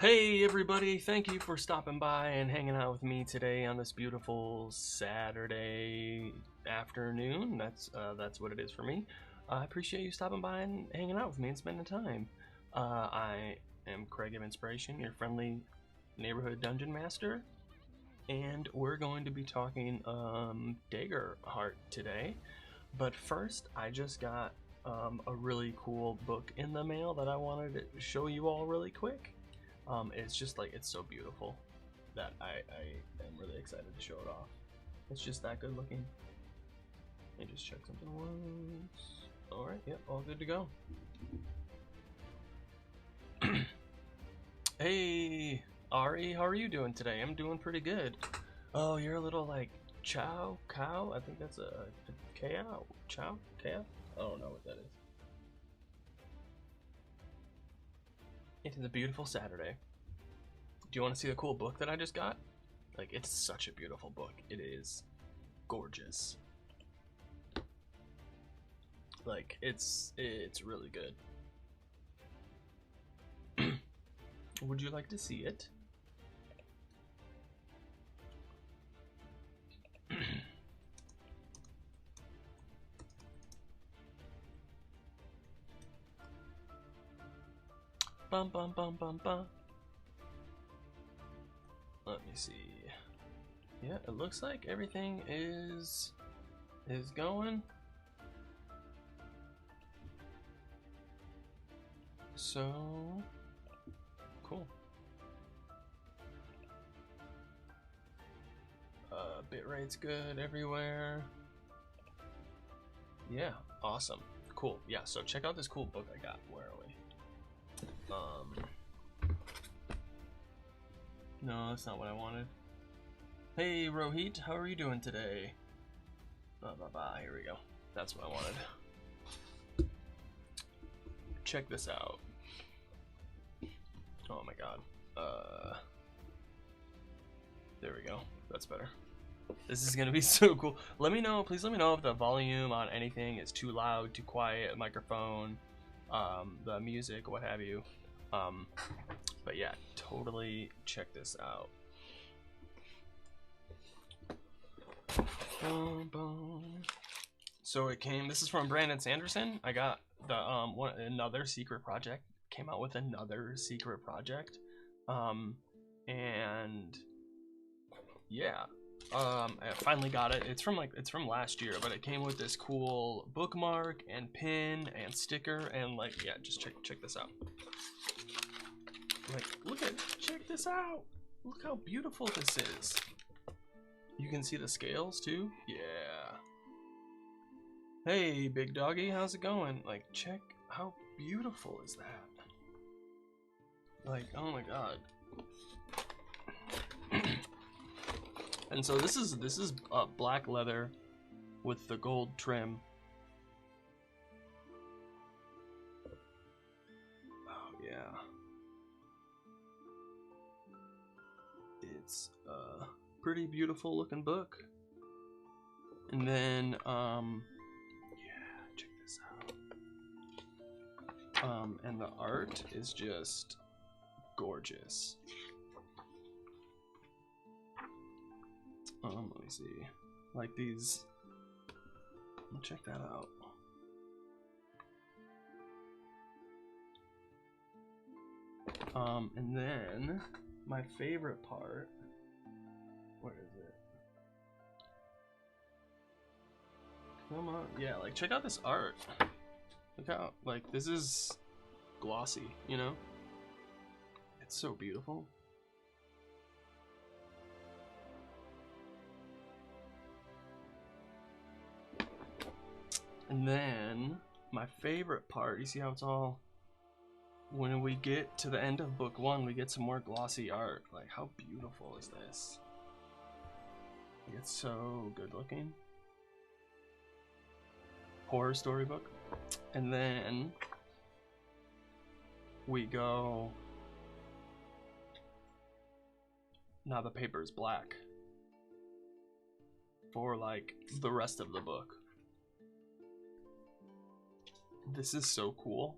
Hey everybody, thank you for stopping by and hanging out with me today on this beautiful Saturday afternoon. That's what it is for me. I appreciate you stopping by and hanging out with me and spending time. I am Craig of Inspiration, your friendly neighborhood dungeon master, and we're going to be talking Daggerheart today. But first, I just got a really cool book in the mail that I wanted to show you all really quick. It's just like, it's so beautiful that I am really excited to show it off. It's just that good looking. Let me just check something once. Alright, yep, all good to go. Hey, Ari, how are you doing today? I'm doing pretty good. Oh, you're a little like cow? I think that's a cow? Cow? I don't know what that is. It is a beautiful Saturday. Do you want to see the cool book that I just got? Like, it's such a beautiful book. It is gorgeous. Like, it's really good. Would you like to see it? Bum bum bum bum bum. Let me see. Yeah, it looks like everything is going. So cool. Bitrate's good everywhere. Yeah, awesome. Cool. Yeah, so check out this cool book I got. Where are we? No, that's not what I wanted. Hey, Rohit, how are you doing today? Here we go. That's what I wanted. Check this out. Oh my god. There we go. That's better. This is gonna be so cool. Let me know, please let me know if the volume on anything is too loud, too quiet, microphone, the music, what have you. But yeah, totally check this out. So it came, this is from Brandon Sanderson. I got the another secret project, came out with another secret project. And yeah, I finally got it. It's from last year, but it came with this cool bookmark and pin and sticker and like, yeah, just check this out. Like, check this out. Look how beautiful this is. You can see the scales too. Yeah. Hey, big doggy, how's it going? Like, check how beautiful is that? Like, oh my god. And so this is black leather with the gold trim. Oh yeah. It's a pretty beautiful looking book. And then yeah, check this out. And the art is just gorgeous. Let me see. Like these. Check that out. And then my favorite part. Where is it? Come on. Yeah, like check out this art. Look how, like, this is glossy, you know? It's so beautiful. And then my favorite part, you see how it's all, when we get to the end of book 1, we get some more glossy art. Like, how beautiful is this? It's so good looking. Horror storybook. And then we go, now the paper is black for like the rest of the book. This is so cool.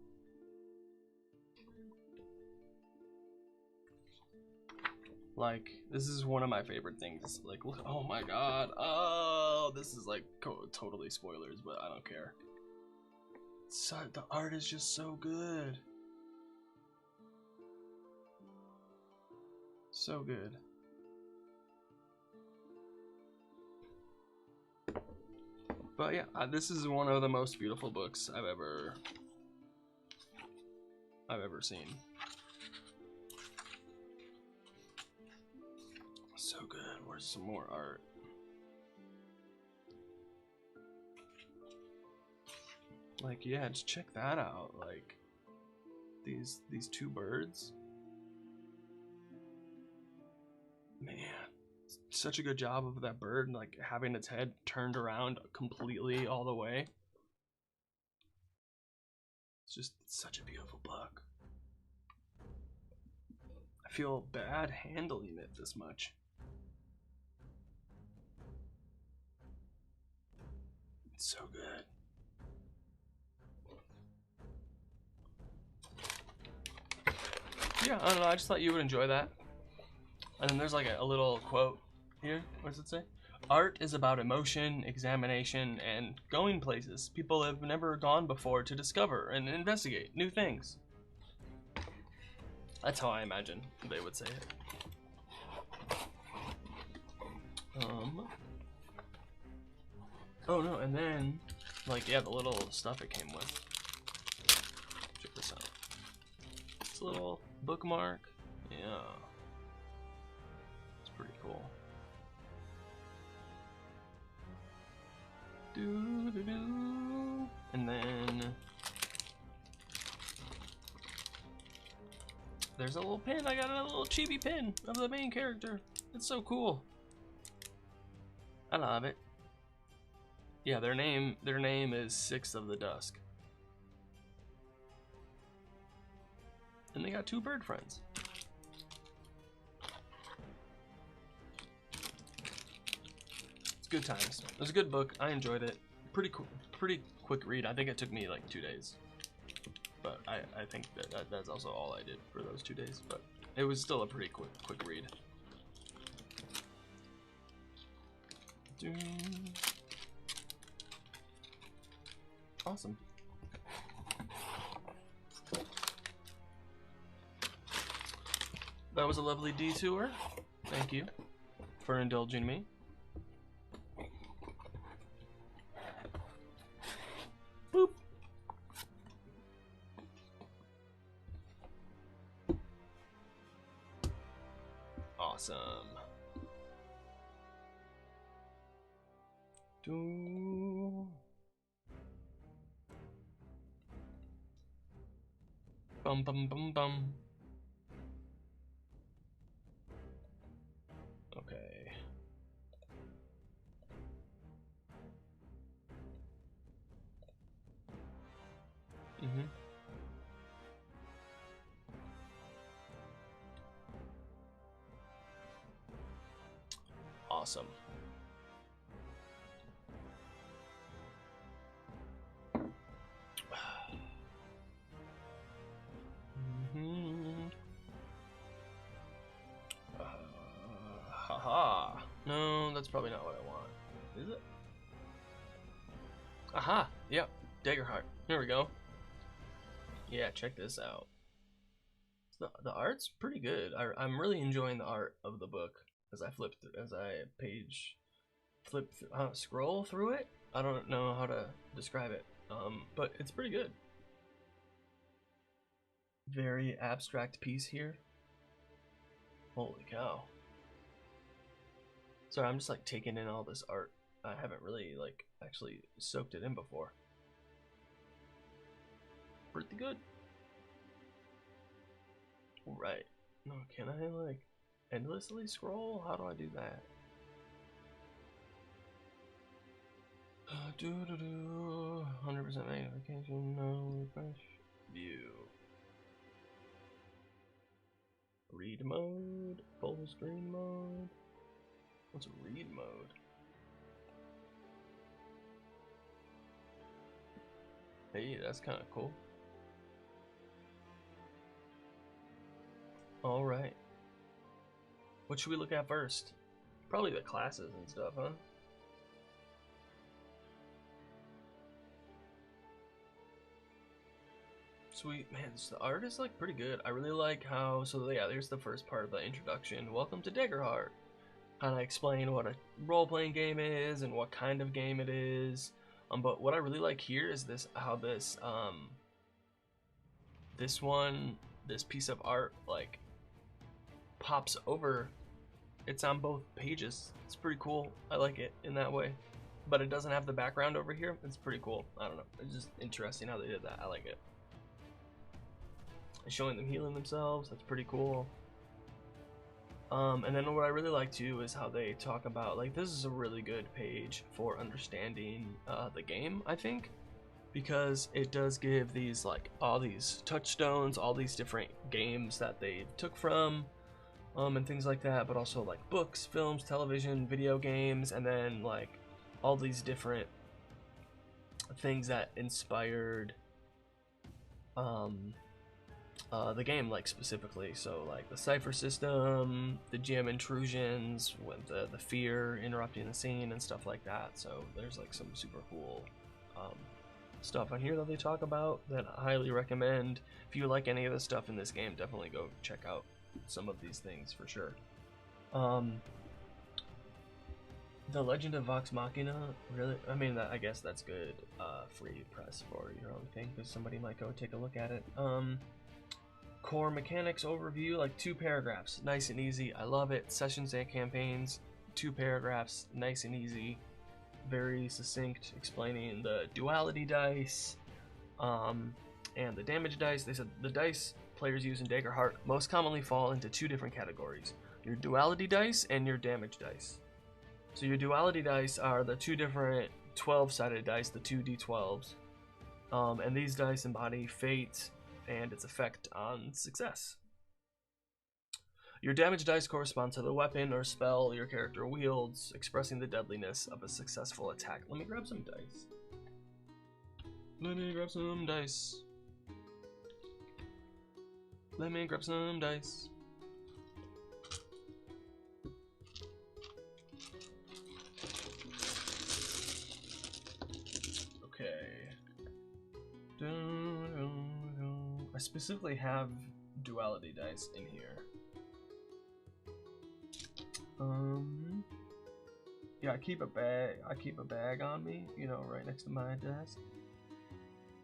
Like, this is one of my favorite things. Like, look, oh my god. Oh, this is like totally spoilers, but I don't care. So, the art is just so good. So good. But yeah, this is one of the most beautiful books I've ever seen. So good. Where's some more art? Like, yeah, just check that out. Like, these two birds. Man, such a good job of that bird, like having its head turned around completely all the way. It's just such a beautiful book. I feel bad handling it this much. It's so good. Yeah, I don't know, I just thought you would enjoy that. And then there's like a little quote here. What does it say? Art is about emotion, examination, and going places people have never gone before to discover and investigate new things. That's how I imagine they would say it. Oh no, and then, like, yeah, the little stuff it came with. Check this out. It's a little bookmark. Yeah. It's pretty cool. Doo-doo-doo. And then there's a little pin. I got a little chibi pin of the main character. It's so cool. I love it. Yeah, their name is Six of the Dusk. And they got two bird friends. It's good times. It was a good book. I enjoyed it. Pretty cool, pretty quick read. I think it took me like 2 days. But I think that's also all I did for those 2 days. But it was still a pretty quick read. Awesome. That was a lovely detour. Thank you for indulging me. Boop. Awesome. Bum bum bum bum. Okay. Awesome. Haha. No, that's probably not what I want. Is it? Aha. Yep. Daggerheart. Here we go. Yeah, check this out. The art's pretty good. I'm really enjoying the art of the book as I flip through, scroll through it. I don't know how to describe it, but it's pretty good. Very abstract piece here. Holy cow. Sorry, I'm just like taking in all this art. I haven't really like actually soaked it in before. Pretty good. Right. No, can I like endlessly scroll? How do I do that? 100% magnification, no refresh. View. Read mode, full screen mode. What's read mode? Hey, that's kind of cool. All right. What should we look at first? Probably the classes and stuff, huh? Sweet, man, the art is like pretty good. I really like how, so yeah, there's the first part of the introduction. Welcome to Daggerheart. Kind of explain what a role-playing game is and what kind of game it is. But what I really like here is how this piece of art like pops over. It's on both pages. It's pretty cool. I like it in that way. But it doesn't have the background over here. It's pretty cool. I don't know. It's just interesting how they did that. I like it. Showing them healing themselves. That's pretty cool. And then what I really like too is how they talk about, like, this is a really good page for understanding the game, I think, because it does give these, like, all these touchstones, all these different games that they took from, and things like that, but also like books, films, television, video games, and then like all these different things that inspired the game, like specifically. So like the cipher system, the GM intrusions, with the fear interrupting the scene and stuff like that. So there's like some super cool stuff on here that they talk about that I highly recommend. If you like any of the stuff in this game, definitely go check out some of these things for sure. The Legend of Vox Machina, really, I mean, I guess that's good free press for your own thing, because somebody might go take a look at it. Core mechanics overview, like 2 paragraphs, nice and easy. I love it. Sessions and campaigns, 2 paragraphs, nice and easy, very succinct, explaining the duality dice and the damage dice. They said the dice players use in Daggerheart most commonly fall into 2 different categories: your duality dice and your damage dice. So your duality dice are the 2 different 12-sided dice, the 2d12s, and these dice embody fate and its effect on success. Your damage dice correspond to the weapon or spell your character wields, expressing the deadliness of a successful attack. Let me grab some dice. Let me grab some dice. Let me grab some dice. Okay. I specifically have duality dice in here. Yeah, I keep a bag on me, you know, right next to my desk.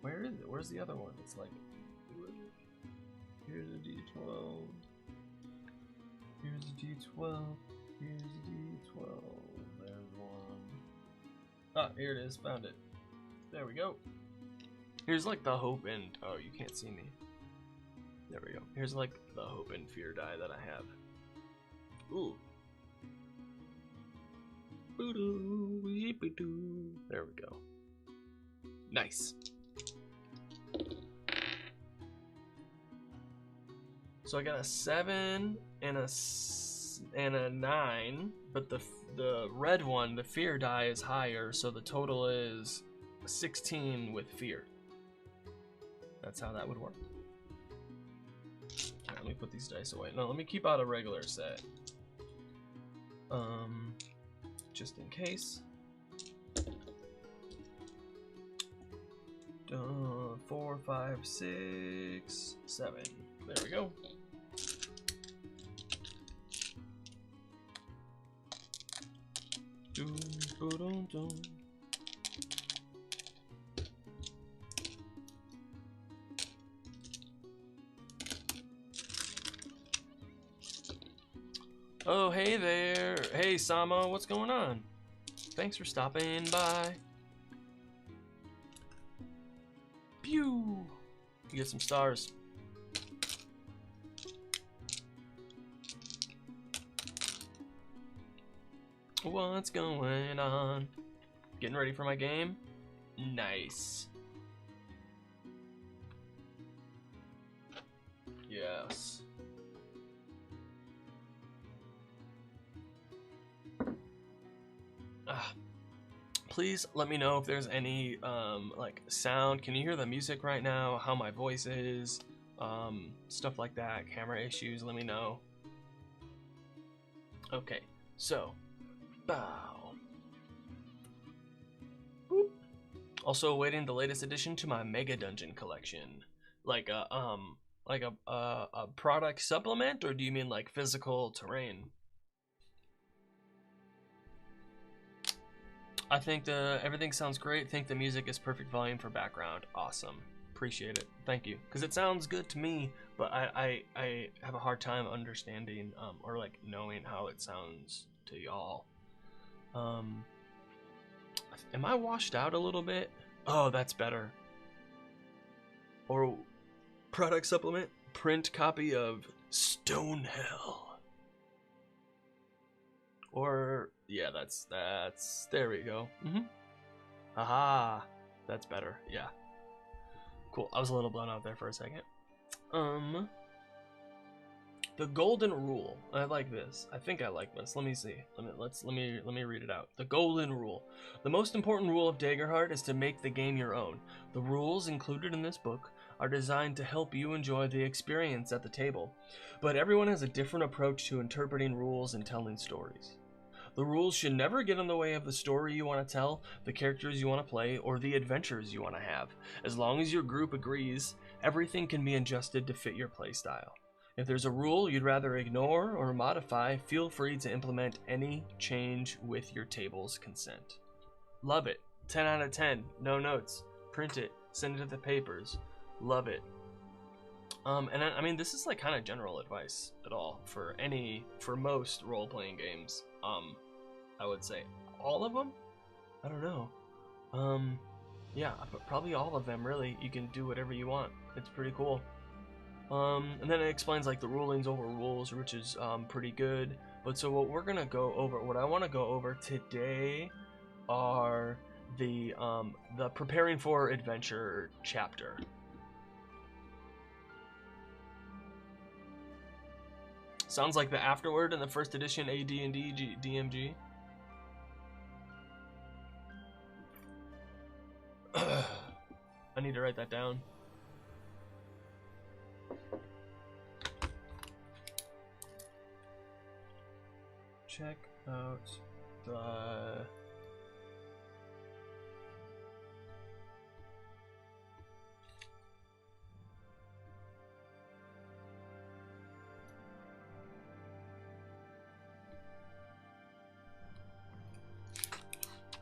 Where is it? Where's the other one? It's like, here's a D12. Here's a D12. Here's a D12. There's one. Ah, here it is. Found it. There we go. Here's like the hope and, oh, you can't see me. There we go. Here's like the hope and fear die that I have. Ooh. There we go. Nice. So I got a 7 and a 9, but the red one, the fear die, is higher, so the total is 16 with fear. That's how that would work. Okay, let me put these dice away. No, let me keep out a regular set. Just in case. 4, 5, 6, 7. There we go. Oh, hey there. Hey, Sama, what's going on? Thanks for stopping by. Pew! You get some stars. What's going on? Getting ready for my game? Nice. Yes. Please let me know if there's any like sound. Can you hear the music right now? How my voice is, stuff like that. Camera issues, let me know. Okay, so bow. Boop. Also awaiting the latest addition to my Mega Dungeon collection. Like a product supplement, or do you mean like physical terrain? I think everything sounds great. Think the music is perfect volume for background. Awesome. Appreciate it. Thank you. Because it sounds good to me, but I have a hard time understanding or like knowing how it sounds to y'all. Am I washed out a little bit? Oh, that's better. Or product supplement, print copy of Stonehell. Or yeah, that's there we go. Aha, that's better. Yeah, cool. I was a little blown out there for a second. The golden rule. I like this. I think I like this. Let me see. Let me read it out. The golden rule. The most important rule of Daggerheart is to make the game your own. The rules included in this book are designed to help you enjoy the experience at the table, but everyone has a different approach to interpreting rules and telling stories. The rules should never get in the way of the story you want to tell, the characters you want to play, or the adventures you want to have. As long as your group agrees, everything can be adjusted to fit your playstyle. If there's a rule you'd rather ignore or modify, feel free to implement any change with your table's consent. Love it. 10 out of 10. No notes. Print it. Send it to the papers. Love it. And I mean, this is like kind of general advice at all for most role-playing games. I would say all of them. I don't know. Yeah, but probably all of them. Really, you can do whatever you want. It's pretty cool. And then it explains like the rulings over rules, which is pretty good. But so what I want to go over today are the preparing for adventure chapter. Sounds like the afterword in the first edition AD&D DMG. I need to write that down. Check out the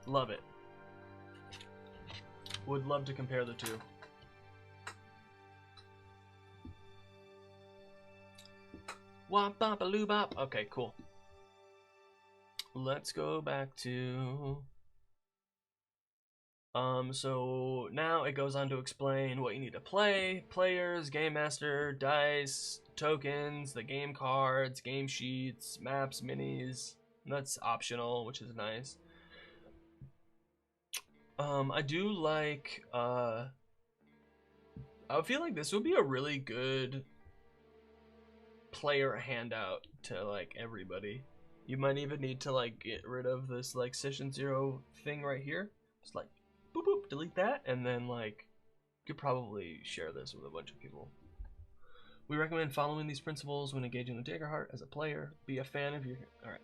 love it. Would love to compare the two. Wop bop a loo bop. Okay, cool. Let's go back to so now it goes on to explain what you need to play, players, game master, dice, tokens, the game cards, game sheets, maps, minis. That's optional, which is nice. I do like I feel like this would be a really good player handout to like everybody. You might even need to like get rid of this like session 0 thing right here. Just like boop boop, delete that, and then like you could probably share this with a bunch of people. We recommend following these principles when engaging with Daggerheart as a player. Be a fan of your alright.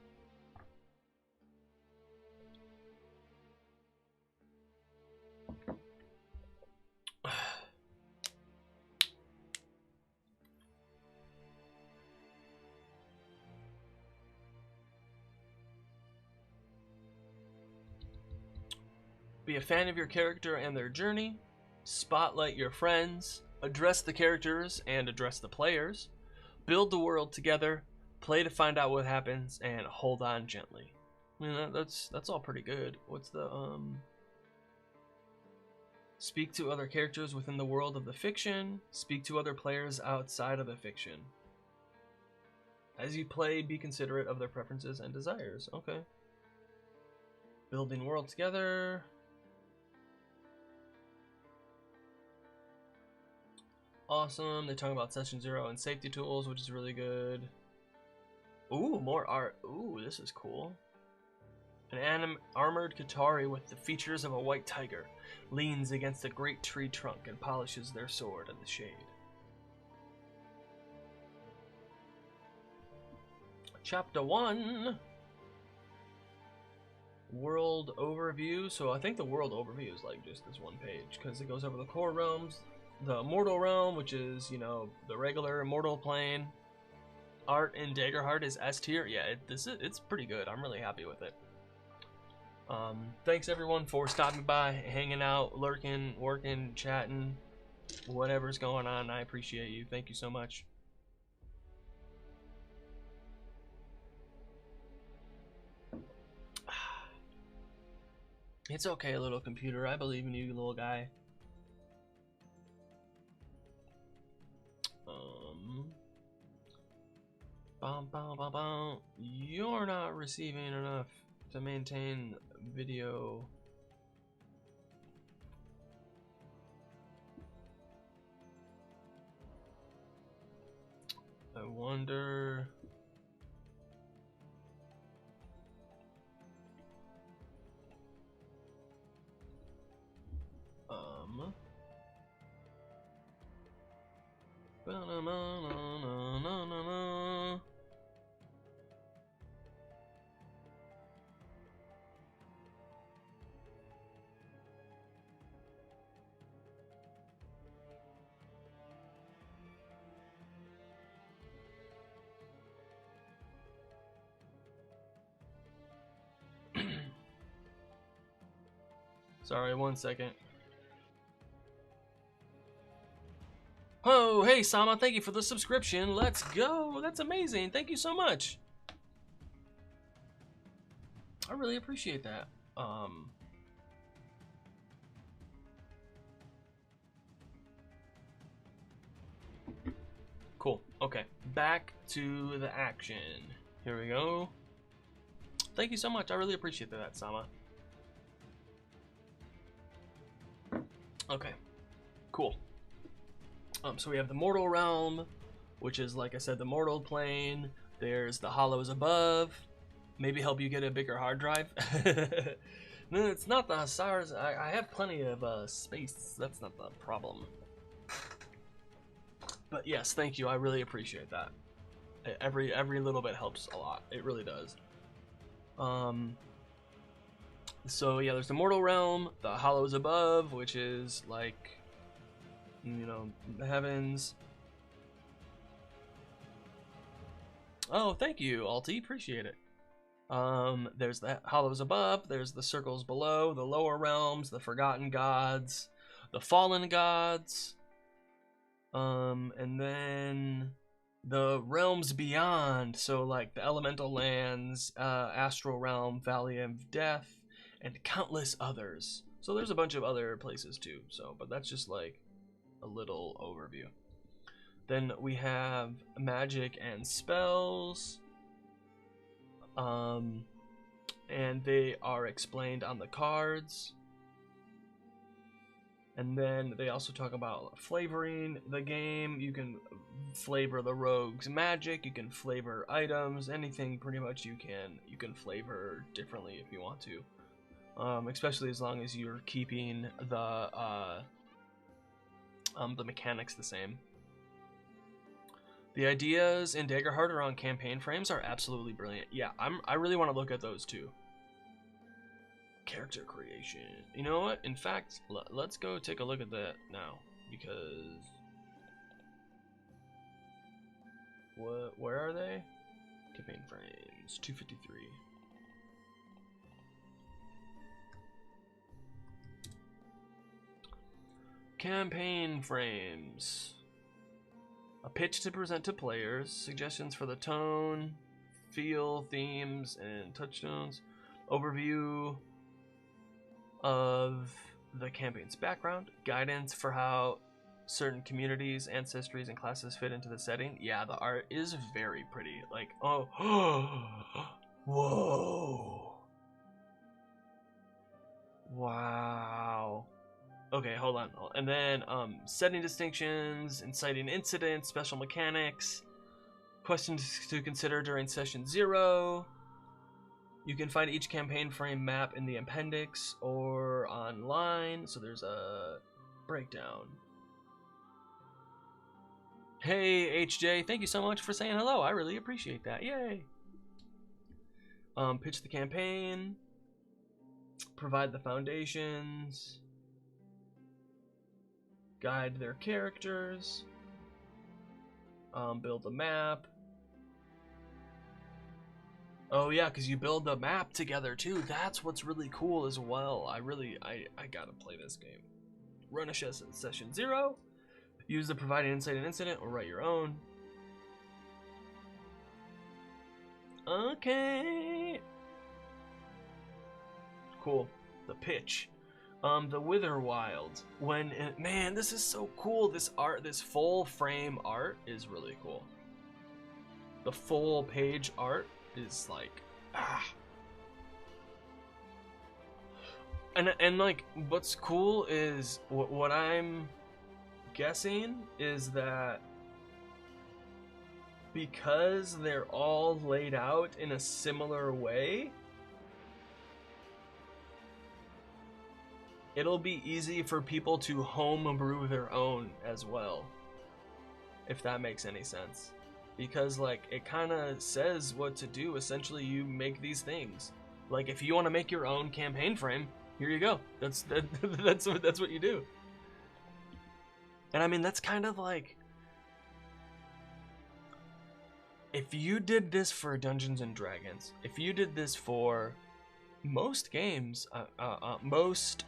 Be a fan of your character and their journey. Spotlight your friends. Address the characters and address the players. Build the world together. Play to find out what happens and hold on gently. I mean, that's all pretty good. What's the Speak to other characters within the world of the fiction. Speak to other players outside of the fiction. As you play, be considerate of their preferences and desires. Okay. Building world together. Awesome. They talk about session 0 and safety tools, which is really good. Ooh, more art. Ooh, this is cool. An armored Qatari with the features of a white tiger leans against a great tree trunk and polishes their sword in the shade. Chapter 1. World overview. So I think the world overview is like just this one page, because it goes over the core realms, the immortal realm, which is, you know, the regular immortal plane. Art in Daggerheart is S tier. Yeah, it's pretty good. I'm really happy with it. Thanks everyone for stopping by, hanging out, lurking, working, chatting, whatever's going on. I appreciate you. Thank you so much. It's okay, little computer. I believe in you, little guy. You're not receiving enough to maintain video. I wonder. Sorry, 1 second. Oh, hey Sama, thank you for the subscription. Let's go. That's amazing. Thank you so much. I really appreciate that. Cool. Okay, back to the action. Here we go. Thank you so much. I really appreciate that, Sama. Okay, cool. So we have the mortal realm, which is, like I said, the mortal plane. There's the hollows above. Maybe help you get a bigger hard drive. No, it's not the Hussars. I have plenty of space. That's not the problem. But yes, thank you. I really appreciate that. Every little bit helps a lot. It really does. So yeah, there's the mortal realm, the hollows above, which is like, you know, the heavens. Oh, thank you, Alti. Appreciate it. There's the hollows above, there's the circles below, the lower realms, the forgotten gods, the fallen gods, and then the realms beyond, so like the elemental lands, astral realm, valley of death, and countless others. So there's a bunch of other places too, so, but that's just like a little overview. Then we have magic and spells, and they are explained on the cards. And then they also talk about flavoring the game. You can flavor the rogue's magic, you can flavor items, anything pretty much you can flavor differently if you want to. Especially as long as you're keeping the mechanics the same. The ideas in Daggerheart around campaign frames are absolutely brilliant. Yeah, I really want to look at those too. Character creation. You know what? In fact, let's go take a look at that now, because where are they? Campaign frames 253. Campaign frames. A pitch to present to players, suggestions for the tone, feel, themes, and touchstones, overview of the campaign's background, guidance for how certain communities, ancestries, and classes fit into the setting. Yeah, the art is very pretty. Like, oh, whoa, wow. Okay, hold on. And then setting distinctions, inciting incidents, special mechanics, questions to consider during session 0. You can find each campaign frame map in the appendix or online, so there's a breakdown. Hey HJ, thank you so much for saying hello. I really appreciate that. Yay. Pitch the campaign, provide the foundations, guide their characters, build a map. Oh yeah, because you build the map together too. That's what's really cool as well. I gotta play this game. Run a session 0. Use the provided insight and incident, or write your own. Okay. Cool. The pitch. The Wither Wild. Man, this is so cool. This art, this full frame art is really cool. The full page art is like, And like, what's cool is what I'm guessing is that because they're all laid out in a similar way, it'll be easy for people to homebrew their own as well, if that makes any sense. Because like, it kind of says what to do. Essentially, you make these things. Like, if you want to make your own campaign frame, here you go. That's what you do. And I mean, that's kind of like, if you did this for Dungeons and Dragons, if you did this for most games, most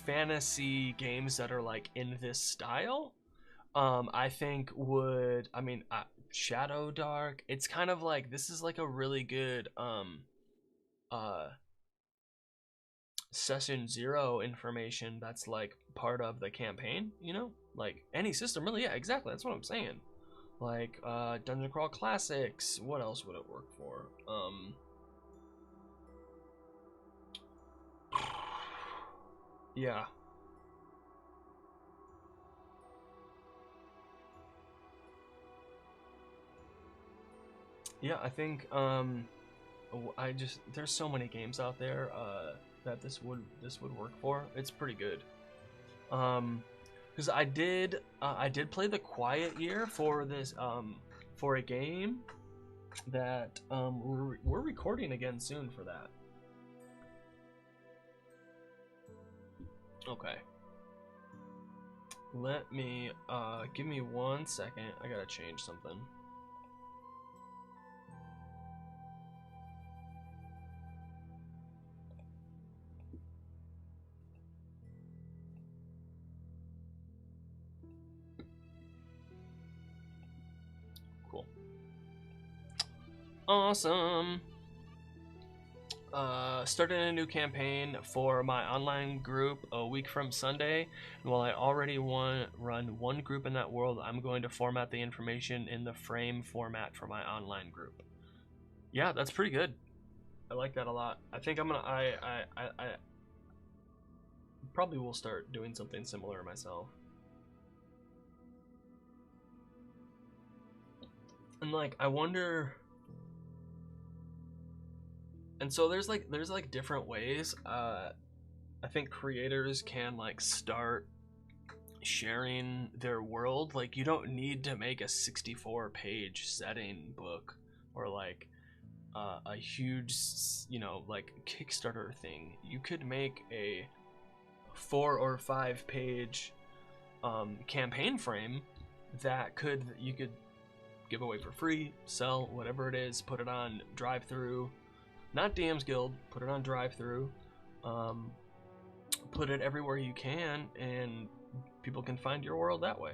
fantasy games that are like in this style, I think would, Shadow Dark, it's kind of like, this is like a really good session 0 information that's like part of the campaign, you know? Like any system, really. Yeah, exactly, that's what I'm saying. Like Dungeon Crawl Classics, what else would it work for? Yeah. Yeah, I think there's so many games out there that this would work for. It's pretty good. Because I did play the Quiet Year for this for a game that we're recording again soon for that. Okay. Let me give me 1 second. I gotta change something. Cool. Awesome. Started a new campaign for my online group a week from Sunday, and while I already run one group in that world, I'm going to format the information in the frame format for my online group. Yeah, that's pretty good. I like that a lot. I think I'm gonna I probably will start doing something similar myself. And like, I wonder. And so there's like different ways. I think creators can like start sharing their world. Like, you don't need to make a 64-page setting book or like a huge, like Kickstarter thing. You could make a 4 or 5 page campaign frame that you could give away for free, sell, whatever it is, put it on drive-through. Not DM's Guild, put it on drive-through, put it everywhere you can, and people can find your world that way.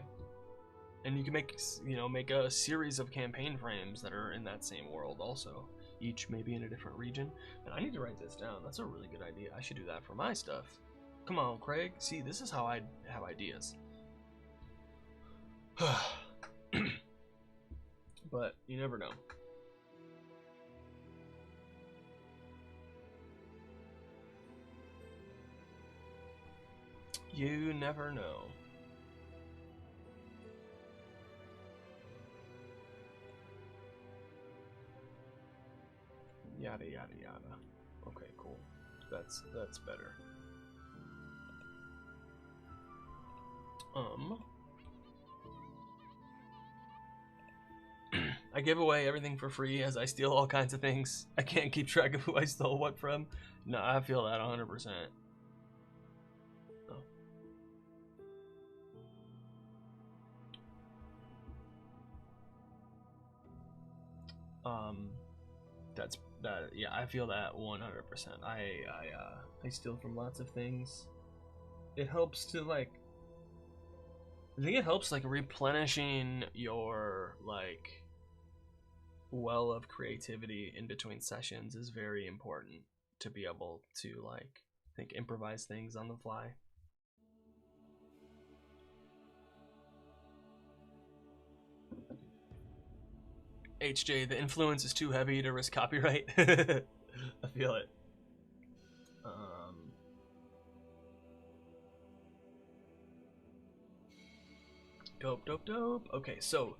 And you can make a series of campaign frames that are in that same world also, each maybe in a different region. And I need to write this down. That's a really good idea. I should do that for my stuff. Come on, Craig. See, this is how I have ideas. But you never know. You never know. Yada yada yada. Okay, cool. That's better. I give away everything for free as I steal all kinds of things. I can't keep track of who I stole what from. No, I feel that 100%. Yeah, I feel that 100%. I steal from lots of things. It helps to like, I think it helps like replenishing your like well of creativity in between sessions is very important to be able to like, I think, improvise things on the fly. HJ, the influence is too heavy to risk copyright. I feel it. Dope. Okay, so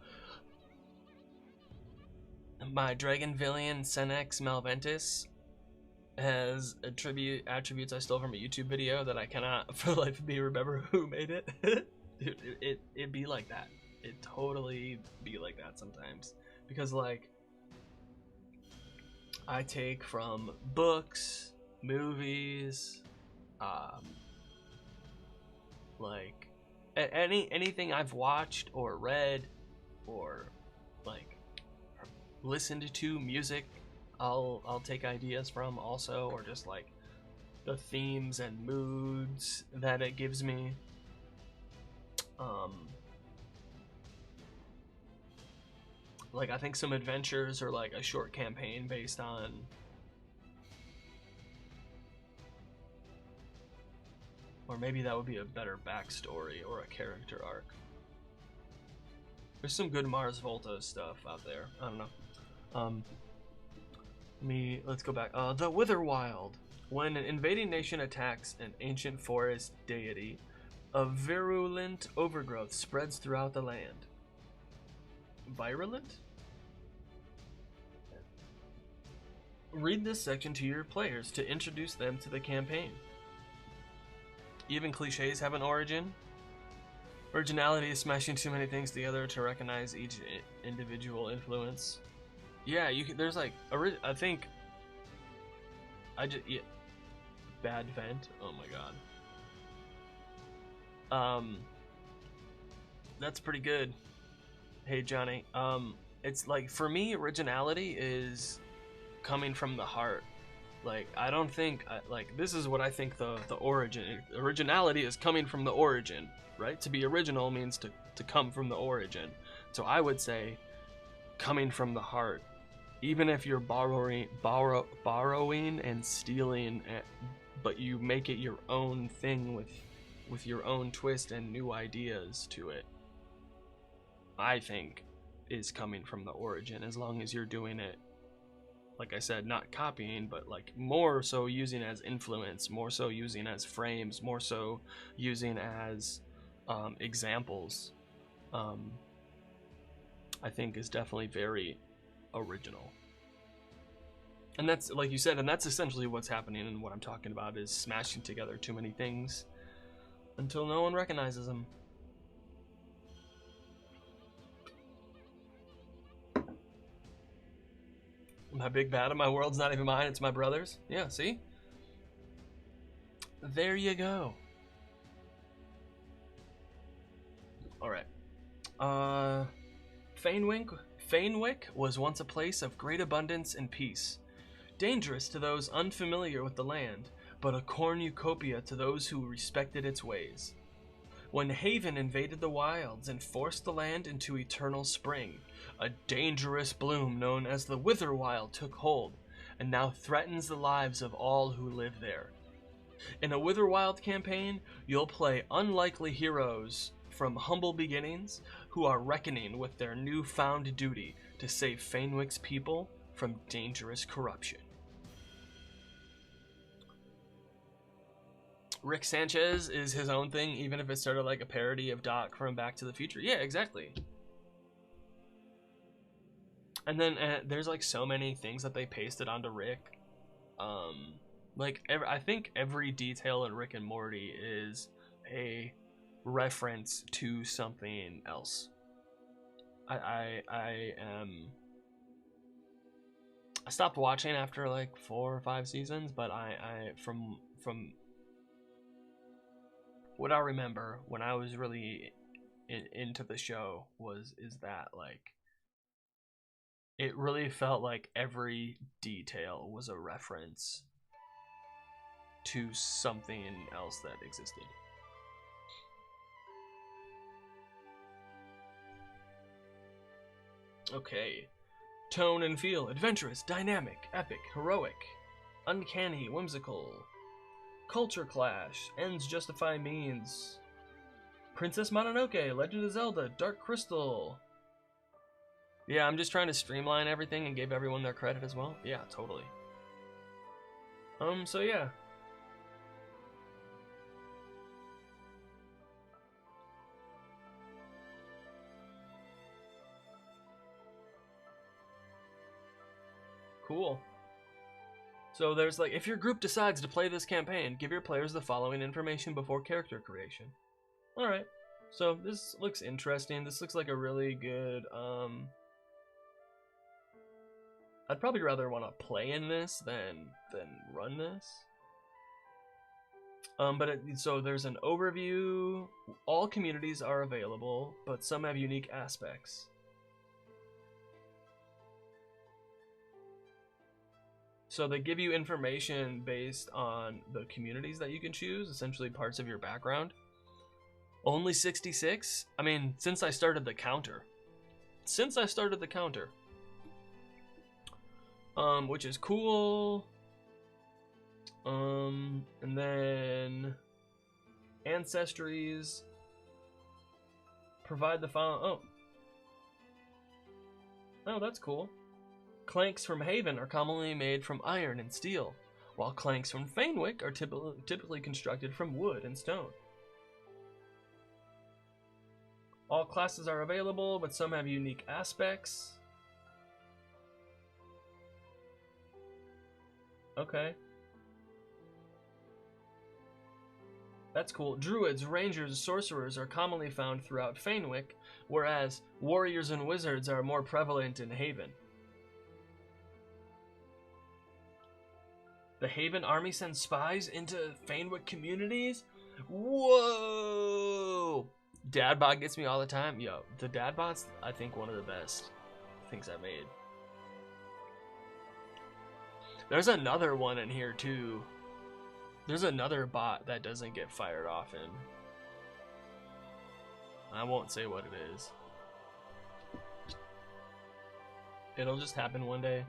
my Dragon Villian Senex Malventus has attributes I stole from a YouTube video that I cannot for the life of me remember who made it. Dude, it be like that. It totally be like that sometimes. Because like I take from books, movies, like anything I've watched or read or like listened to, music, I'll take ideas from also, or just like the themes and moods that it gives me. Like I think some adventures or like a short campaign based on or maybe that would be a better backstory or a character arc. There's some good Mars Volta stuff out there. I don't know. Let's go back. The Witherwild. When an invading nation attacks an ancient forest deity, a virulent overgrowth spreads throughout the land. Virulent? Read this section to your players to introduce them to the campaign. Even cliches have an origin. Originality is smashing too many things together to recognize each individual influence. Yeah, you can. There's like I think. Bad vent. Oh my god. That's pretty good. Hey Johnny. It's like for me, originality is coming from the heart. Like I don't think like this is what I think the originality is coming from the origin, right? To be original means to come from the origin. So I would say coming from the heart, even if you're borrowing and stealing, but you make it your own thing with your own twist and new ideas to it. I think is coming from the origin, as long as you're doing it, like I said, not copying, but like more so using as influence, more so using as frames, more so using as examples. I think is definitely very original. And that's, like you said, and that's essentially what's happening, and what I'm talking about is smashing together too many things until no one recognizes them. My big bad of my world's not even mine, it's my brother's. Yeah, see? There you go. Alright. Fainwick was once a place of great abundance and peace. Dangerous to those unfamiliar with the land, but a cornucopia to those who respected its ways. When Haven invaded the wilds and forced the land into eternal spring, a dangerous bloom known as the Witherwild took hold, and now threatens the lives of all who live there. In a Witherwild campaign, you'll play unlikely heroes from humble beginnings who are reckoning with their newfound duty to save Fainwick's people from dangerous corruption. Rick Sanchez is his own thing, even if it's sort of like a parody of Doc from Back to the Future. Yeah, exactly. And then there's like so many things that they pasted onto Rick. Like I think every detail in Rick and Morty is a reference to something else. I am I stopped watching after like 4 or 5 seasons, but I from what I remember when I was really into the show is that like it really felt like every detail was a reference to something else that existed. Okay. Tone and feel: adventurous, dynamic, epic, heroic, uncanny, whimsical. Culture clash: ends justify means. Princess Mononoke, Legend of Zelda, Dark Crystal. Yeah, I'm just trying to streamline everything and give everyone their credit as well. Yeah, totally. So yeah. Cool. So there's like, if your group decides to play this campaign, give your players the following information before character creation. Alright. So this looks interesting. This looks like a really good, I'd probably rather want to play in this than run this. So there's an overview. All communities are available, but some have unique aspects. So they give you information based on the communities that you can choose, essentially parts of your background. Only 66? I mean, since I started the counter. Which is cool. And then ancestries. Provide the following. Oh, that's cool. Clanks from Haven are commonly made from iron and steel, while clanks from Fanewick are typically constructed from wood and stone. All classes are available, but some have unique aspects. Okay. That's cool. Druids, rangers, sorcerers are commonly found throughout Fanewick, whereas warriors and wizards are more prevalent in Haven. The Haven army sends spies into Fanewick communities? Whoa! Dadbot gets me all the time. Yo, the Dadbot's, I think, one of the best things I made. There's another one in here, too. There's another bot that doesn't get fired often. I won't say what it is. It'll just happen one day.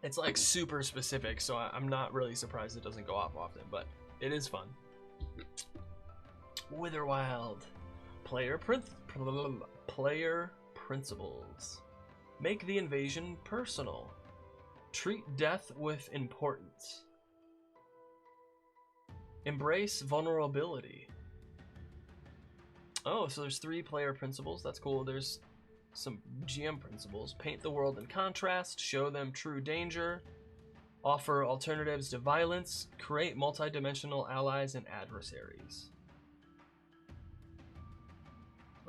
It's like super specific, so I'm not really surprised it doesn't go off often, but it is fun. Witherwild. Player principles. Make the invasion personal. Treat death with importance. Embrace vulnerability. Oh, so there's 3 player principles. That's cool. There's some GM principles. Paint the world in contrast. Show them true danger. Offer alternatives to violence. Create multi-dimensional allies and adversaries.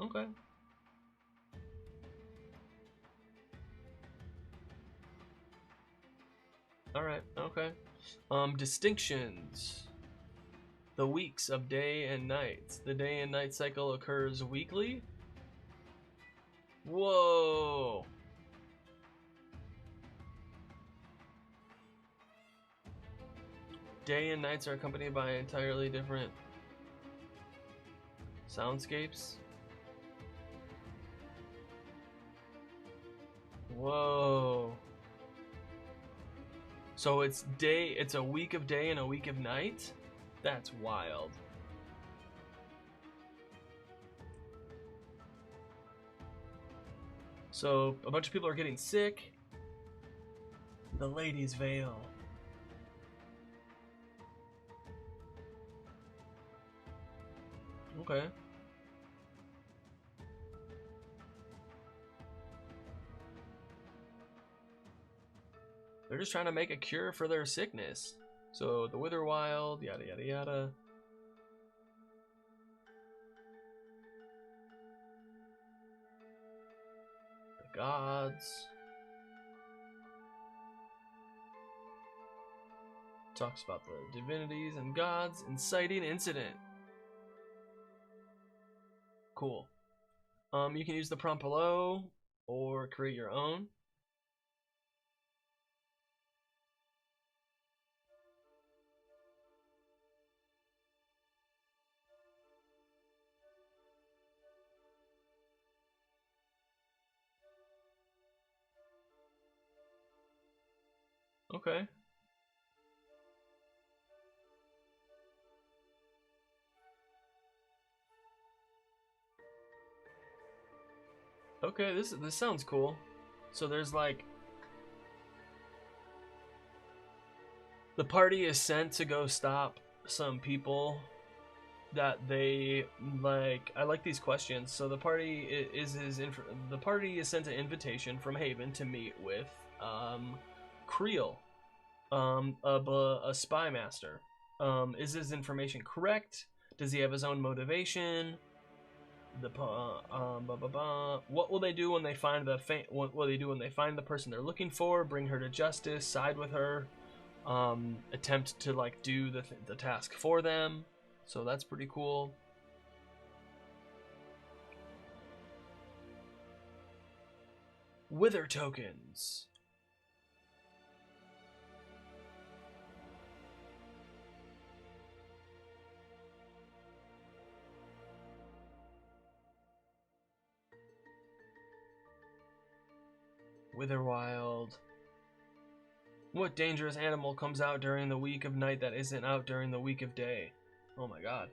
Okay. Alright, okay. Distinctions. The weeks of day and night. The day and night cycle occurs weekly. Whoa! Day and nights are accompanied by entirely different soundscapes. Whoa. So it's a week of day and a week of night? That's wild. So a bunch of people are getting sick. The Lady's Veil. Okay. They're just trying to make a cure for their sickness. So the Witherwild, yada yada yada. gods. Talks about the divinities and gods. Inciting incident. Cool. You can use the prompt below or create your own. Okay. Okay, this sounds cool. So there's like the party is sent to go stop some people that they like. I like these questions. So the party the party is sent an invitation from Haven to meet with Creel, a spy master. Is his information correct? Does he have his own motivation? What will they do when they find what will they do when they find the person they're looking for? Bring her to justice, side with her, attempt to like do the task for them. So that's pretty cool. Wither tokens. Witherwild. What dangerous animal comes out during the week of night that isn't out during the week of day? Oh my god.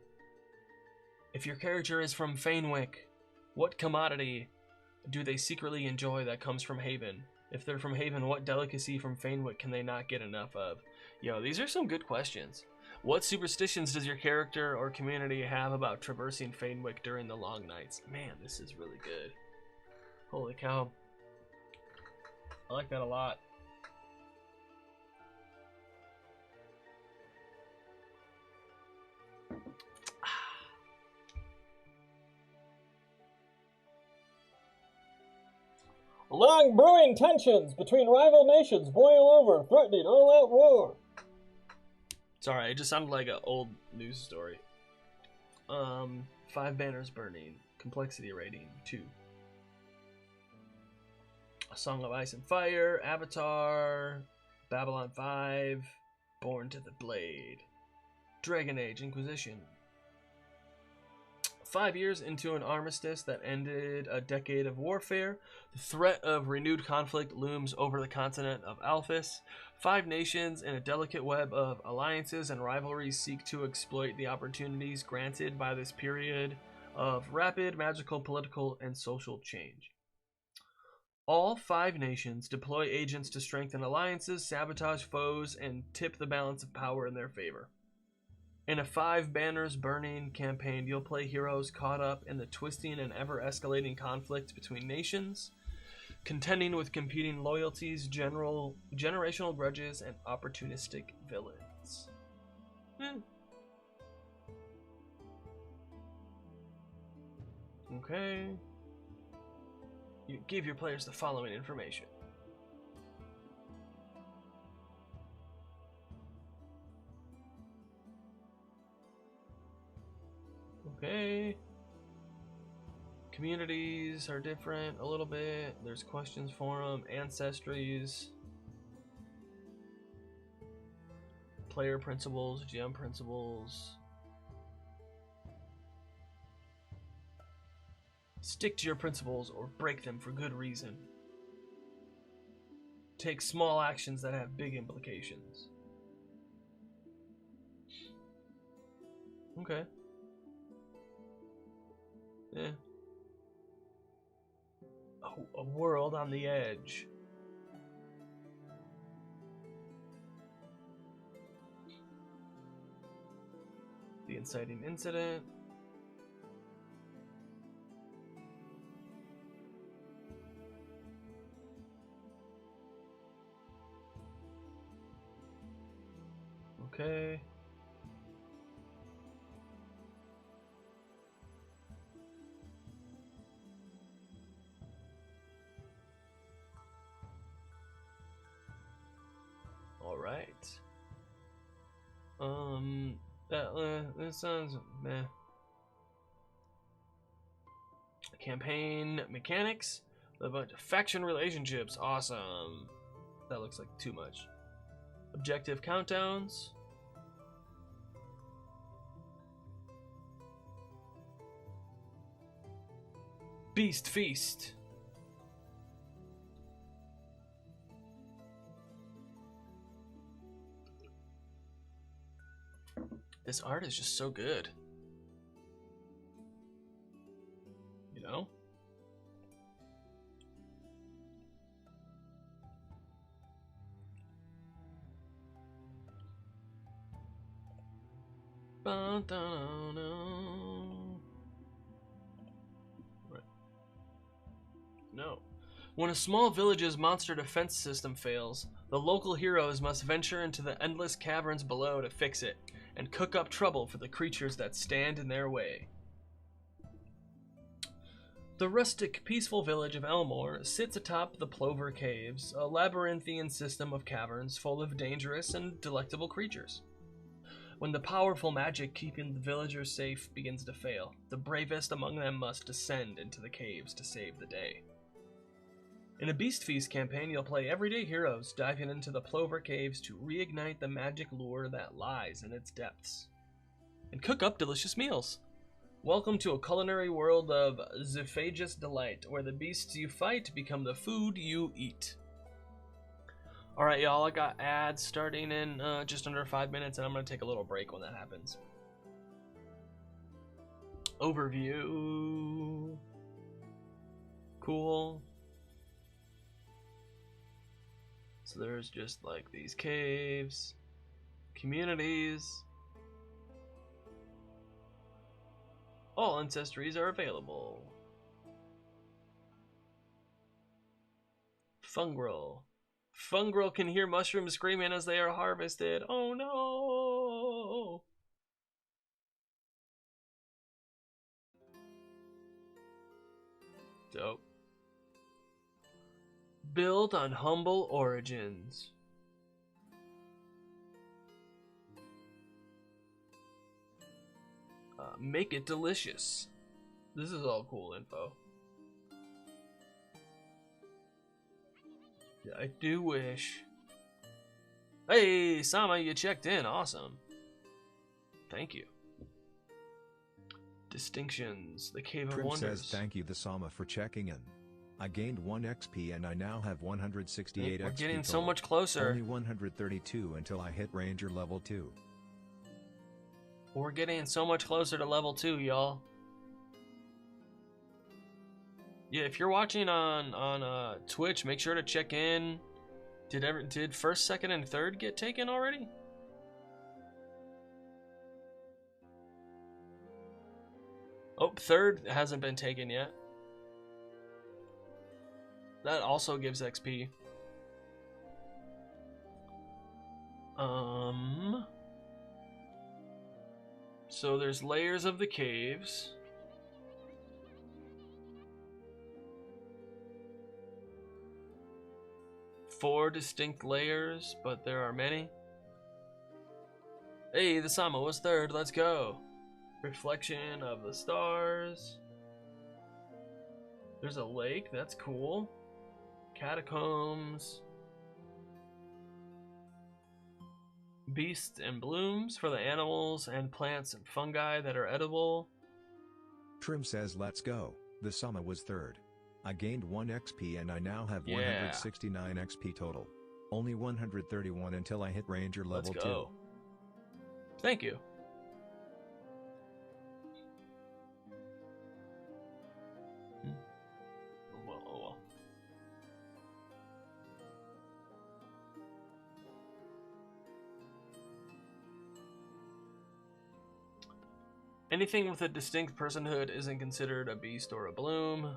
If your character is from Fainwick, what commodity do they secretly enjoy that comes from Haven? If they're from Haven, what delicacy from Fainwick can they not get enough of? Yo, these are some good questions. What superstitions does your character or community have about traversing Fainwick during the long nights? Man, this is really good. Holy cow. I like that a lot. Long brewing tensions between rival nations boil over, threatening all-out war. Sorry, it just sounded like an old news story. 5 banners burning. Complexity rating 2. A Song of Ice and Fire, Avatar, Babylon 5, Born to the Blade, Dragon Age Inquisition. 5 years into an armistice that ended a decade of warfare, the threat of renewed conflict looms over the continent of Alphys. 5 nations in a delicate web of alliances and rivalries seek to exploit the opportunities granted by this period of rapid magical, political, and social change. All 5 nations deploy agents to strengthen alliances, sabotage foes, and tip the balance of power in their favor. In a 5 banners burning campaign, you'll play heroes caught up in the twisting and ever-escalating conflict between nations, contending with competing loyalties, generational grudges, and opportunistic villains. Okay. You give your players the following information. Okay. Communities are different a little bit. There's questions for them. Ancestries. Player principles, GM principles. Stick to your principles or break them for good reason. Take small actions that have big implications. Okay. Yeah. A world on the edge. The inciting incident. Okay. That sounds meh. Campaign mechanics, a bunch of faction relationships, awesome. That looks like too much. Objective countdowns. Beast feast. This art is just so good. You know? Right. No. When a small village's monster defense system fails, the local heroes must venture into the endless caverns below to fix it, and cook up trouble for the creatures that stand in their way. The rustic, peaceful village of Elmore sits atop the Plover Caves, a labyrinthian system of caverns full of dangerous and delectable creatures. When the powerful magic keeping the villagers safe begins to fail, the bravest among them must descend into the caves to save the day. In a Beast Feast campaign, you'll play everyday heroes diving into the Plover Caves to reignite the magic lure that lies in its depths, and cook up delicious meals. Welcome to a culinary world of zoophagous delight, where the beasts you fight become the food you eat. Alright, y'all, I got ads starting in just under 5 minutes, and I'm going to take a little break when that happens. Overview. Cool. So there's just like these caves, communities. All ancestries are available. Fungrel. Fungrel can hear mushrooms screaming as they are harvested. Oh no! Dope. Build on humble origins. Make it delicious. This is all cool info. Yeah, I do wish. Hey, Sama, you checked in. Awesome. Thank you. Distinctions. The Cave of Trim Wonders. says thank you the Sama for checking in. I gained 1 XP and I now have 168 XP. We're getting total. so much closer. Only 132 until I hit Ranger level 2. We're getting so much closer to level 2, y'all. Yeah, if you're watching on Twitch, make sure to check in. Did first, second, and third get taken already? Oh, third hasn't been taken yet. That also gives XP. So there's layers of the caves. Four distinct layers, but there are many. Hey, the Sama was third, let's go. Reflection of the stars. There's a lake, that's cool. Catacombs. Beasts and blooms for the animals and plants and fungi that are edible. Trim says let's go. The Sama was third. I gained 1 XP and I now have 169 XP total. Only 131 until I hit Ranger level 2. Thank you. Well. Anything with a distinct personhood isn't considered a beast or a bloom.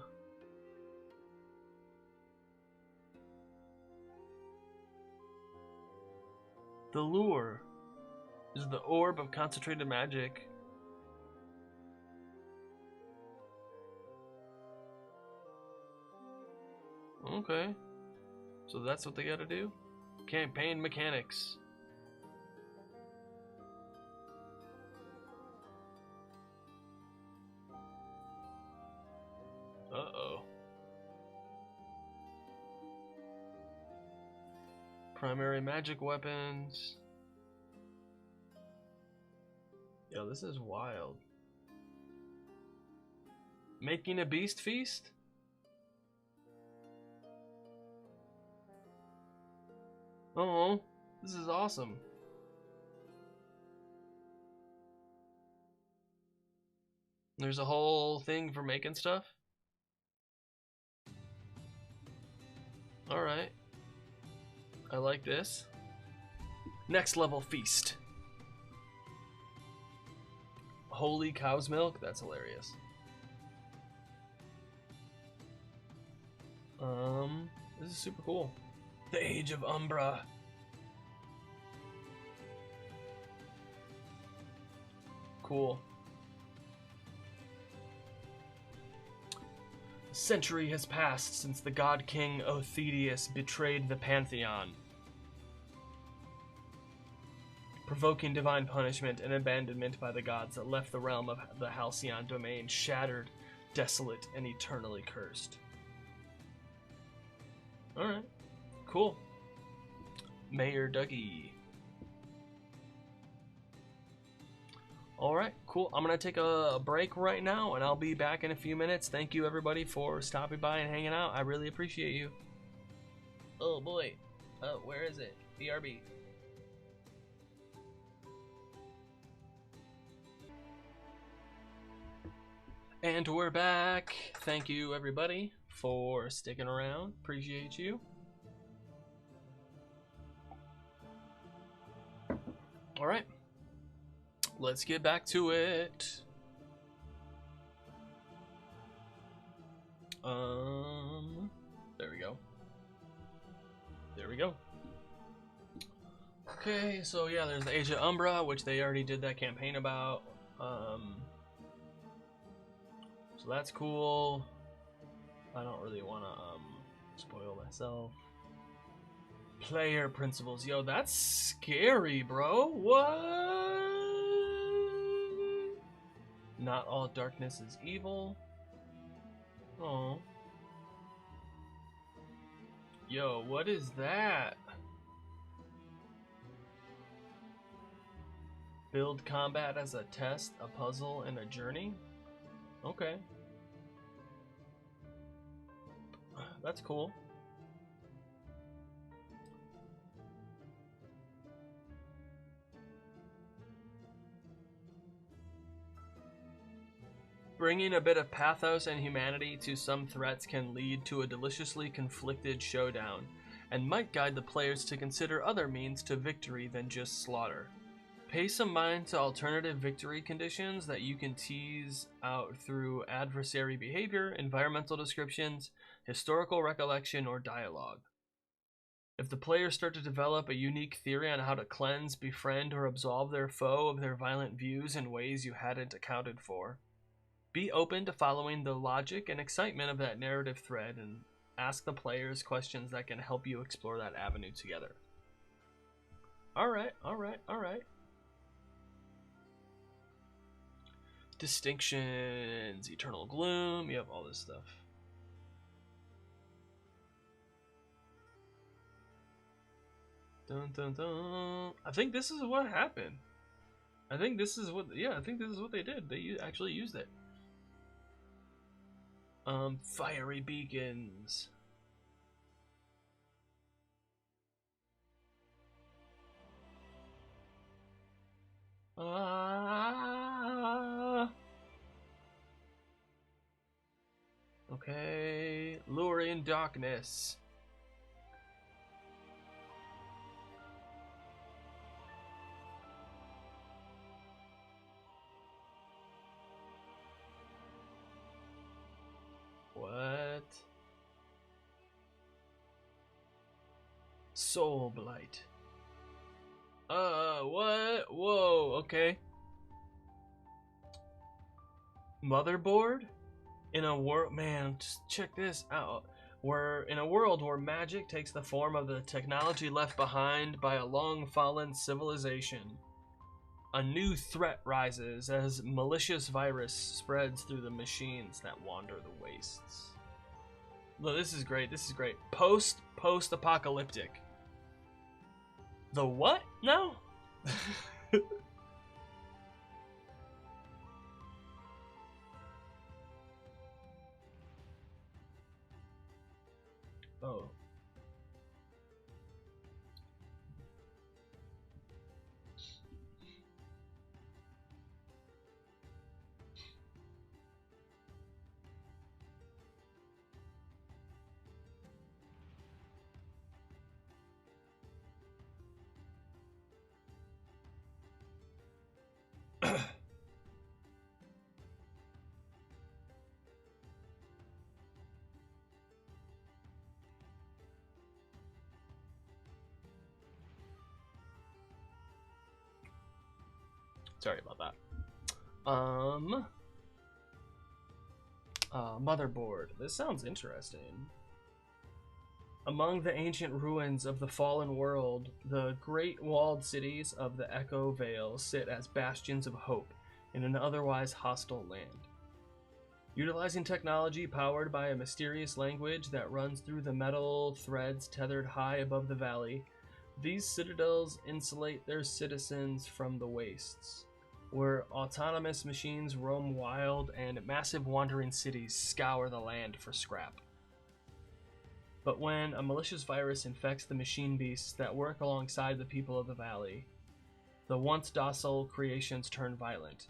The lure is the orb of concentrated magic. Okay. So that's what they gotta do? Campaign mechanics. Primary magic weapons. Yo, this is wild. Making a beast feast? Oh, this is awesome. There's a whole thing for making stuff. Alright. I like this. Next level feast. Holy cow's milk? That's hilarious. This is super cool. The Age of Umbra. Cool. A century has passed since the god king Othedius betrayed the Pantheon, provoking divine punishment and abandonment by the gods that left the realm of the Halcyon domain shattered, desolate, and eternally cursed. Alright, cool. Mayor Dougie. Alright, cool. I'm going to take a break right now, and I'll be back in a few minutes. Thank you, everybody, for stopping by and hanging out. I really appreciate you. Oh, boy. Oh, where is it? BRB. And we're back. Thank you, everybody, for sticking around. Appreciate you. All right. Let's get back to it. There we go. There we go. Okay, so yeah, there's the Age of Umbra, which they already did that campaign about. So that's cool. I don't really want to spoil myself. Player principles. Yo, that's scary, bro. What? Not all darkness is evil. Oh. Yo, what is that? Build combat as a test, a puzzle, and a journey? Okay. That's cool. Bringing a bit of pathos and humanity to some threats can lead to a deliciously conflicted showdown, and might guide the players to consider other means to victory than just slaughter. Pay some mind to alternative victory conditions that you can tease out through adversary behavior, environmental descriptions, historical recollection, or dialogue. If the players start to develop a unique theory on how to cleanse, befriend, or absolve their foe of their violent views in ways you hadn't accounted for, be open to following the logic and excitement of that narrative thread and ask the players questions that can help you explore that avenue together. Alright. Distinctions, Eternal Gloom, you have all this stuff. Dun dun dun. I think this is what happened. I think this is what they did. They actually used it. Fiery beacons. Okay, luring darkness. What? Soul blight. What? Whoa, okay. Motherboard? In a world, man, just check this out. We're in a world where magic takes the form of the technology left behind by a long-fallen civilization. A new threat rises as malicious virus spreads through the machines that wander the wastes. Look, this is great. This is great. Post-apocalyptic. The what? No? Oh. Sorry about that. Motherboard. This sounds interesting. Among the ancient ruins of the fallen world, the great walled cities of the Echo Vale sit as bastions of hope in an otherwise hostile land. Utilizing technology powered by a mysterious language that runs through the metal threads tethered high above the valley, these citadels insulate their citizens from the wastes, where autonomous machines roam wild and massive wandering cities scour the land for scrap. But when a malicious virus infects the machine beasts that work alongside the people of the valley, the once docile creations turn violent.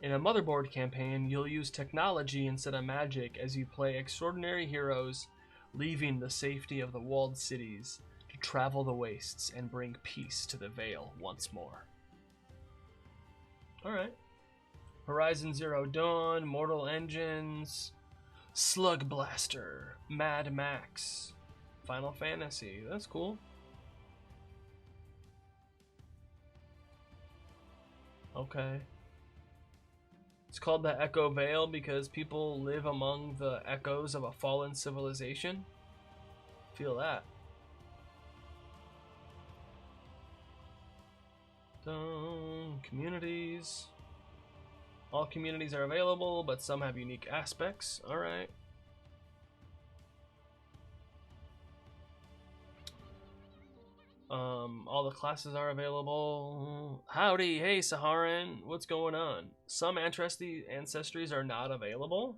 In a motherboard campaign, you'll use technology instead of magic as you play extraordinary heroes, leaving the safety of the walled cities to travel the wastes and bring peace to the Vale once more. Alright. Horizon Zero Dawn, Mortal Engines, Slug Blaster, Mad Max, Final Fantasy. That's cool. Okay. It's called the Echo Vale because people live among the echoes of a fallen civilization. Feel that. Communities. All communities are available, but some have unique aspects. Alright. All the classes are available. Howdy, hey Saharan, what's going on? Some ancestries are not available.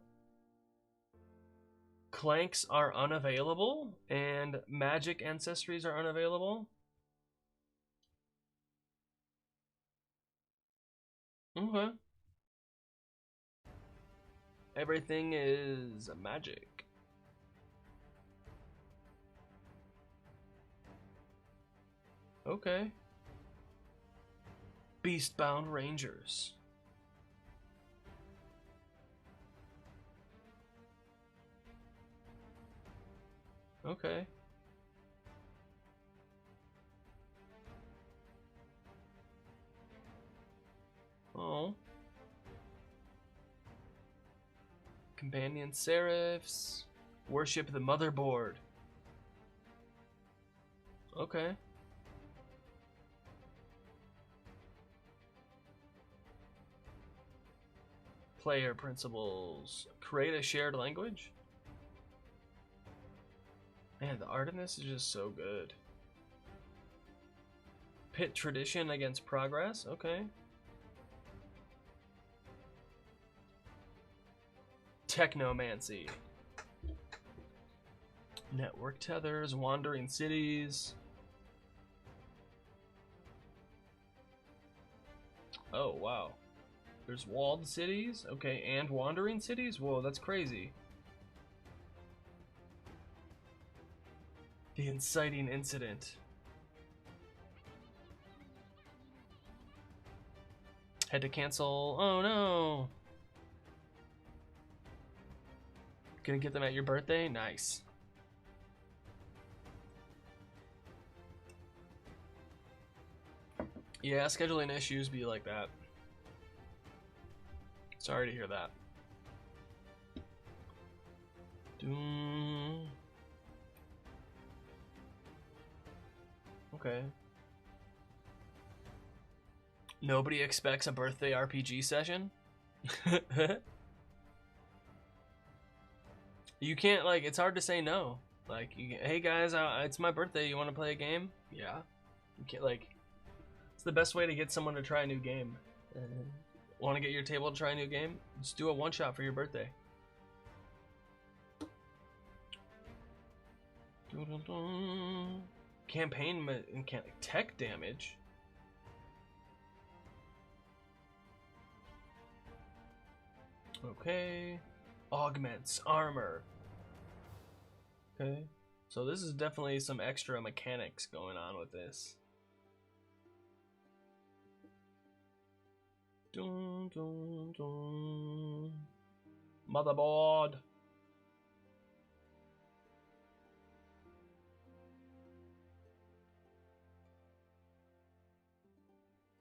Clanks are unavailable, and magic ancestries are unavailable. Okay. Everything is magic. Okay. Beastbound Rangers. Okay. Oh. Companion Seraphs. Worship the motherboard. Okay. Player principles. Create a shared language. Man, the art in this is just so good. Pit tradition against progress. Okay. Technomancy. Network tethers, wandering cities. Oh, wow. There's walled cities? Okay, and wandering cities? Whoa, that's crazy. The inciting incident. Had to cancel. Oh, no. Gonna get them at your birthday? Nice. Yeah, scheduling issues be like that. Sorry to hear that. Okay. Nobody expects a birthday RPG session? You can't, like, it's hard to say no. Like, hey guys, it's my birthday, you want to play a game? Yeah. You can't, like, it's the best way to get someone to try a new game. Want to get your table to try a new game? Just do a one-shot for your birthday. Campaign mechanic tech damage. Okay. Augments armor. Okay. So this is definitely some extra mechanics going on with this. Dun, dun, dun. Motherboard.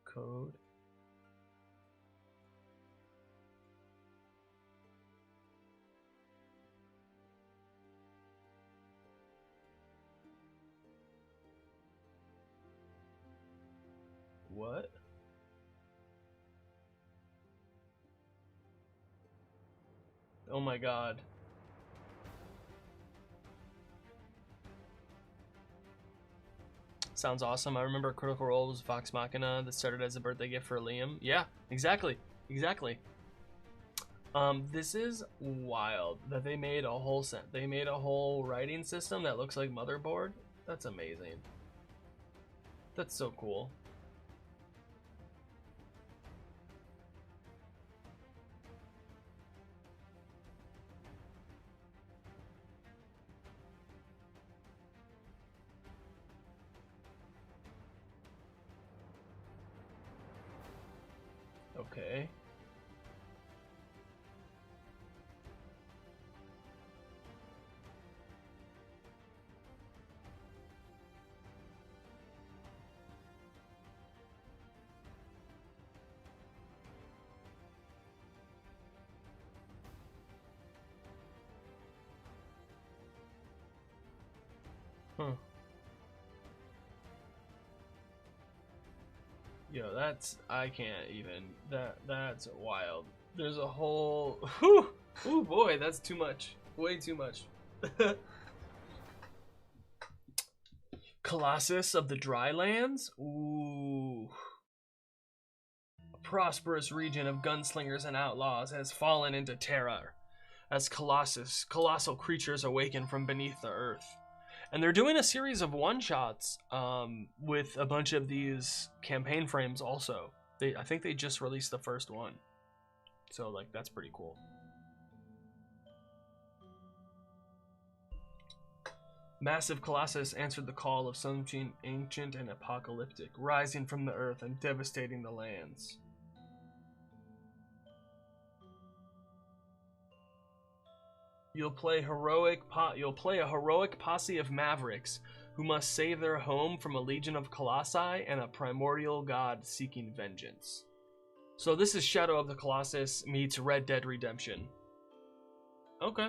Code. What? Oh my god. Sounds awesome. I remember Critical Role was Vox Machina that started as a birthday gift for Liam. Yeah, exactly. Exactly. This is wild that they made a whole set. They made a whole writing system that looks like Motherboard. That's amazing. That's so cool. Okay. Huh. Yo, I can't even, that's wild. There's a whole, whew, oh boy, that's too much, way too much. Colossus of the Drylands? Ooh. A prosperous region of gunslingers and outlaws has fallen into terror as colossal creatures awaken from beneath the earth. And they're doing a series of one-shots with a bunch of these campaign frames also. I think they just released the first one. So, like, that's pretty cool. Massive Colossus answered the call of something ancient and apocalyptic, rising from the earth and devastating the lands. You'll play a heroic posse of mavericks who must save their home from a legion of colossi and a primordial god seeking vengeance. So this is Shadow of the Colossus meets Red Dead Redemption. Okay.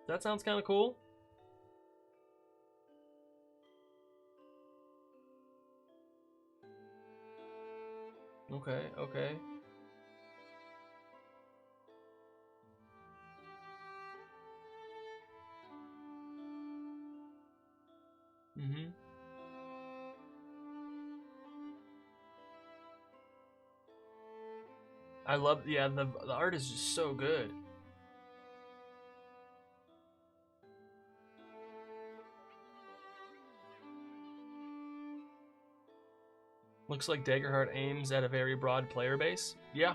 That sounds kind of cool. Okay, okay. Mm-hmm. I love, yeah, the art is just so good. Looks like Daggerheart aims at a very broad player base. Yeah.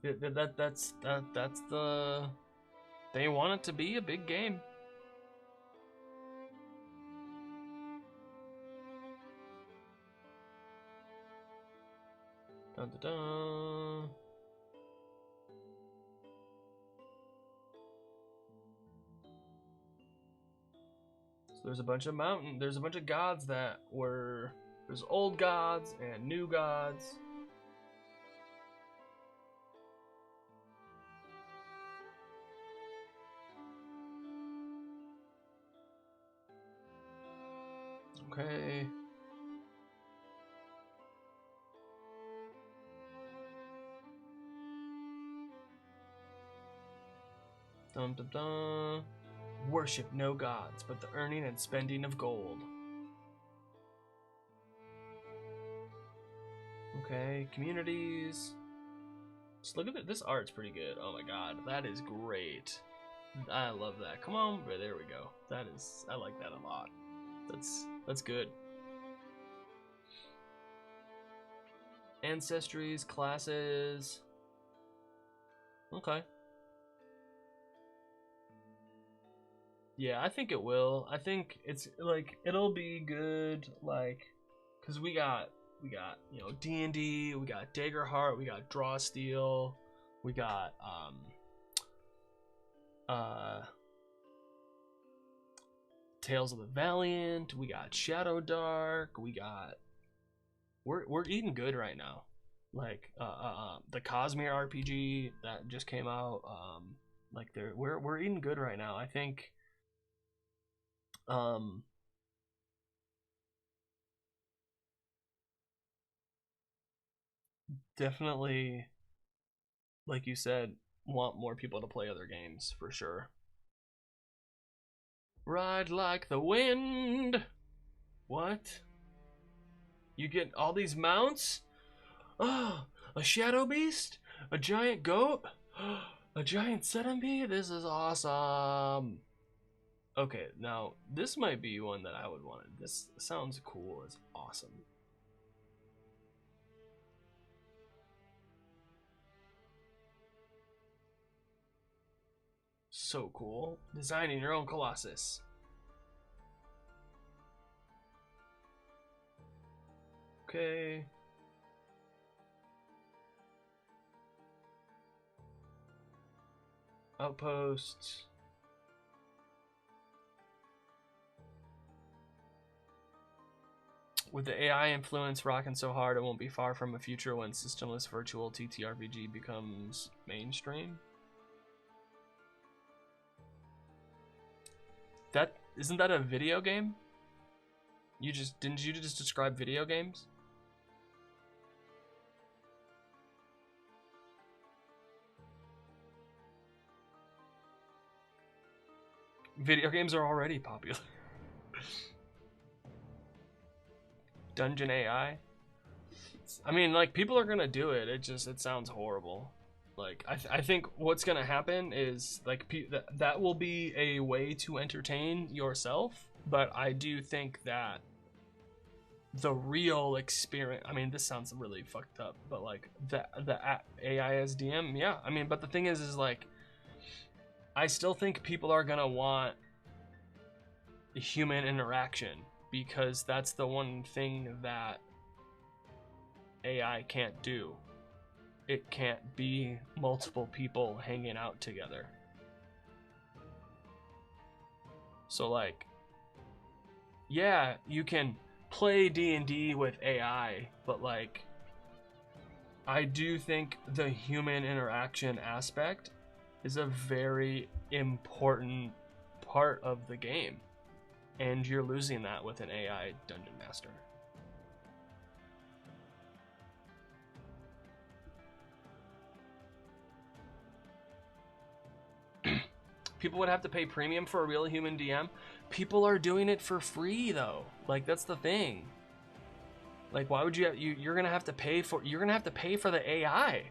That's the... They want it to be a big game. Dun, dun, dun. So there's a bunch of there's a bunch of gods that were... There's old gods and new gods. Okay. Dum dum dum. Worship no gods, but the earning and spending of gold. Okay, communities. Just look at it. This art's pretty good. Oh my god, that is great. I love that. Come on, there we go. That is, I like that a lot. That's good. Ancestries, classes. Okay. Yeah, I think it will. I think it's like it'll be good, like, cause we got you know D&D, we got Daggerheart, we got Draw Steel, we got Tales of the Valiant, we got Shadow Dark, we got we're eating good right now. Like the Cosmere RPG that just came out, like we're eating good right now. I think definitely, like you said, want more people to play other games for sure. Ride like the wind. What? You get all these mounts? Oh, a shadow beast? A giant goat? A giant centipede? This is awesome. Okay, now this might be one that I would want. This sounds cool. It's awesome. So cool. Designing your own Colossus. Okay. Outposts. With the AI influence rocking so hard, it won't be far from a future when systemless virtual ttrpg becomes mainstream. That isn't that a video game? Didn't you just describe video games? Video games are already popular. Dungeon AI. I mean, like, people are gonna do it. It sounds horrible. Like, I think what's gonna happen is like that will be a way to entertain yourself. But I do think that the real experience. I mean, this sounds really fucked up, but like the AI as DM, yeah. I mean, but the thing is like, I still think people are gonna want human interaction because that's the one thing that AI can't do. It can't be multiple people hanging out together. So like, yeah, you can play D&D with AI, but like, I do think the human interaction aspect is a very important part of the game, and you're losing that with an AI dungeon master. People would have to pay premium for a real human DM. People are doing it for free though. Like, that's the thing. Like, why would you're gonna have to pay for the AI?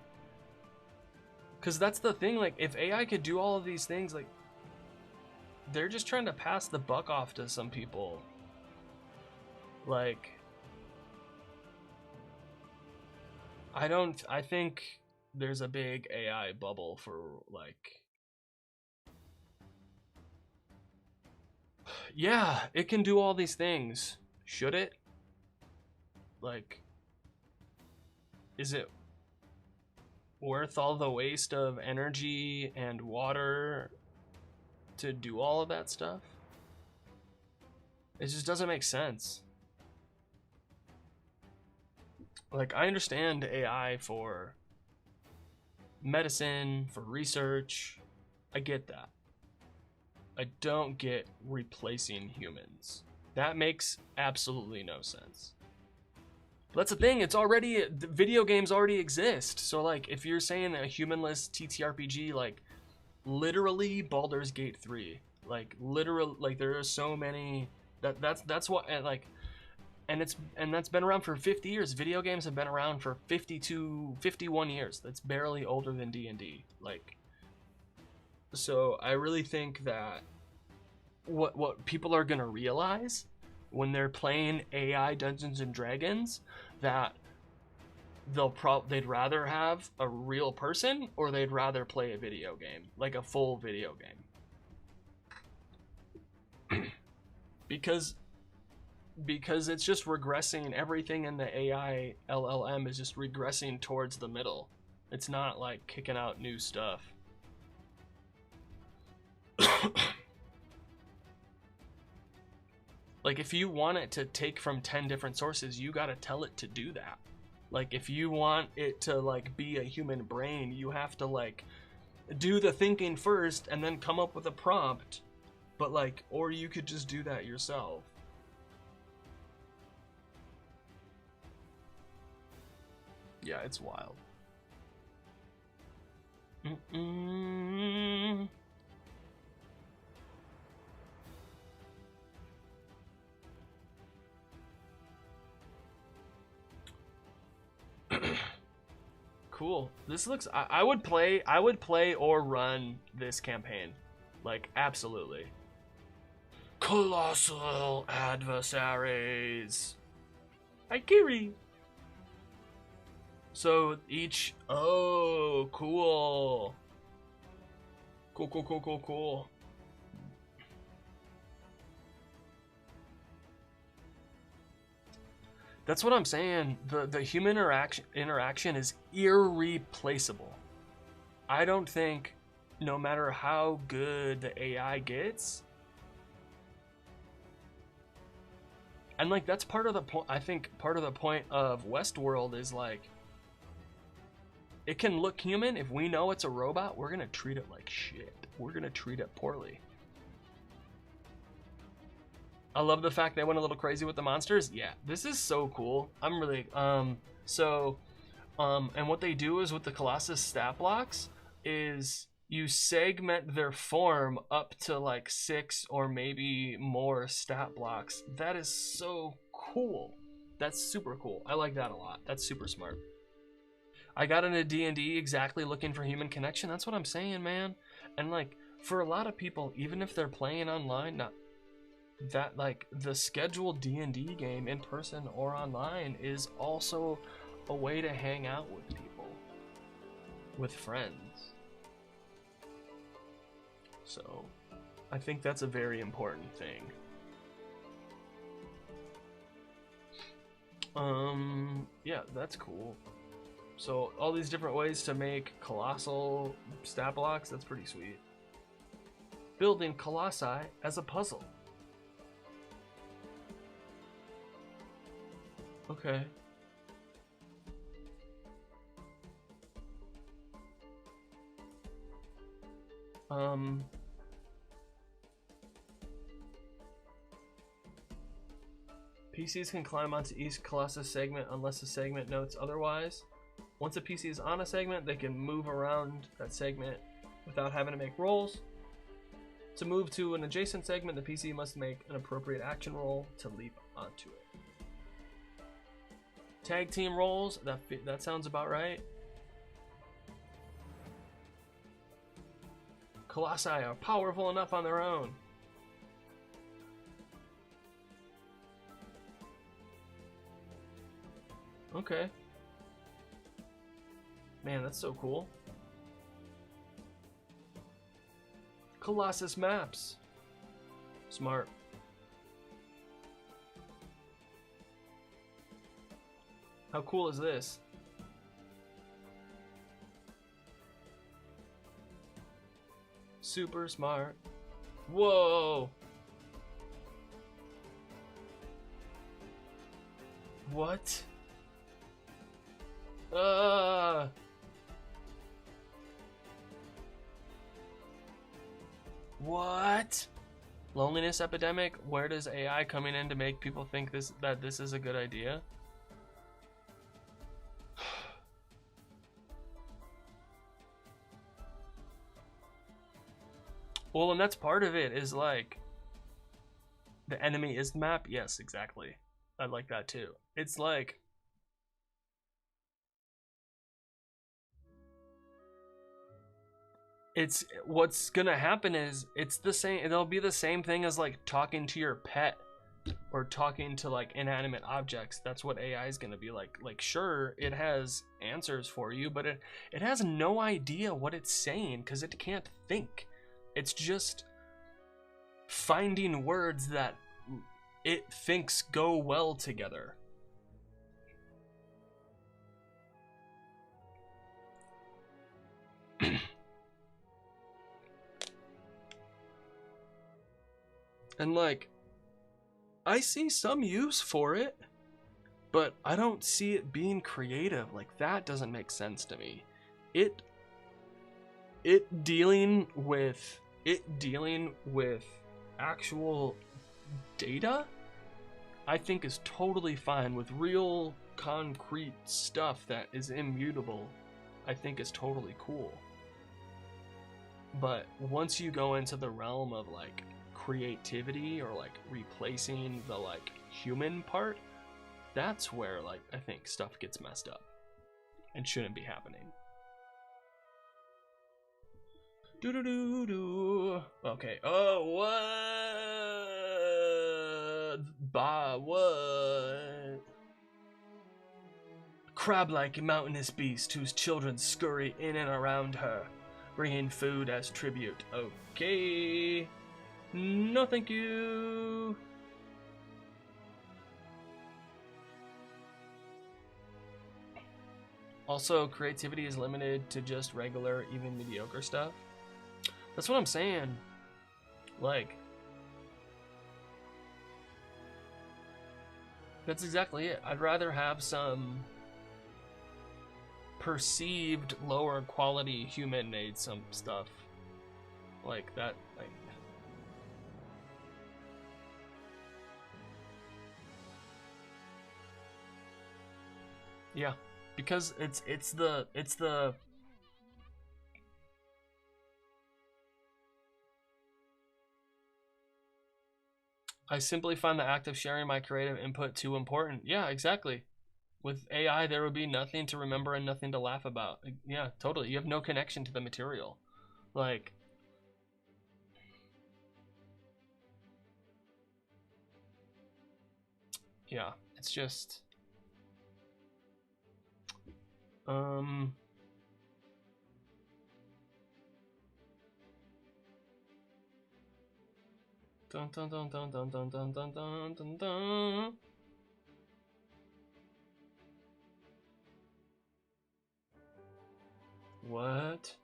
Because that's the thing. Like, if AI could do all of these things, like, they're just trying to pass the buck off to some people. Like, I think there's a big AI bubble for like, yeah, it can do all these things. Should it? Like, is it worth all the waste of energy and water to do all of that stuff? It just doesn't make sense. Like, I understand AI for medicine, for research. I get that. I don't get replacing humans. That makes absolutely no sense. But that's the thing, the video games already exist. So like, if you're saying a humanless TTRPG, like literally Baldur's Gate 3, Like literal, like there are so many that's what, and like, and that's been around for 50 years. Video games have been around for 51 years. That's barely older than D&D. Like, so I really think that what people are gonna realize when they're playing AI Dungeons and Dragons, that they'd rather have a real person, or they'd rather play a video game, like a full video game. because it's just regressing. Everything in the AI LLM is just regressing towards the middle. It's not like kicking out new stuff. Like, if you want it to take from 10 different sources, you gotta tell it to do that. Like, if you want it to, like, be a human brain, you have to, like, do the thinking first and then come up with a prompt. But, like, or you could just do that yourself. Yeah, it's wild. Cool. This looks. I would play or run this campaign, like, absolutely. Colossal adversaries. Aikiri. So each. Oh, cool. Cool. That's what I'm saying. The human interaction is irreplaceable. I don't think, no matter how good the AI gets, and like that's part of the point. I think part of the point of Westworld is like, it can look human. If we know it's a robot, we're gonna treat it like shit. We're gonna treat it poorly. I love the fact they went a little crazy with the monsters. Yeah, this is so cool. I'm really, and what they do is with the Colossus stat blocks is you segment their form up to like 6 or maybe more stat blocks. That is so cool. That's super cool. I like that a lot. That's super smart. I got into D&D exactly looking for human connection. That's what I'm saying, man. And like, for a lot of people, even if they're playing online, that like the scheduled D&D game in person or online is also a way to hang out with people, with friends. So I think that's a very important thing. Yeah, that's cool. So all these different ways to make colossal stat blocks, that's pretty sweet. Building colossi as a puzzle. Okay. PCs can climb onto each Colossus segment unless the segment notes otherwise. Once a PC is on a segment, they can move around that segment without having to make rolls. To move to an adjacent segment, the PC must make an appropriate action roll to leap onto it. Tag team rolls, that sounds about right. Colossi are powerful enough on their own. Okay. Man, that's so cool. Colossus maps. Smart. How cool is this? Super smart. Whoa. What? What? Loneliness epidemic? Where does AI coming in to make people think that this is a good idea? Well, and that's part of it, is like, the enemy is the map. Yes, exactly. I like that too. It's like, it's, what's gonna happen is, it's the same, it'll be the same thing as like talking to your pet or talking to like inanimate objects. That's what AI is gonna be like. Like, sure, it has answers for you, but it has no idea what it's saying because it can't think. It's just finding words that it thinks go well together. And like, I see some use for it, but I don't see it being creative. Like, that doesn't make sense to me. It dealing with actual data, I think is totally fine. With real concrete stuff that is immutable, I think is totally cool. But once you go into the realm of like creativity or like replacing the like human part, that's where like I think stuff gets messed up and shouldn't be happening. Do. Okay. Oh, what? Crab-like mountainous beast whose children scurry in and around her, bringing food as tribute. Okay. No, thank you. Also, creativity is limited to just regular, even mediocre stuff. That's what I'm saying. Like, that's exactly it. I'd rather have some perceived lower quality human made some stuff like that. Like, yeah, because it's the I simply find the act of sharing my creative input too important. Yeah, exactly. With AI, there would be nothing to remember and nothing to laugh about. Yeah, totally. You have no connection to the material. Like, yeah, it's just, dun dun dun dun dun dun dun dun dun dun dun. What?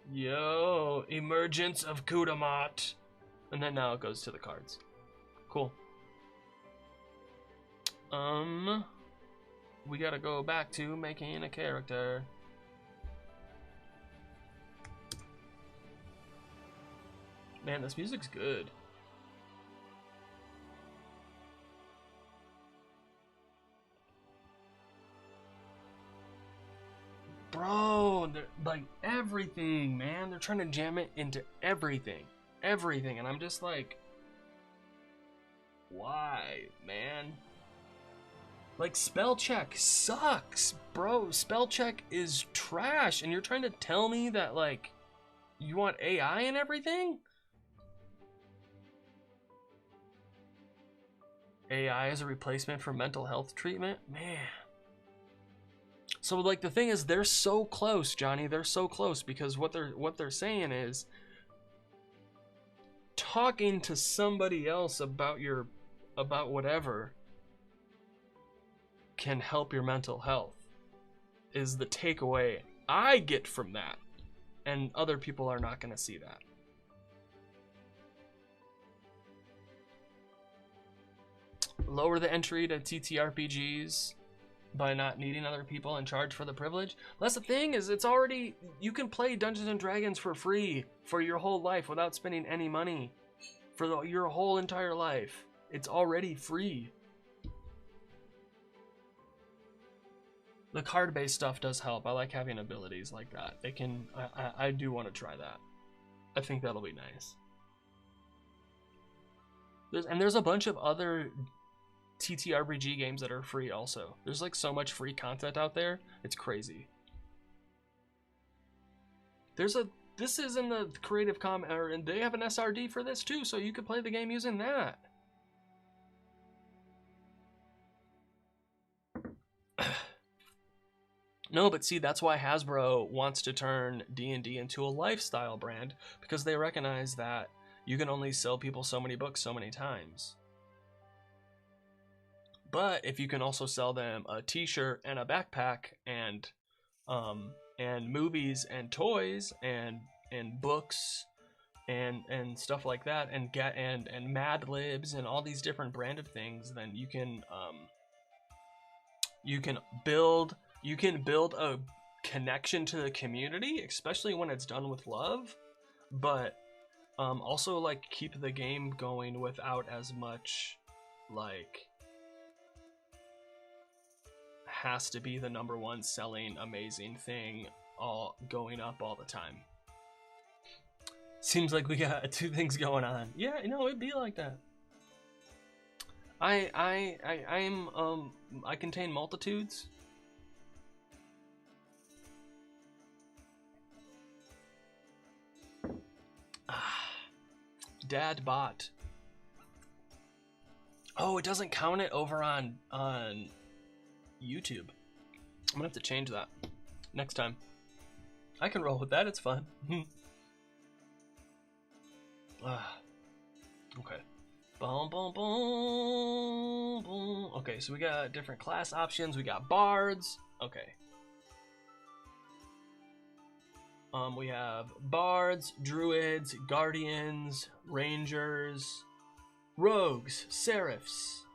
Yo, emergence of Kudamat. And then now it goes to the cards. Cool. We gotta go back to making a character. Man, this music's good. Bro, they're like everything, man. They're trying to jam it into everything. Everything. And I'm just like, why, man? Like, spell check sucks, bro. Spell check is trash. And you're trying to tell me that, like, you want AI and everything? AI as a replacement for mental health treatment? Man. So like the thing is, they're so close, Johnny. They're so close because what they're saying is talking to somebody else about whatever can help your mental health is the takeaway I get from that, and other people are not going to see that. Lower the entry to ttrpgs by not needing other people and charge for the privilege. That's the thing, is it's already, you can play Dungeons and Dragons for free for your whole life without spending any money for your whole entire life. It's already free. The card-based stuff does help. I like having abilities like that. It can. I do want to try that. I think that'll be nice. There's a bunch of other ttrpg games that are free also. There's like so much free content out there. It's crazy. This is in the Creative Commons, and they have an SRD for this too, so you could play the game using that. No, but see, that's why Hasbro wants to turn D&D into a lifestyle brand, because they recognize that you can only sell people so many books so many times. But if you can also sell them a t-shirt and a backpack and movies and toys and books and stuff like that, and Mad Libs and all these different branded things, then you can build a connection to the community, especially when it's done with love, but also like keep the game going without as much like has to be the #1 selling amazing thing all going up all the time. Seems like we got two things going on. Yeah, it'd be like that. I contain multitudes. Dad bot. Oh, it doesn't count it over on YouTube. I'm gonna have to change that next time. I can roll with that, it's fun. Okay. Boom, boom, boom, boom. Okay, so we got different class options. We got bards. Okay. We have bards, druids, guardians, rangers, rogues, seraphs,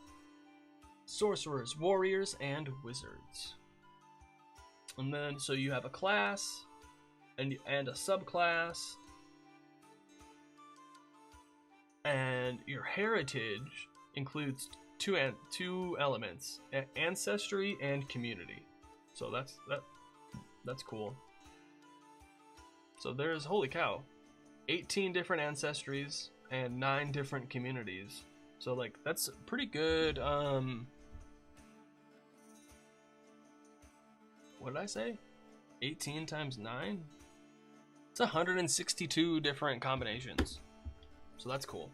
sorcerers, warriors, and wizards. And then, so you have a class and a subclass. And your heritage includes two elements: ancestry and community. So that's cool. So there's, holy cow, 18 different ancestries and 9 different communities. So like that's pretty good. What did I say? 18 times 9? It's 162 different combinations. So that's cool.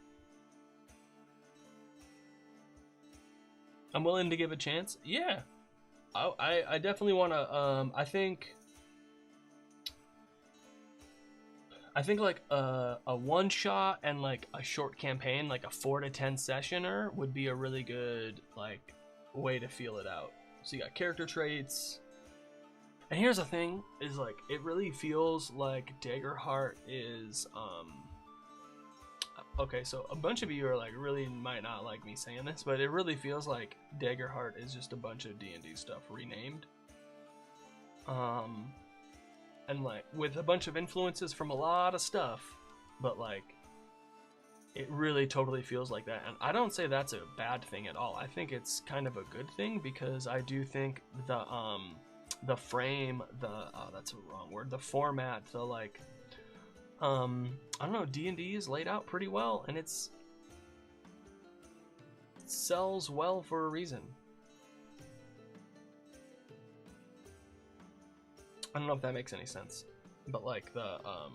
I'm willing to give a chance. Yeah, I definitely want to. I think like a one shot and like a short campaign, like a 4 to 10 sessioner, would be a really good like way to feel it out. So you got character traits. And here's the thing: is like it really feels like Daggerheart is okay, so a bunch of you are like really might not like me saying this, but it really feels like Daggerheart is just a bunch of D&D stuff renamed. And like with a bunch of influences from a lot of stuff, but like it really totally feels like that. And I don't say that's a bad thing at all. I think it's kind of a good thing, because I do think the frame, that's a wrong word, the format, the like I don't know, D&D is laid out pretty well, and it sells well for a reason. I don't know if that makes any sense, but like I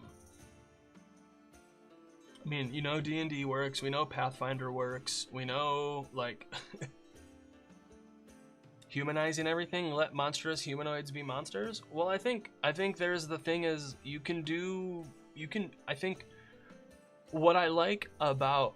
mean, D&D works, we know Pathfinder works, we know like humanizing everything, let monstrous humanoids be monsters. Well, I think there's the thing is I think what I like about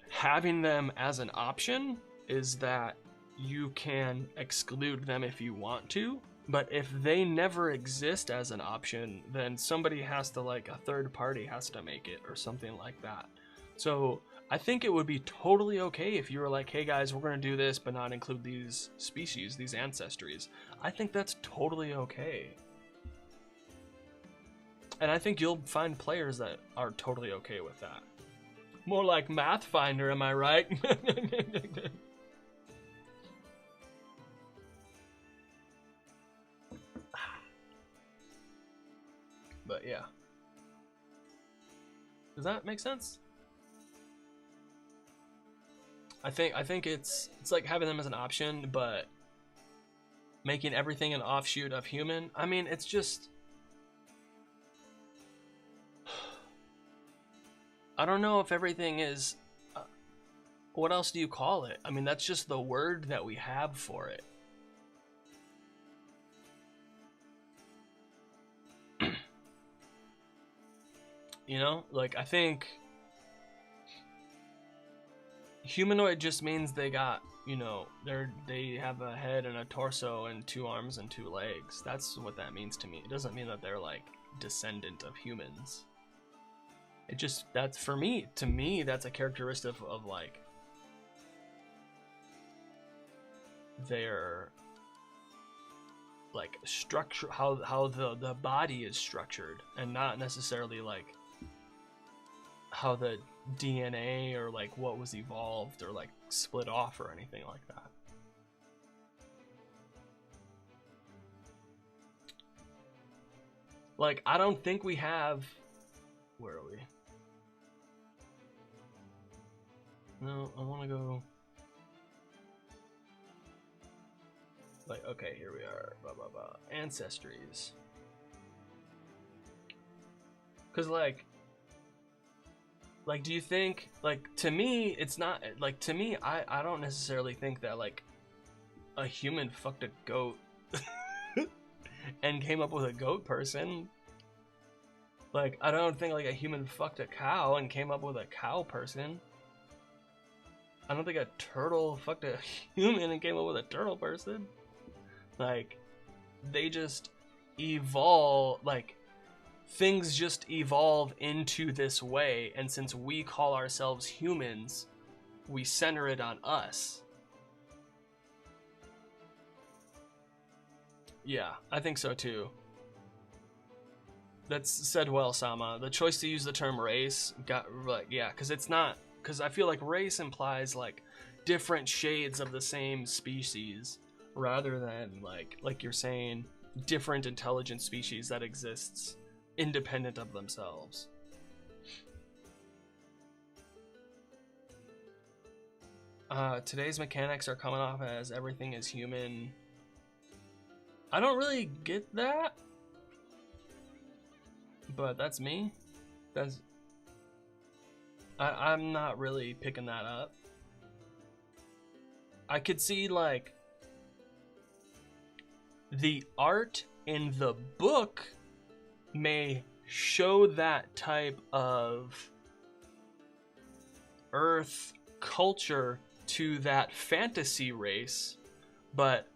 having them as an option is that you can exclude them if you want to, but if they never exist as an option, then somebody has to, like a third party has to make it or something like that. So I think it would be totally okay if you were like, hey guys, we're going to do this but not include these species, these ancestries. I think that's totally okay. And I think you'll find players that are totally okay with that. More like Mathfinder, am I right? Yeah. Does that make sense? I think it's like having them as an option, but making everything an offshoot of human. I mean, it's just, I don't know if everything is, what else do you call it? I mean, that's just the word that we have for it. You know, like, I think humanoid just means they got, you know, they have a head and a torso and 2 arms and 2 legs. That's what that means to me. It doesn't mean that they're like descendant of humans. It just, that's, for me, to me, that's a characteristic of like their like structure, how the body is structured, and not necessarily like how the DNA or like what was evolved or like split off or anything like that. Like, I don't think we have, where are we? No, I want to go like, okay, here we are, blah blah blah, ancestries. Because like do you think, like, to me, it's not, like, to me, I don't necessarily think that, like, a human fucked a goat and came up with a goat person. Like, I don't think, like, a human fucked a cow and came up with a cow person. I don't think a turtle fucked a human and came up with a turtle person. Like, they just evolve, like, things just evolve into this way, and since we call ourselves humans, we center it on us. Yeah, I think so too. That's said well, Sama. The choice to use the term race got, like, yeah, because it's not, because I feel like race implies like different shades of the same species, rather than like you're saying, different intelligent species that exists independent of themselves. Today's mechanics are coming off as everything is human. I don't really get that, but that's me. That's, I'm not really picking that up. I could see like the art in the book may show that type of earth culture to that fantasy race, but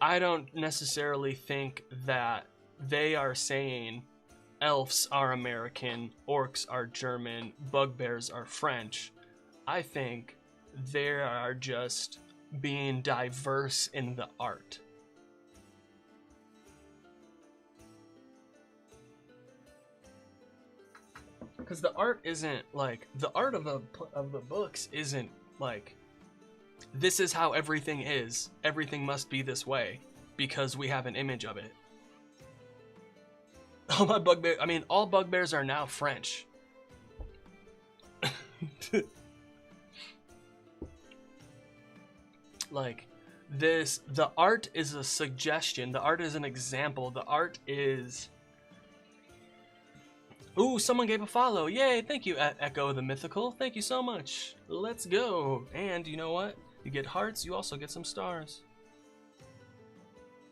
I don't necessarily think that they are saying elves are American, orcs are German, bugbears are French. I think they are just being diverse in the art. Because the art isn't like, the art of the books isn't like, this is how everything is, everything must be this way because we have an image of it. All my bugbears, I mean, all bugbears are now French. Like, this, the art is a suggestion, the art is an example, the art is... Ooh, someone gave a follow. Yay, thank you, Echo the Mythical. Thank you so much. Let's go. And you know what? You get hearts, you also get some stars.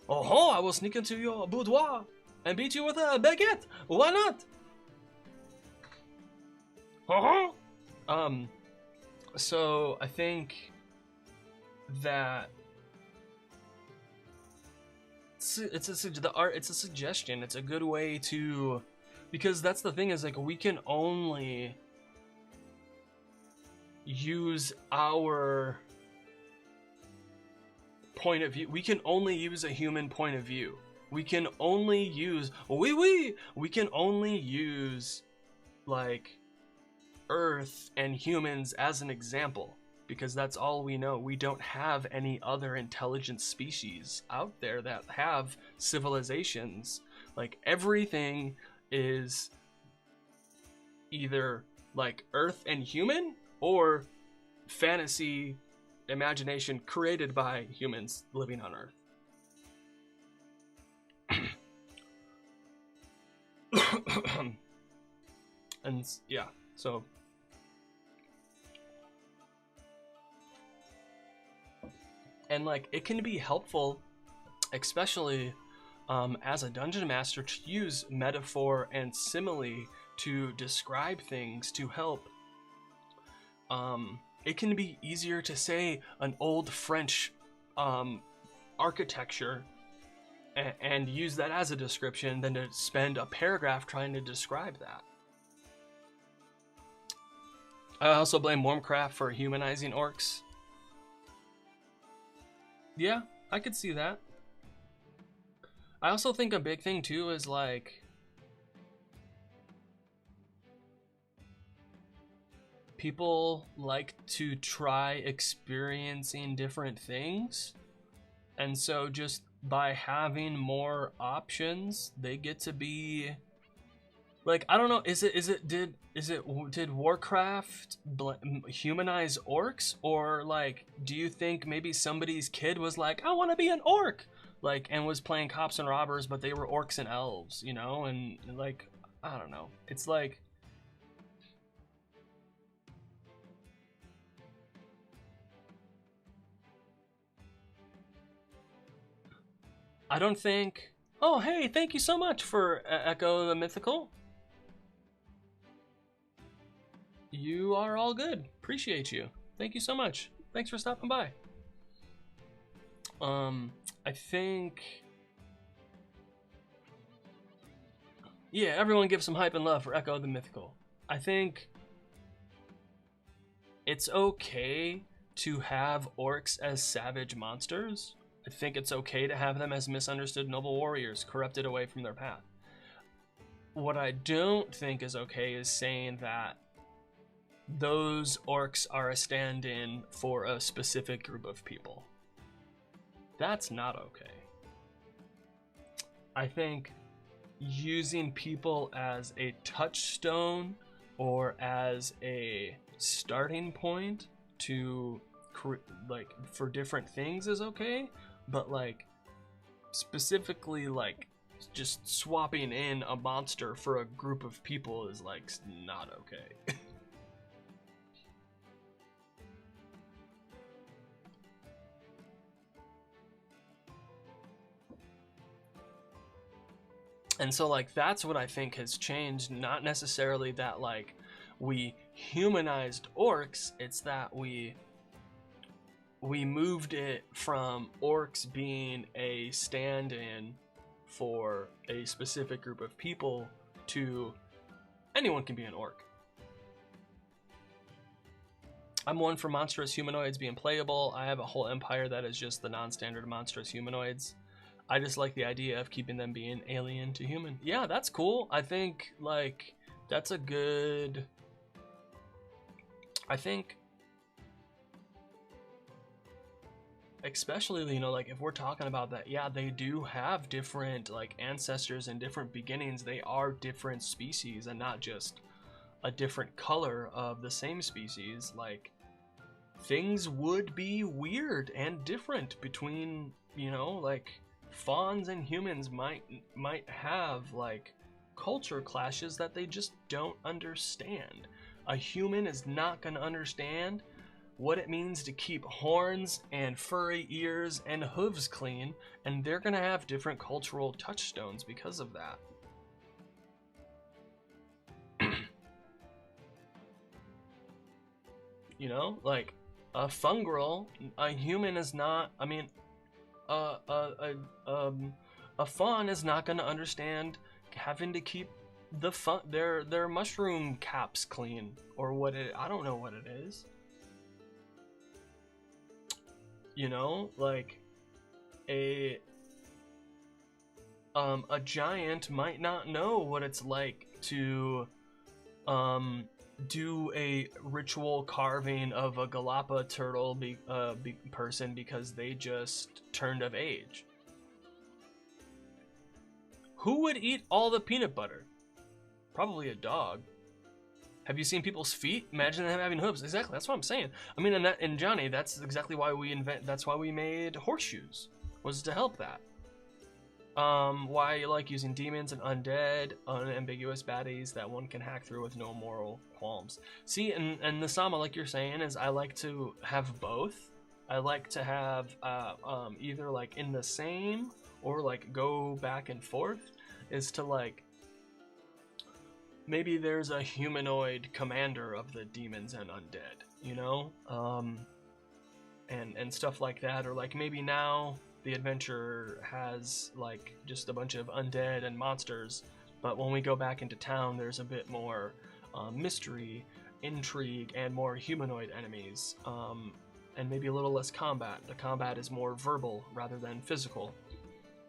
Oh, I will sneak into your boudoir and beat you with a baguette. Why not? So I think that it's a suggestion. It's a good way to, because that's the thing, is like, we can only use our point of view. We can only use a human point of view. We can only use, we can only use like Earth and humans as an example, because that's all we know. We don't have any other intelligent species out there that have civilizations. Like, everything is either like Earth and human, or fantasy imagination created by humans living on Earth. And yeah, so and like it can be helpful, especially as a dungeon master, to use metaphor and simile to describe things to help. It can be easier to say an old French architecture and use that as a description than to spend a paragraph trying to describe that. I also blame Warmcraft for humanizing orcs. Yeah, I could see that. I also think a big thing too is like people like to try experiencing different things, and so just by having more options, they get to be like, I don't know, did Warcraft humanize orcs, or like do you think maybe somebody's kid was like, I want to be an orc, like, and was playing cops and robbers, but they were orcs and elves, you know? And like, I don't know, it's like I don't think. Oh, hey, thank you so much for Echo the Mythical. You are all good. Appreciate you. Thank you so much. Thanks for stopping by. I think. Yeah, everyone give some hype and love for Echo the Mythical. I think it's okay to have orcs as savage monsters. I think it's okay to have them as misunderstood noble warriors, corrupted away from their path. What I don't think is okay is saying that those orcs are a stand-in for a specific group of people. That's not okay. I think using people as a touchstone or as a starting point to like for different things is okay, but like specifically like just swapping in a monster for a group of people is like not okay. And so like that's what I think has changed, not necessarily that like we humanized orcs, it's that we moved it from orcs being a stand-in for a specific group of people to anyone can be an orc. I'm one for monstrous humanoids being playable. I have a whole empire that is just the non-standard monstrous humanoids. I just like the idea of keeping them being alien to human. Yeah, that's cool. I think like that's a good. I think especially, you know, like if we're talking about that, yeah, they do have different like ancestors and different beginnings. They are different species and not just a different color of the same species. Like things would be weird and different between, you know, like fawns and humans might have like culture clashes that they just don't understand. A human is not going to understand what it means to keep horns and furry ears and hooves clean, and they're going to have different cultural touchstones because of that. You know, like a fungrel, a human is not, I mean, a fawn is not going to understand having to keep their mushroom caps clean, or what it, I don't know what it is. You know, like a giant might not know what it's like to do a ritual carving of a Galapa turtle person because they just turned of age. Who would eat all the peanut butter? Probably a dog. Have you seen people's feet? Imagine them having hooves. Exactly, that's what I'm saying. I mean, and Johnny, that's exactly why that's why we made horseshoes, was to help that. Why you like using demons and undead, unambiguous baddies that one can hack through with no moral qualms. See, and the Sama, like you're saying, is I like to have both. I like to have either like in the same or like go back and forth, is to like maybe there's a humanoid commander of the demons and undead, you know, and stuff like that, or like maybe now the adventure has like just a bunch of undead and monsters, but when we go back into town, there's a bit more mystery, intrigue, and more humanoid enemies, and maybe a little less combat. The combat is more verbal rather than physical.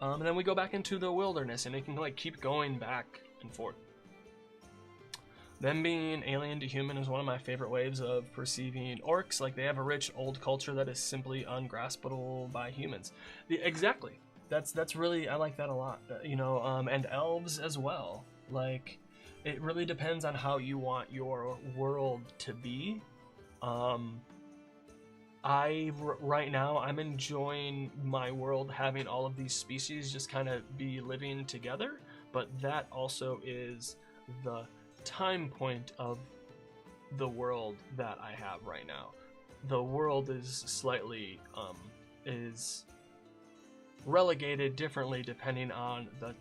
And then we go back into the wilderness, and it can like keep going back and forth. Them being alien to human is one of my favorite ways of perceiving orcs. Like, they have a rich old culture that is simply ungraspable by humans. Exactly. That's really, I like that a lot. You know, and elves as well. Like, it really depends on how you want your world to be. Right now, I'm enjoying my world having all of these species just kind of be living together, but that also is the time point of the world that I have right now. The world is slightly is relegated differently depending on the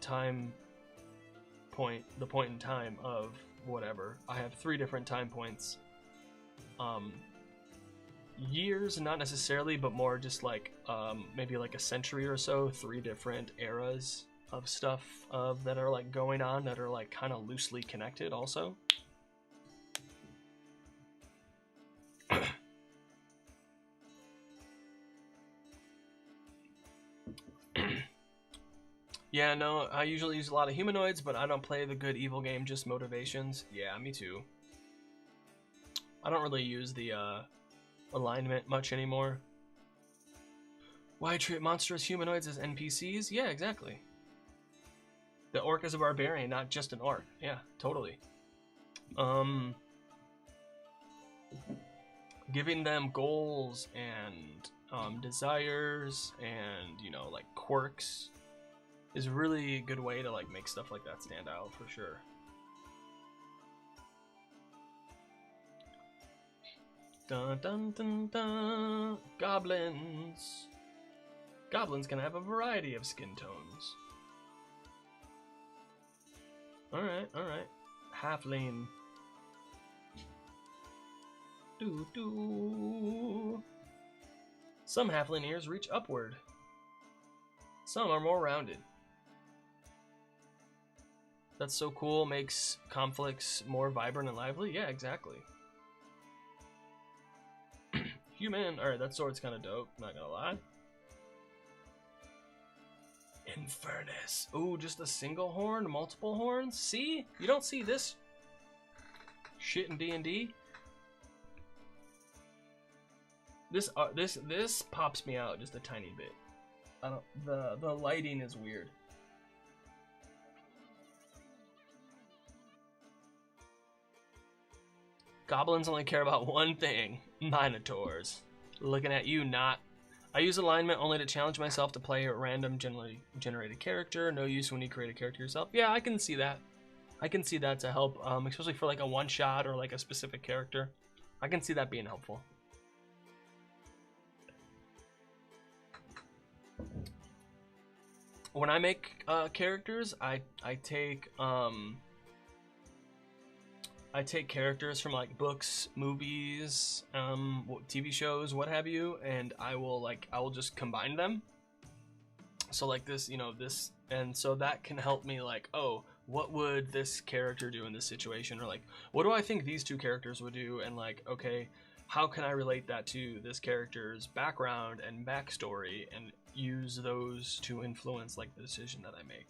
point in time of whatever. I have 3 different time points. Years, not necessarily, but more just like maybe like a century or so, 3 different eras of stuff that are like going on that are like kind of loosely connected also. Yeah, no, I usually use a lot of humanoids, but I don't play the good evil game, just motivations. Yeah, me too. I don't really use the alignment much anymore. Why treat monstrous humanoids as NPCs? Yeah, exactly. The orc is a barbarian, not just an orc. Yeah, totally. Giving them goals and desires and, you know, like quirks is really a good way to like make stuff like that stand out for sure. Dun dun dun dun. Goblins. Goblins can have a variety of skin tones. Alright, alright. Halfling. Doo-doo. Some halfling ears reach upward. Some are more rounded. That's so cool, makes conflicts more vibrant and lively. Yeah, exactly. Human. Alright, that sword's kind of dope, not gonna lie. Infernus. Ooh, just a single horn, multiple horns? See? You don't see this shit in D&D. This pops me out just a tiny bit. I don't, the lighting is weird. Goblins only care about one thing. Minotaurs. Looking at you, not. I use alignment only to challenge myself to play a random generally generated character. No use when you create a character yourself. Yeah, I can see that. I can see that to help, especially for like a one-shot or like a specific character. I can see that being helpful. When I make characters, I take characters from like books, movies, TV shows, what have you, and I will just combine them. So like this, you know, this, and so that can help me like, oh, what would this character do in this situation, or like, what do I think these 2 characters would do, and like, okay, how can I relate that to this character's background and backstory, and use those to influence like the decision that I make.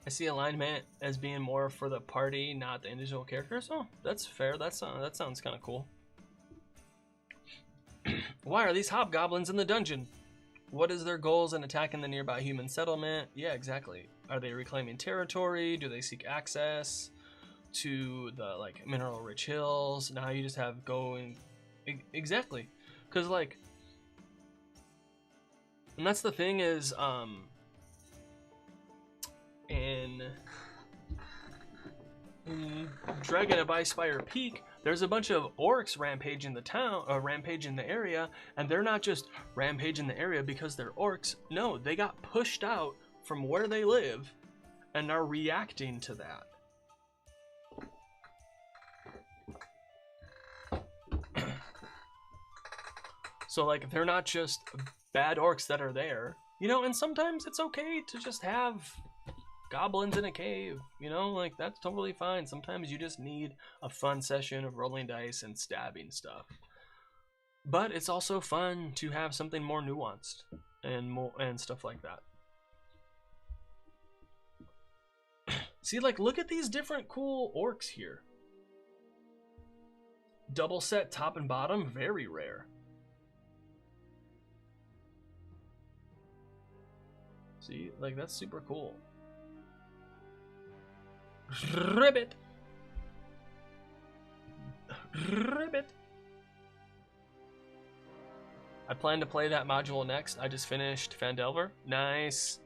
I see alignment as being more for the party, not the individual characters. Oh, that's fair. That sounds kind of cool. Why are these hobgoblins in the dungeon? What is their goals in attacking the nearby human settlement? Yeah, exactly. Are they reclaiming territory? Do they seek access to the like mineral-rich hills? Now you just have going exactly, because like, and that's the thing is in Dragon of Icefire Peak, there's a bunch of orcs rampaging the town, rampaging the area, and they're not just rampaging the area because they're orcs. No, they got pushed out from where they live and are reacting to that. So like, they're not just bad orcs that are there, you know, and sometimes it's okay to just have goblins in a cave, you know, like that's totally fine. Sometimes you just need a fun session of rolling dice and stabbing stuff. But it's also fun to have something more nuanced and stuff like that. See, like, look at these different cool orcs here. Double set top and bottom, very rare. See, like, that's super cool. Ribbit. Ribbit. I plan to play that module next. I just finished Phandelver. Nice.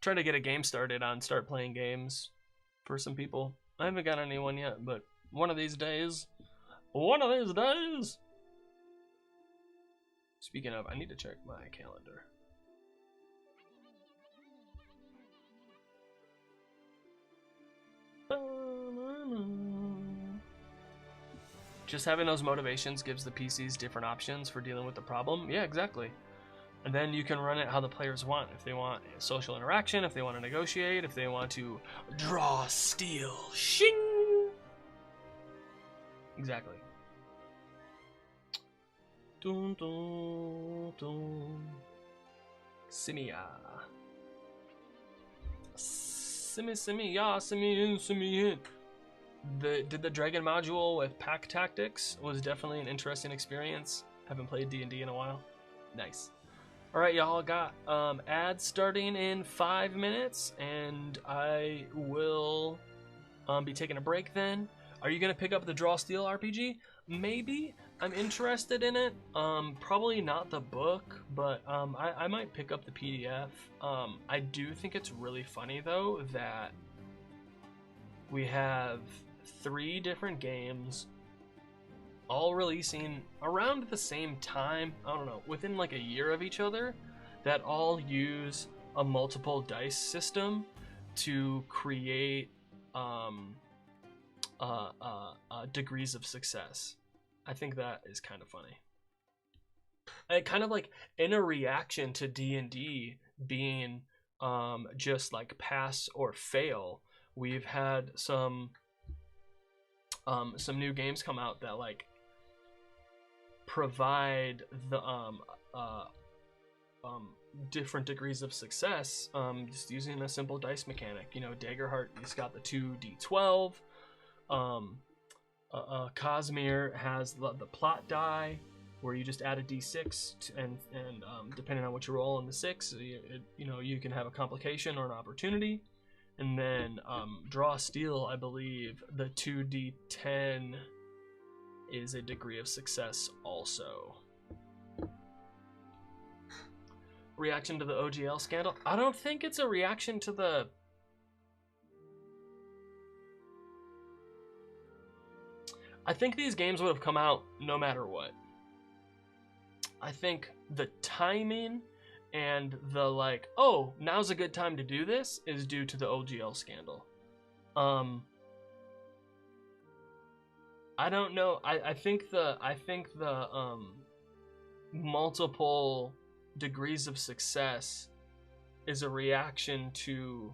Trying to get a game started on start playing games for some people. I haven't got anyone yet, but one of these days. One of these days. Speaking of, I need to check my calendar. Just having those motivations gives the PCs different options for dealing with the problem. Yeah, exactly. And then you can run it how the players want. If they want social interaction, if they want to negotiate, if they want to draw steel. Shing! Exactly. Dun, dun, dun. Simia. Simi, ya, simi in. Did the dragon module with pack tactics was definitely an interesting experience. Haven't played D&D in a while. Nice. All right, y'all, got ads starting in 5 minutes, and I will be taking a break then. Are you gonna pick up the Draw Steel RPG? Maybe. I'm interested in it. Probably not the book, but I might pick up the PDF. I do think it's really funny though that we have 3 different games all releasing around the same time, I don't know, within like a year of each other, that all use a multiple dice system to create degrees of success. I think that is kind of funny. And kind of like in a reaction to D&D being just like pass or fail, we've had some new games come out that like provide the different degrees of success just using a simple dice mechanic. You know, Daggerheart, it's got the 2d12. Cosmere has the plot die, where you just add a d6 and depending on what you roll on the 6, you know, you can have a complication or an opportunity. And then Draw Steel, I believe the 2d10 is a degree of success also. Reaction to the OGL scandal? I don't think it's a reaction to the... I think these games would have come out no matter what. I think the timing and the like, oh, now's a good time to do this is due to the OGL scandal. I don't know. I think the multiple degrees of success is a reaction to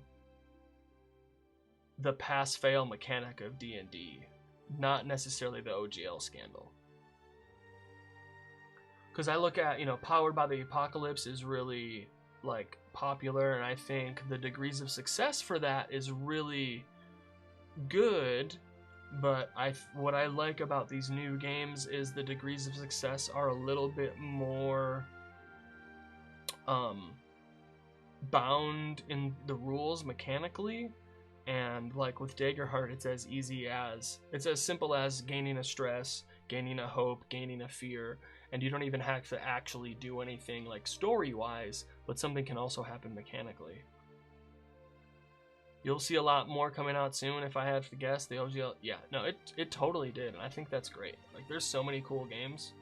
the pass-fail mechanic of D&D, not necessarily the OGL scandal. Because I look at, you know, Powered by the Apocalypse is really, like, popular, and I think the degrees of success for that is really good, But what I like about these new games is the degrees of success are a little bit more bound in the rules mechanically. And like with Daggerheart, it's as simple as gaining a stress, gaining a hope, gaining a fear, and you don't even have to actually do anything like story-wise, but something can also happen mechanically. You'll see a lot more coming out soon. If I have to guess, the OGL, yeah, no, it totally did, and I think that's great. Like, there's so many cool games.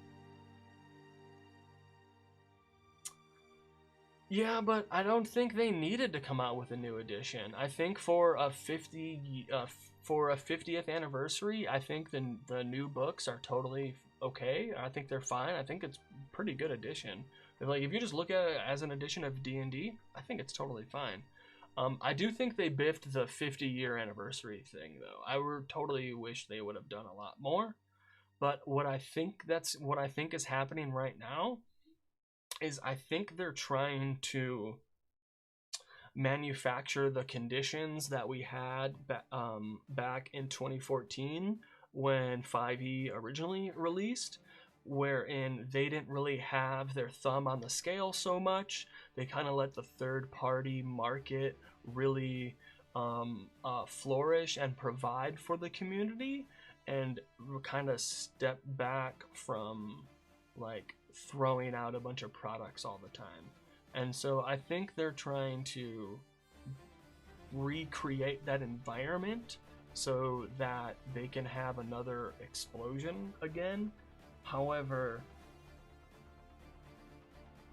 Yeah, but I don't think they needed to come out with a new edition. I think for a 50th anniversary, I think the new books are totally okay. I think they're fine. I think it's a pretty good edition. Like, if you just look at it as an edition of D&D, I think it's totally fine. I do think they biffed the 50-year anniversary thing, though. I totally wish they would have done a lot more. But what I think is happening right now is I think they're trying to manufacture the conditions that we had back in 2014 when 5e originally released, wherein they didn't really have their thumb on the scale so much. They kind of let the third-party market really flourish and provide for the community, and kind of step back from like throwing out a bunch of products all the time. And so I think they're trying to recreate that environment so that they can have another explosion again. However,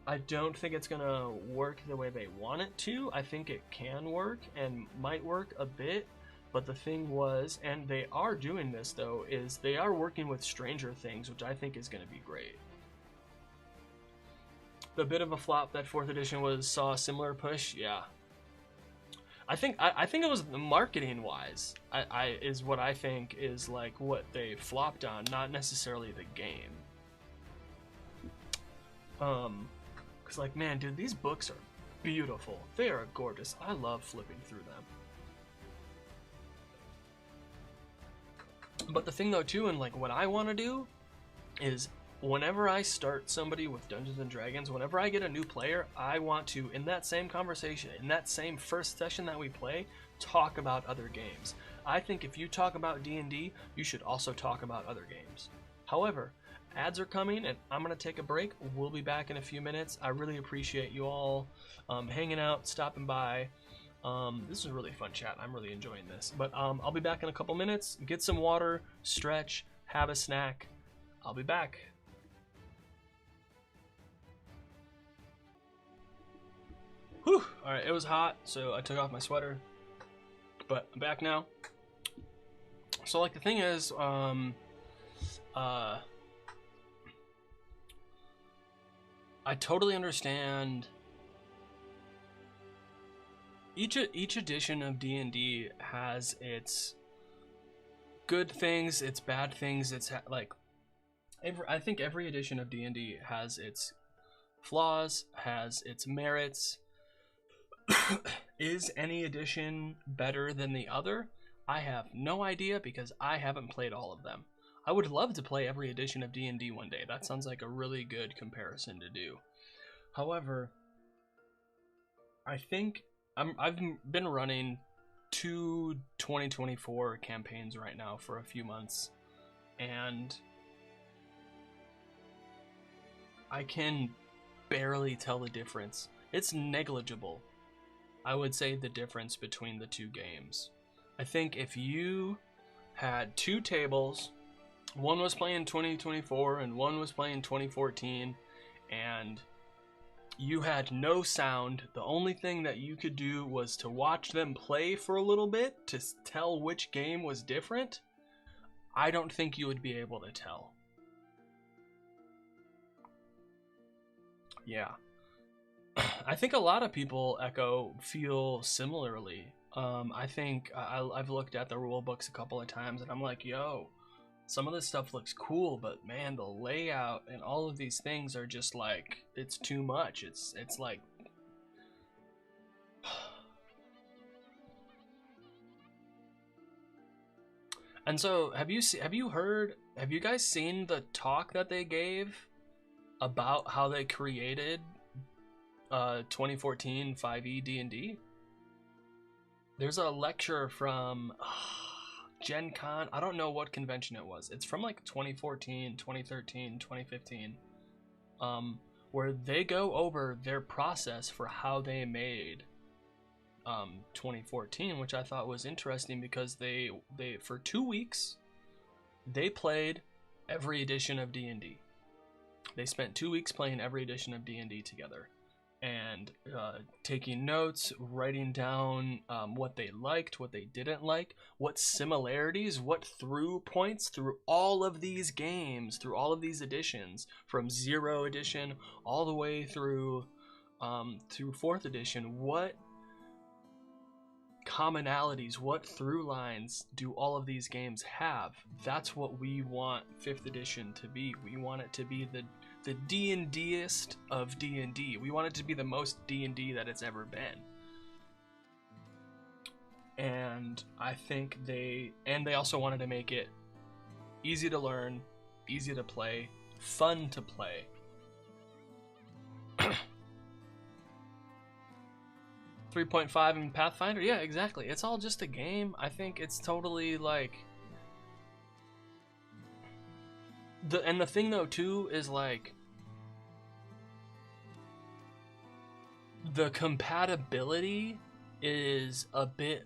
I don't think it's gonna work the way they want it to. I think it can work and might work a bit, but the thing was, and they are doing this though, is they are working with Stranger Things, which I think is gonna be great. The bit of a flop that 4th edition saw a similar push, yeah. I think it was marketing wise. Is what I think is like what they flopped on, not necessarily the game. Cause like, man, dude, these books are beautiful. They are gorgeous. I love flipping through them. But the thing though too, and like what I want to do is, whenever I start somebody with Dungeons and Dragons, whenever I get a new player, I want to, in that same conversation, in that same first session that we play, talk about other games. I think if you talk about D&D, you should also talk about other games. However, ads are coming, and I'm going to take a break. We'll be back in a few minutes. I really appreciate you all hanging out, stopping by. This is a really fun chat. I'm really enjoying this. But I'll be back in a couple minutes. Get some water, stretch, have a snack. I'll be back. Whew. Alright, it was hot, so I took off my sweater. But I'm back now. So, like, the thing is, I totally understand. Each edition of D&D has its good things, its bad things. It's like I think every edition of D&D has its flaws, has its merits. Is any edition better than the other? I have no idea because I haven't played all of them. I would love to play every edition of D&D one day. That sounds like a really good comparison to do. However, I think I've been running 2 2024 campaigns right now for a few months, and I can barely tell the difference. It's negligible, I would say, the difference between the two games. I think if you had 2 tables, one was playing 2024 and one was playing 2014, and you had no sound, the only thing that you could do was to watch them play for a little bit to tell which game was different, I don't think you would be able to tell. Yeah. I think a lot of people, Echo, feel similarly. I think I've looked at the rule books a couple of times and I'm like, yo, some of this stuff looks cool, but man, the layout and all of these things are just like, it's too much. It's like, And so, have you guys seen the talk that they gave about how they created 2014 5e D&D? There's a lecture from Gen Con. I don't know what convention it was. It's from like 2014, 2013, 2015. Where they go over their process for how they made 2014, which I thought was interesting because they for 2 weeks they played every edition of D&D. They spent 2 weeks playing every edition of D&D together and taking notes, writing down what they liked, what they didn't like, what similarities, what through points through all of these games, through all of these editions, from 0 edition all the way through 4th edition. What commonalities, what through lines do all of these games have? That's what we want 5th edition to be. We want it to be the D&D-est of D&D. We want it to be the most D&D that it's ever been. And I think they also wanted to make it easy to learn, easy to play, fun to play. 3.5 in Pathfinder? Yeah, exactly. It's all just a game. I think it's totally like... The thing though too is like... the compatibility is a bit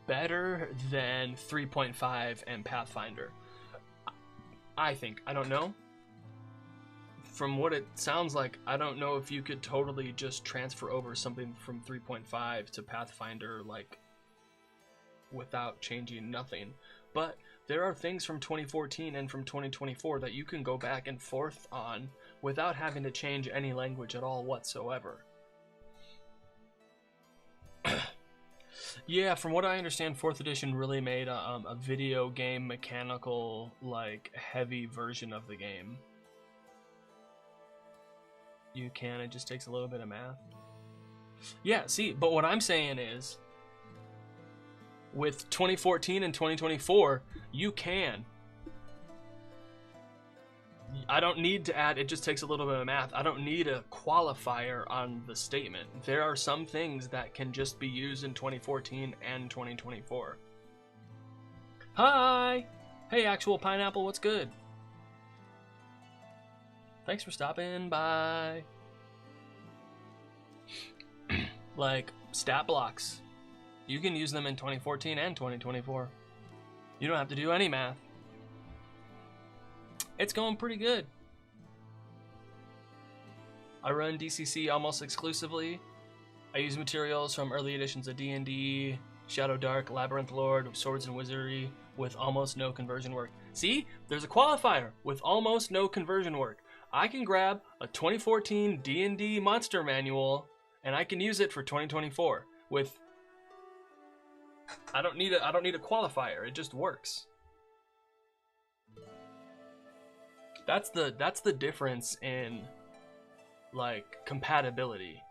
better than 3.5 and Pathfinder. I think. I don't know. From what it sounds like, I don't know if you could totally just transfer over something from 3.5 to Pathfinder, like, without changing nothing. But there are things from 2014 and from 2024 that you can go back and forth on without having to change any language at all whatsoever. Yeah, from what I understand, 4th edition really made a video game mechanical, like, heavy version of the game. You can, it just takes a little bit of math. Yeah, see, but what I'm saying is, with 2014 and 2024, you can. I don't need to add, it just takes a little bit of math. I don't need a qualifier on the statement. There are some things that can just be used in 2014 and 2024. Hi! Hey, Actual Pineapple, what's good? Thanks for stopping by. Like, stat blocks. You can use them in 2014 and 2024. You don't have to do any math. It's going pretty good. I run DCC almost exclusively. I use materials from early editions of D&D, Shadow Dark, Labyrinth Lord, Swords and Wizardry, with almost no conversion work. See? There's a qualifier with almost no conversion work. I can grab a 2014 D&D monster manual and I can use it for 2024 with I don't need a qualifier. It just works. That's the difference in like compatibility.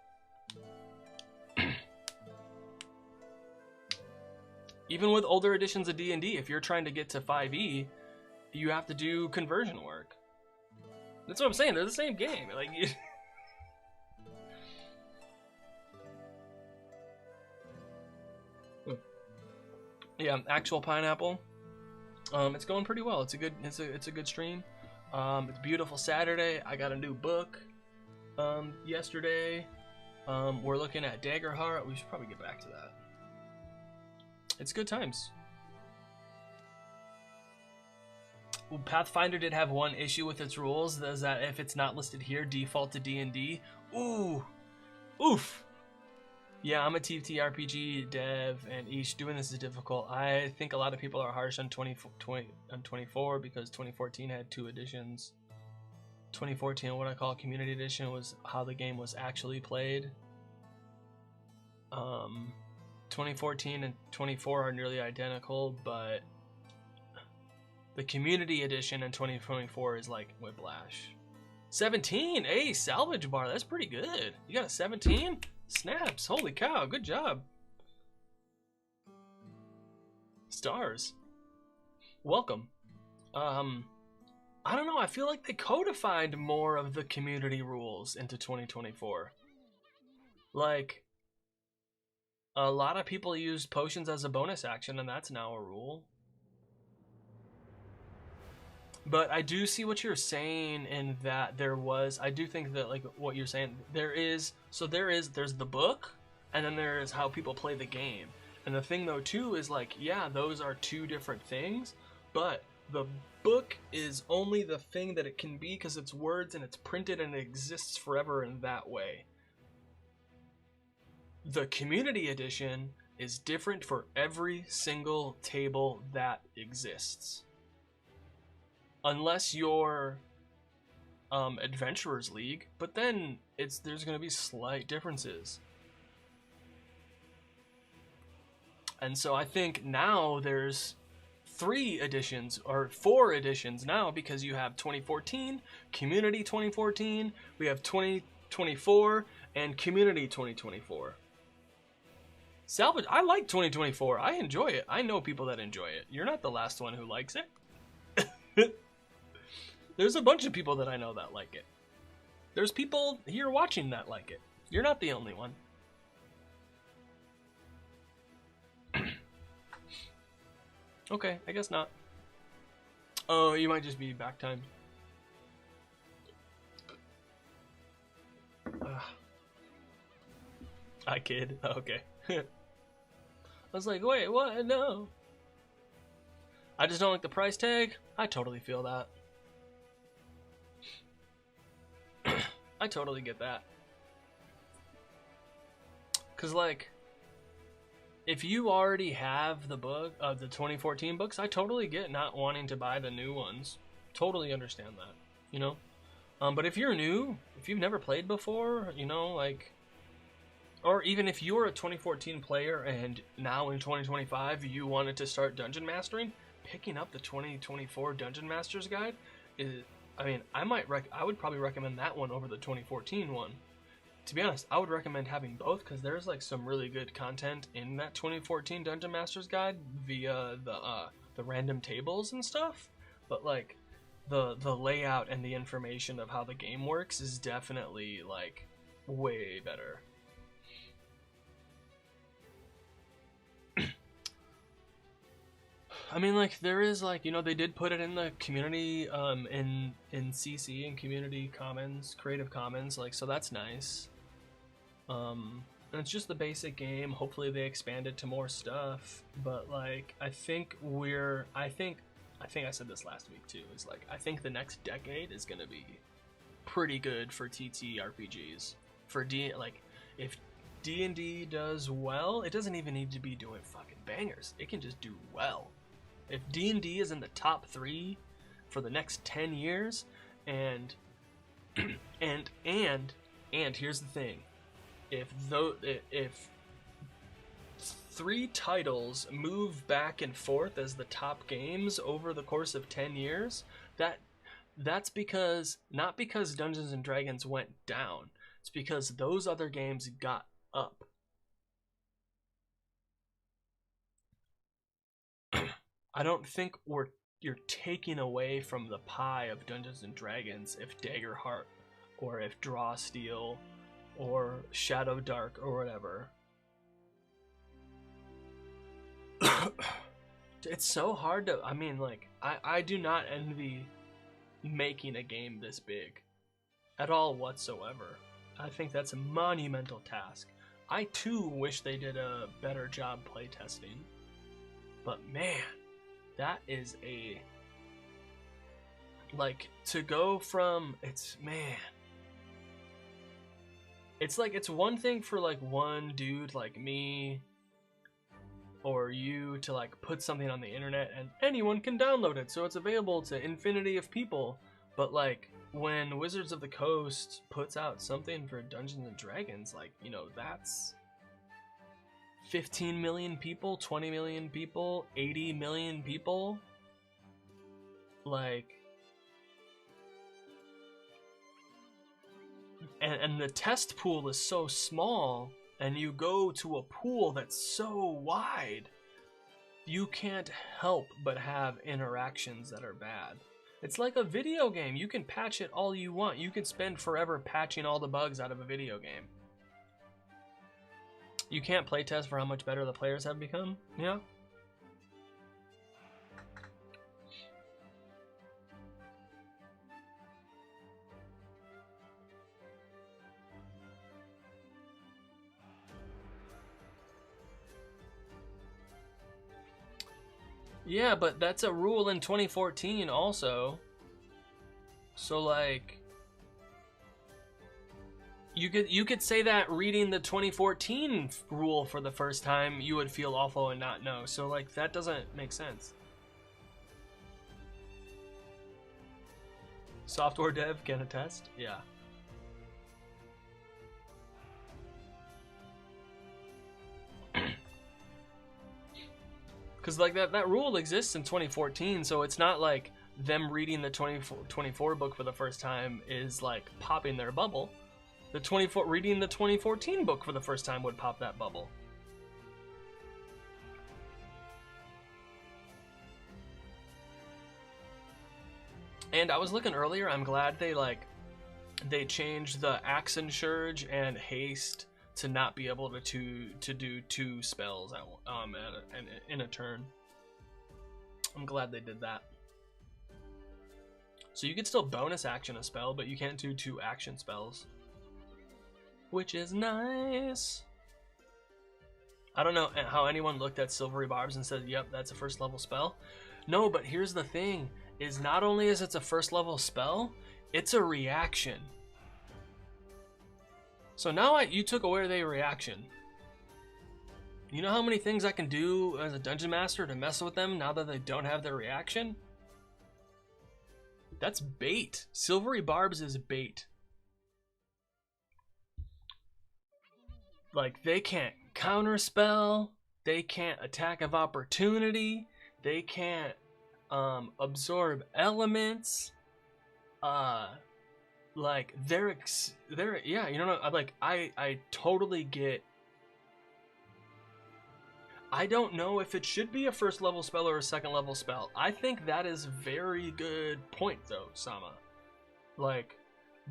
Even with older editions of D&D, if you're trying to get to 5e, you have to do conversion work. That's what I'm saying. They're the same game. Like, yeah, Actual Pineapple. It's going pretty well. It's a good stream. It's a beautiful Saturday. I got a new book yesterday. We're looking at Daggerheart. We should probably get back to that. It's good times. Pathfinder did have one issue with its rules, is that if it's not listed here, default to D&D. Ooh. Oof. Yeah, I'm a ttrpg dev, and doing this is difficult. I think a lot of people are harsh on 24 because 2014 had 2 editions. 2014, what I call Community Edition, was how the game was actually played. 2014 and 24 are nearly identical, but the Community Edition in 2024 is like whiplash. 17! Hey, salvage bar, that's pretty good. You got a 17? Snaps, holy cow, good job. Stars. welcome. I don't know, I feel like they codified more of the community rules into 2024. Like, a lot of people use potions as a bonus action, and that's now a rule. But I do see what you're saying in that I do think that, like, what you're saying, there's the book, and then there is how people play the game. And the thing, though, too, is, like, yeah, those are two different things, but the book is only the thing that it can be because it's words and it's printed and it exists forever in that way. The community edition is different for every single table that exists. Unless you're Adventurers League, but then there's going to be slight differences. And so I think now there's 3 editions or 4 editions now, because you have 2014, Community 2014, we have 2024, and Community 2024. Salvage, I like 2024. I enjoy it. I know people that enjoy it. You're not the last one who likes it. There's a bunch of people that I know that like it. There's people here watching that like it. You're not the only one. Okay, I guess not. Oh, you might just be back time. I kid. Okay. I was like, wait, what? No. I just don't like the price tag. I totally feel that. I totally get that. Cause like, if you already have the book of the 2014 books, I totally get not wanting to buy the new ones. Totally understand that, you know? But if you're new, if you've never played before, you know, like, or even if you're a 2014 player and now in 2025 you wanted to start dungeon mastering, picking up the 2024 Dungeon Masters Guide is, I mean, I would probably recommend that one over the 2014 one. To be honest, I would recommend having both, because there's like some really good content in that 2014 Dungeon Masters Guide via the random tables and stuff. But like the layout and the information of how the game works is definitely like way better. I mean, like, there is, like, you know, they did put it in the community, in CC, in Community Commons, Creative Commons, like, so that's nice. And it's just the basic game. Hopefully they expand it to more stuff, but, like, I think I said this last week, too, is, like, I think the next decade is gonna be pretty good for ttrpgs. If D&D does well, it doesn't even need to be doing fucking bangers. It can just do well. If D&D is in the top 3 for the next 10 years, and here's the thing, if 3 titles move back and forth as the top games over the course of 10 years, that's because, not because Dungeons and Dragons went down, it's because those other games got up. I don't think you're taking away from the pie of Dungeons and Dragons if Daggerheart or if Drawsteel or Shadow Dark or whatever. It's so hard to, I mean, like, I do not envy making a game this big at all whatsoever. I think that's a monumental task. I too wish they did a better job playtesting, but man, that is to go from, it's like, it's one thing for like one dude like me or you to like put something on the internet and anyone can download it, so it's available to infinity of people. But like when Wizards of the Coast puts out something for Dungeons and Dragons, like, you know, that's 15 million people, 20 million people, 80 million people. Like, and the test pool is so small, and you go to a pool that's so wide. you can't help but have interactions that are bad. It's like a video game. You can patch it all you want. You can spend forever patching all the bugs out of a video game. You can't playtest for how much better the players have become. Yeah. Yeah, but that's a rule in 2014 also. So like you could say that reading the 2014 rule for the first time you would feel awful and not know. So like that doesn't make sense. Software dev can attest? Yeah. Because like that rule exists in 2014, so it's not like them reading the 24 book for the first time is like popping their bubble. Reading the 2014 book for the first time would pop that bubble. And I was looking earlier, I'm glad they changed the Action Surge and Haste to not be able to do 2 spells in a turn. I'm glad they did that. So you could still bonus action a spell, but you can't do 2 action spells, which is nice. I don't know how anyone looked at Silvery Barbs and said, "Yep, that's a first level spell." No, but here's the thing: is not only is it a first level spell, it's a reaction. So now you took away their reaction. You know how many things I can do as a dungeon master to mess with them now that they don't have their reaction? That's bait. Silvery Barbs is bait. Like, they can't counterspell, they can't attack of opportunity, they can't absorb elements. Like they're yeah, you know, like I totally get. I don't know if it should be a first level spell or a second level spell. I think that is very good point though, Sama. Like,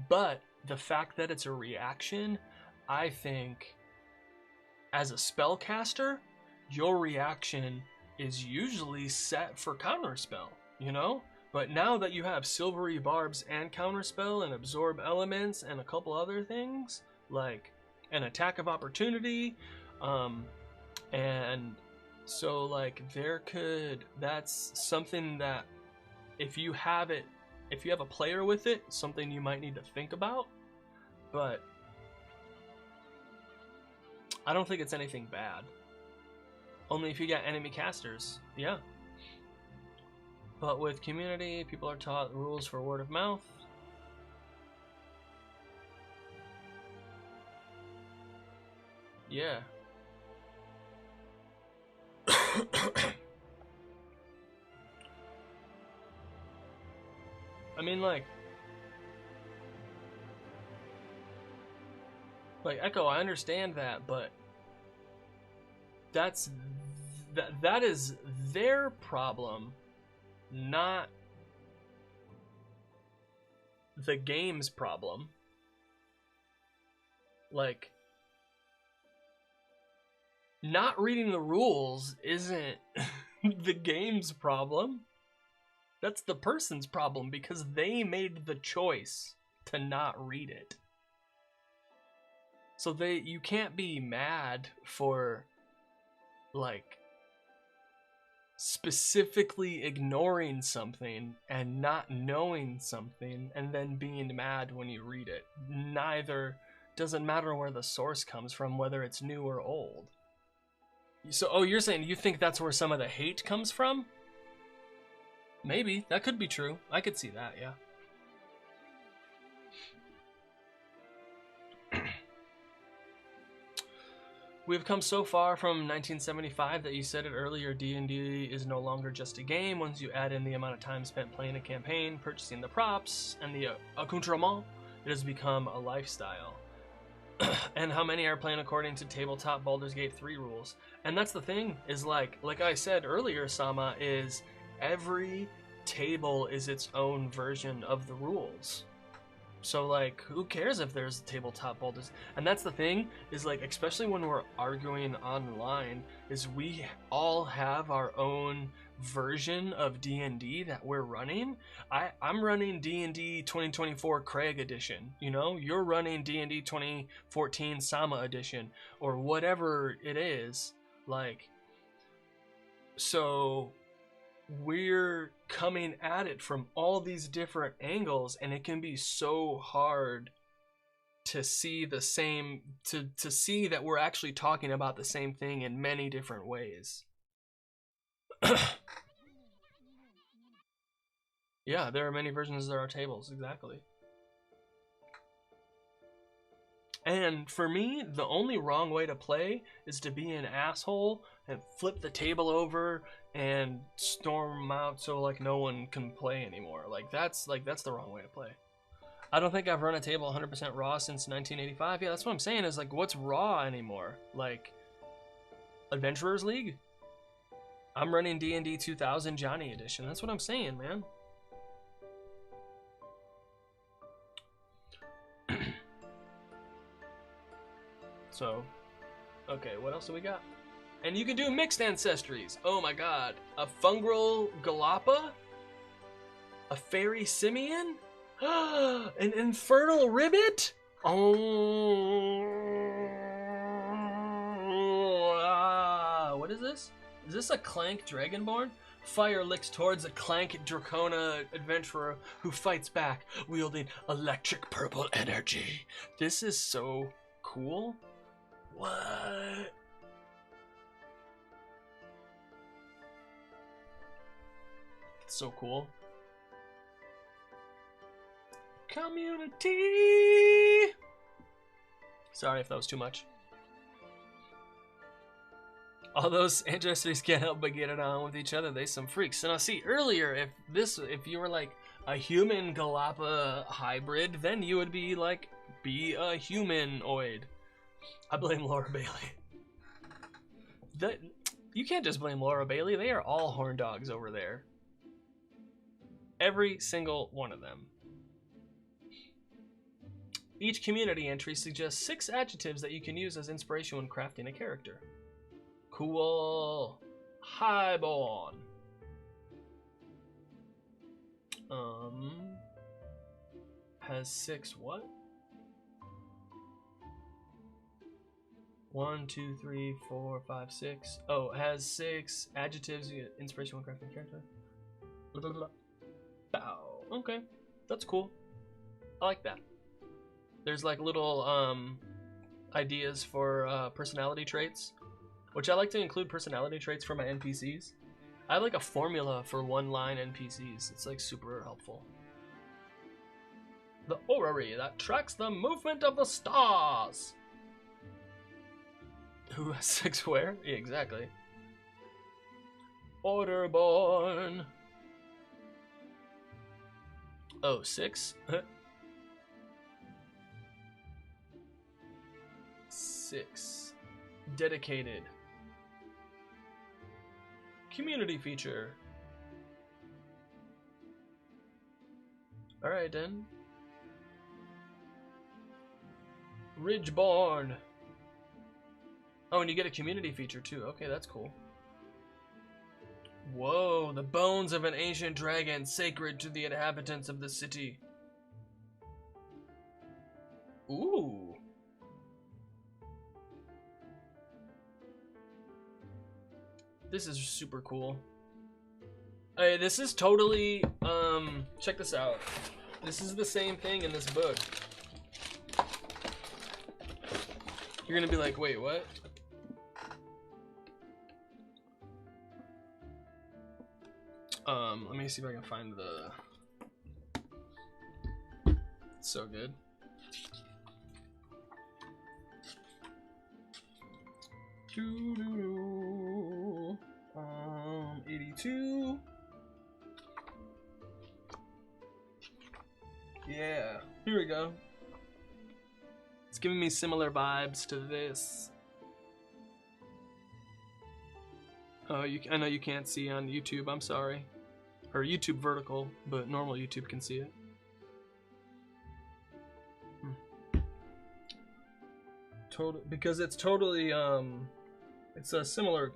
but the fact that it's a reaction, I think as a spellcaster, your reaction is usually set for counterspell, you know? But now that you have Silvery Barbs and Counterspell and Absorb Elements and a couple other things, like an Attack of Opportunity, and so like that's something that if you have a player with it, something you might need to think about, but I don't think it's anything bad. Only if you got enemy casters, yeah. But with community, people are taught rules for word of mouth. Yeah. I mean, like Echo, I understand that, but that is their problem, not the game's problem. Like, not reading the rules isn't the game's problem. That's the person's problem because they made the choice to not read it. So you can't be mad for like specifically ignoring something and not knowing something and then being mad when you read it. Neither doesn't matter where the source comes from, whether it's new or old. So, you're saying you think that's where some of the hate comes from? Maybe. That could be true. I could see that, yeah. We've come so far from 1975 that you said it earlier, D&D is no longer just a game. Once you add in the amount of time spent playing a campaign, purchasing the props, and the accoutrement, it has become a lifestyle. And how many are playing according to tabletop Baldur's Gate 3 rules. And that's the thing, is like I said earlier, Sama, is every table is its own version of the rules. So like, who cares if there's tabletop Baldur's? And that's the thing, is like, especially when we're arguing online, is we all have our own version of D&D that we're running. I'm running D&D 2024 Craig edition, you know? You're running D&D 2014 Sama edition, or whatever it is. Like, so we're coming at it from all these different angles, and it can be so hard to see the same, to see that we're actually talking about the same thing in many different ways. Yeah, there are many versions, there are tables, exactly. And for me, the only wrong way to play is to be an asshole and flip the table over and storm out so like no one can play anymore. That's the wrong way to play. I don't think I've run a table 100% raw since 1985. Yeah, that's what I'm saying, is like, what's raw anymore? Like, Adventurers League? I'm running D&D 2000 Johnny Edition. That's what I'm saying, man. So, okay, what else do we got? And you can do mixed ancestries. Oh my god. A fungal Galapa? A fairy simian? An infernal ribbit? Oh. What is this? Is this a Clank Dragonborn? Fire licks towards a Clank Dracona adventurer who fights back, wielding electric purple energy. This is so cool. What? It's so cool. Community! Sorry if that was too much. All those ancestors can't help but get it on with each other. They some freaks. So now see, earlier, if you were like a human Galapa hybrid, then you would be like, be a humanoid. I blame Laura Bailey. You can't just blame Laura Bailey. They are all horn dogs over there. Every single one of them. Each community entry suggests 6 adjectives that you can use as inspiration when crafting a character. Cool. Highborn. Has 6 what? 1, 2, 3, 4, 5, 6. Oh, it has 6 adjectives, inspiration when crafting a character. Blah, blah, blah. Bow. Okay, that's cool. I like that. There's like little ideas for personality traits, which I like to include personality traits for my NPCs. I have like a formula for one-line NPCs. It's like super helpful. The orrery that tracks the movement of the stars. Who has 6 where? Yeah, exactly. Orderborn. Oh, 6? 6. Dedicated. Community feature. Alright then. Ridgeborn. Oh, and you get a community feature too. Okay, that's cool. Whoa, the bones of an ancient dragon sacred to the inhabitants of the city. Ooh. This is super cool. Hey, this is totally, check this out. This is the same thing in this book. You're gonna be like, wait, what? Let me see if I can find the... It's so good. Doo-doo-doo. 82. Yeah, here we go. It's giving me similar vibes to this. Oh, I know you can't see on YouTube, I'm sorry. Or YouTube vertical, but normal YouTube can see it. Because it's totally, it's a similar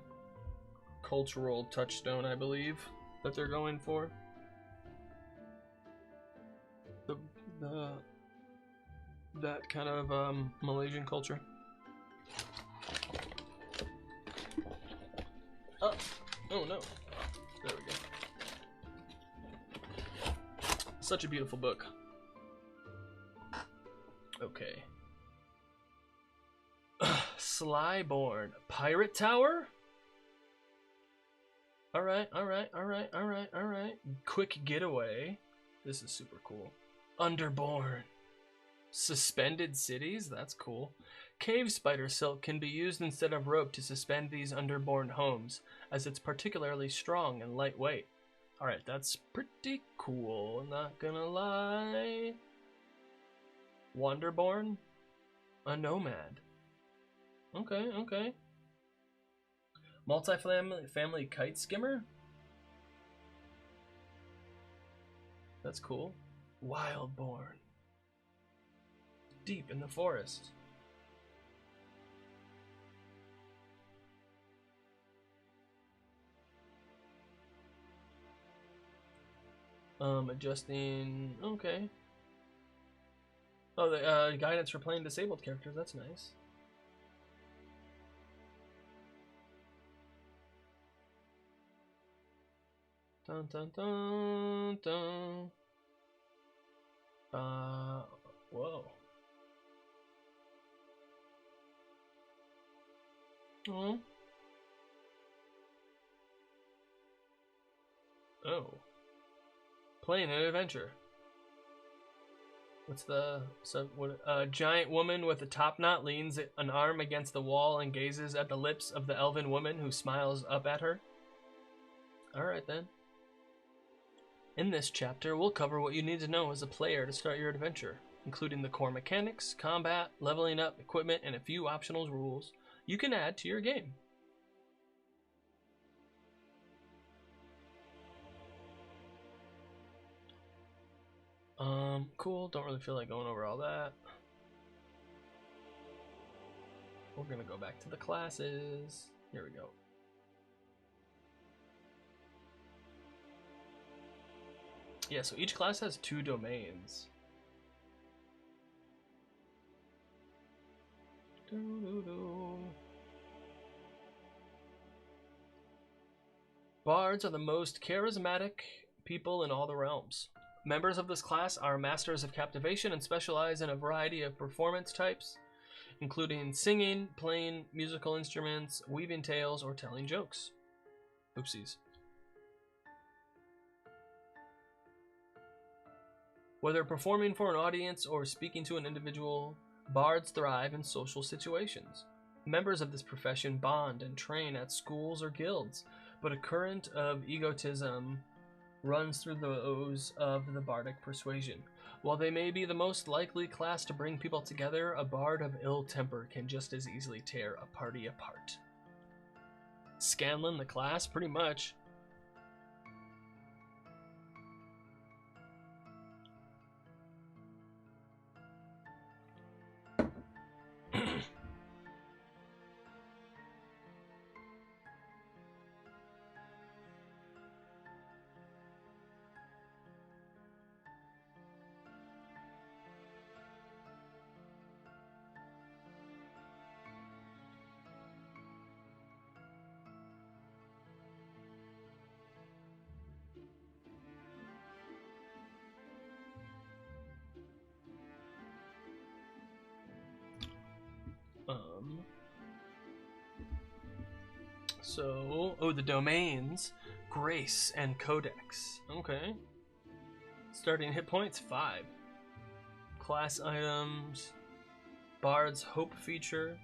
cultural touchstone, I believe, that they're going for. That kind of Malaysian culture. Oh no. There we go. Such a beautiful book. Okay. Slyborn. Pirate Tower? Alright. Quick Getaway. This is super cool. Underborn. Suspended Cities? That's cool. Cave spider silk can be used instead of rope to suspend these underborn homes, as it's particularly strong and lightweight. Alright, that's pretty cool, not gonna lie. Wanderborn? A nomad. Okay. Multi-family kite skimmer? That's cool. Wildborn. Deep in the forest. Adjusting. Okay. Oh, the guidance for playing disabled characters. That's nice. Dun dun dun dun. Whoa. Oh. Oh. Playing an adventure. What's the a giant woman with a top knot leans an arm against the wall and gazes at the lips of the elven woman who smiles up at her. Alright then. In this chapter, we'll cover what you need to know as a player to start your adventure, including the core mechanics, combat, leveling up, equipment, and a few optional rules you can add to your game. Cool. Don't really feel like going over all that. We're gonna go back to the classes. Here we go. Yeah, so each class has 2 domains. Bards are the most charismatic people in all the realms. Members of this class are masters of captivation and specialize in a variety of performance types, including singing, playing musical instruments, weaving tales, or telling jokes. Oopsies. Whether performing for an audience or speaking to an individual, bards thrive in social situations. Members of this profession bond and train at schools or guilds, but a current of egotism runs through the O's of the bardic persuasion. While they may be the most likely class to bring people together, a bard of ill temper can just as easily tear a party apart. Scanlan, the class, pretty much. The domains, Grace and Codex. Okay. Starting hit points, 5. Class items, Bard's Hope feature.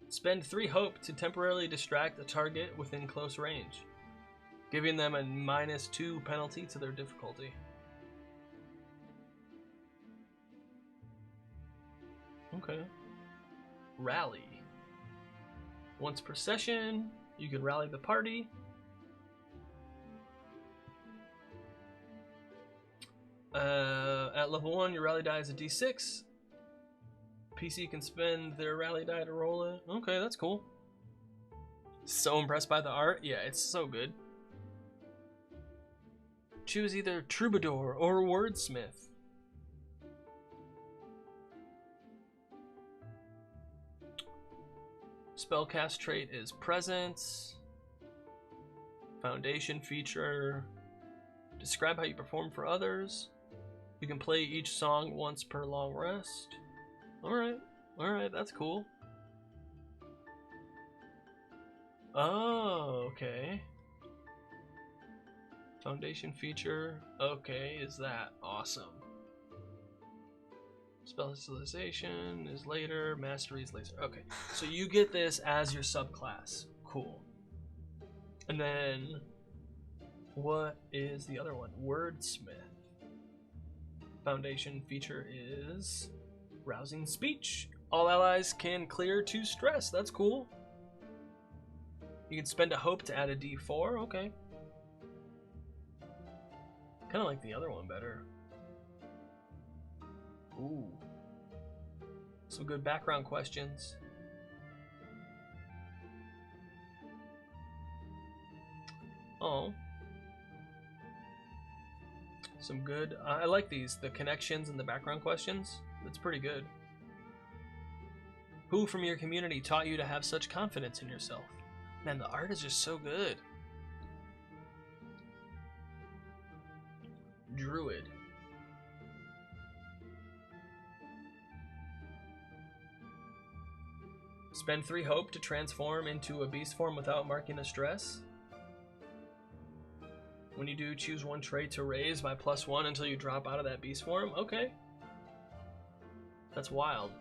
Spend 3 hope to temporarily distract a target within close range, giving them a -2 penalty to their difficulty. Okay. Rally. Once per session, you can rally the party. At level 1, your rally die is a d6. PC can spend their rally die to roll it. Okay, that's cool. So impressed by the art. Yeah, it's so good. Choose either Troubadour or Wordsmith. Spellcast trait is Presence. Foundation feature. Describe how you perform for others. You can play each song once per long rest. Alright, that's cool. Oh, okay. Foundation feature. Okay, is that awesome? Specialization is later. Mastery is later. Okay, so you get this as your subclass. Cool. And then, what is the other one? Wordsmith. Foundation feature is Rousing Speech. All allies can clear 2 stress. That's cool. You can spend a hope to add a d4. Okay. Kind of like the other one better. Ooh. Some good background questions. Oh. Some good. I like these. The connections and the background questions. That's pretty good. Who from your community taught you to have such confidence in yourself? Man, the art is just so good. Druid. Spend 3 hope to transform into a beast form without marking a stress. When you do, choose 1 trait to raise by +1 until you drop out of that beast form. Okay. That's wild.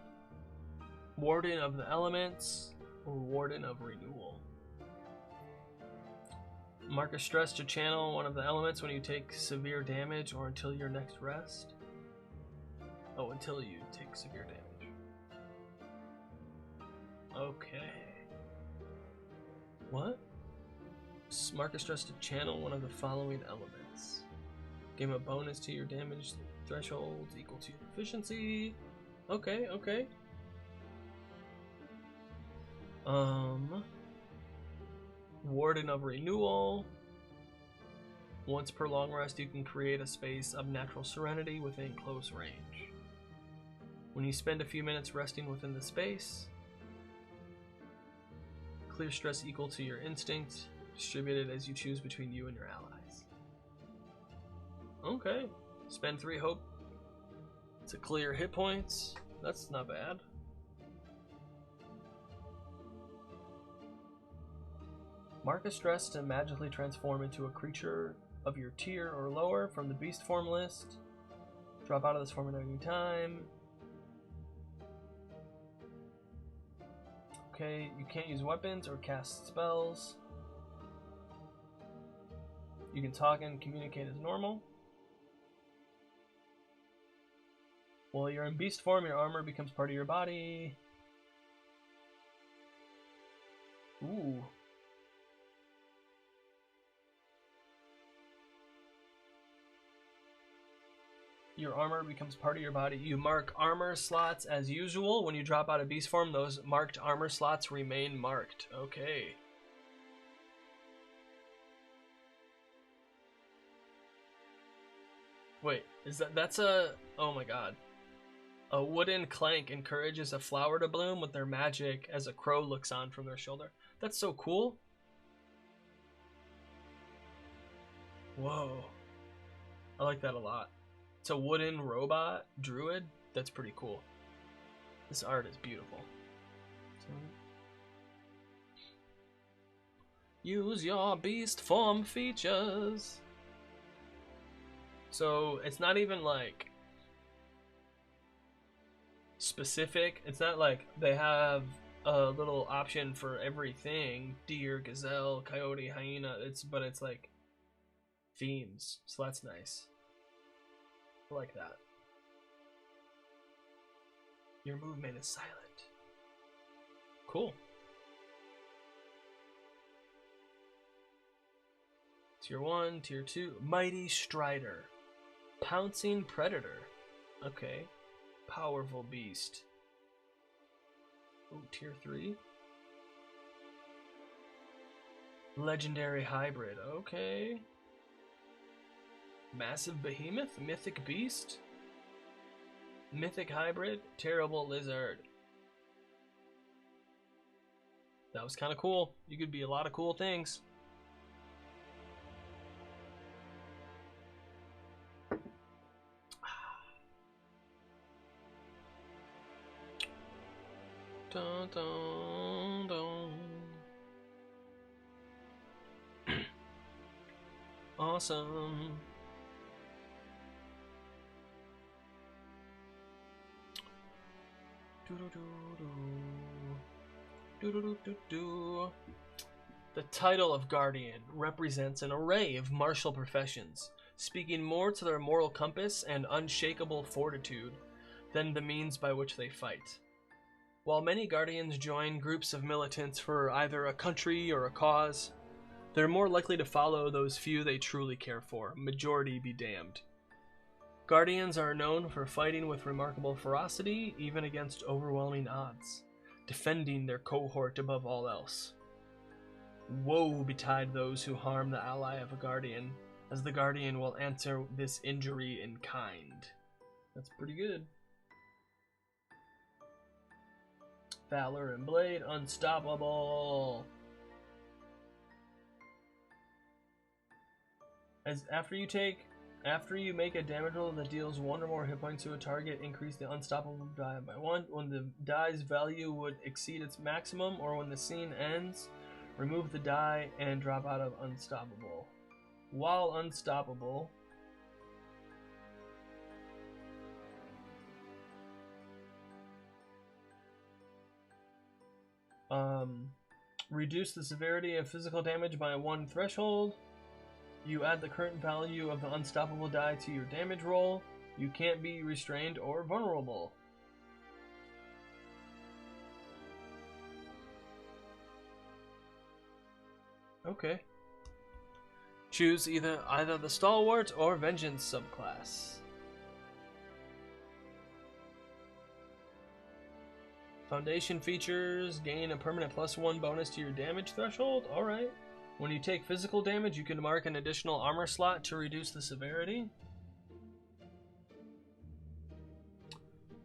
Warden of the Elements or Warden of Renewal. Mark a stress to channel one of the elements when you take severe damage or until your next rest. Oh, until you take severe damage. Okay. What? Mark a stress to channel one of the following elements. Gain a bonus to your damage thresholds equal to your efficiency. Okay, okay. Warden of Renewal. Once per long rest, you can create a space of natural serenity within close range. When you spend a few minutes resting within the space, clear stress equal to your instinct, distributed as you choose between you and your allies. Okay. Spend 3 hope to clear hit points. That's not bad. Mark a stress to magically transform into a creature of your tier or lower from the beast form list. Drop out of this form at any time. Okay, you can't use weapons or cast spells. You can talk and communicate as normal. While you're in beast form, your armor becomes part of your body. Ooh. Your armor becomes part of your body. You mark armor slots as usual. When you drop out of beast form, those marked armor slots remain marked. Okay. Wait, that's a... Oh my god. A wooden clank encourages a flower to bloom with their magic as a crow looks on from their shoulder. That's so cool. Whoa. I like that a lot. It's a wooden robot druid. That's pretty cool. This art is beautiful. Use your beast form features. So it's not even like specific. It's not like they have a little option for everything. Deer, gazelle, coyote, hyena. But it's like themes. So that's nice. I like that. Your movement is silent. Cool. Tier 1, Tier 2. Mighty Strider. Pouncing Predator. Okay. Powerful Beast. Ooh, Tier 3. Legendary Hybrid. Okay. Massive Behemoth. Mythic Beast. Mythic Hybrid. Terrible Lizard. That was kind of cool. You could be a lot of cool things. Dun, dun, dun. Awesome. The title of Guardian represents an array of martial professions, speaking more to their moral compass and unshakable fortitude than the means by which they fight. While many Guardians join groups of militants for either a country or a cause, they're more likely to follow those few they truly care for, majority be damned. Guardians are known for fighting with remarkable ferocity, even against overwhelming odds, defending their cohort above all else. Woe betide those who harm the ally of a Guardian, as the Guardian will answer this injury in kind. That's pretty good. Valor and Blade, unstoppable. After you make a damage roll that deals 1 or more hit points to a target, increase the unstoppable die by 1. When the die's value would exceed its maximum, or when the scene ends, remove the die and drop out of unstoppable. While unstoppable, reduce the severity of physical damage by 1 threshold. You add the current value of the unstoppable die to your damage roll. You can't be restrained or vulnerable. Okay. Choose either the Stalwart or Vengeance subclass. Foundation features, gain a permanent +1 bonus to your damage threshold. Alright. When you take physical damage, you can mark an additional armor slot to reduce the severity.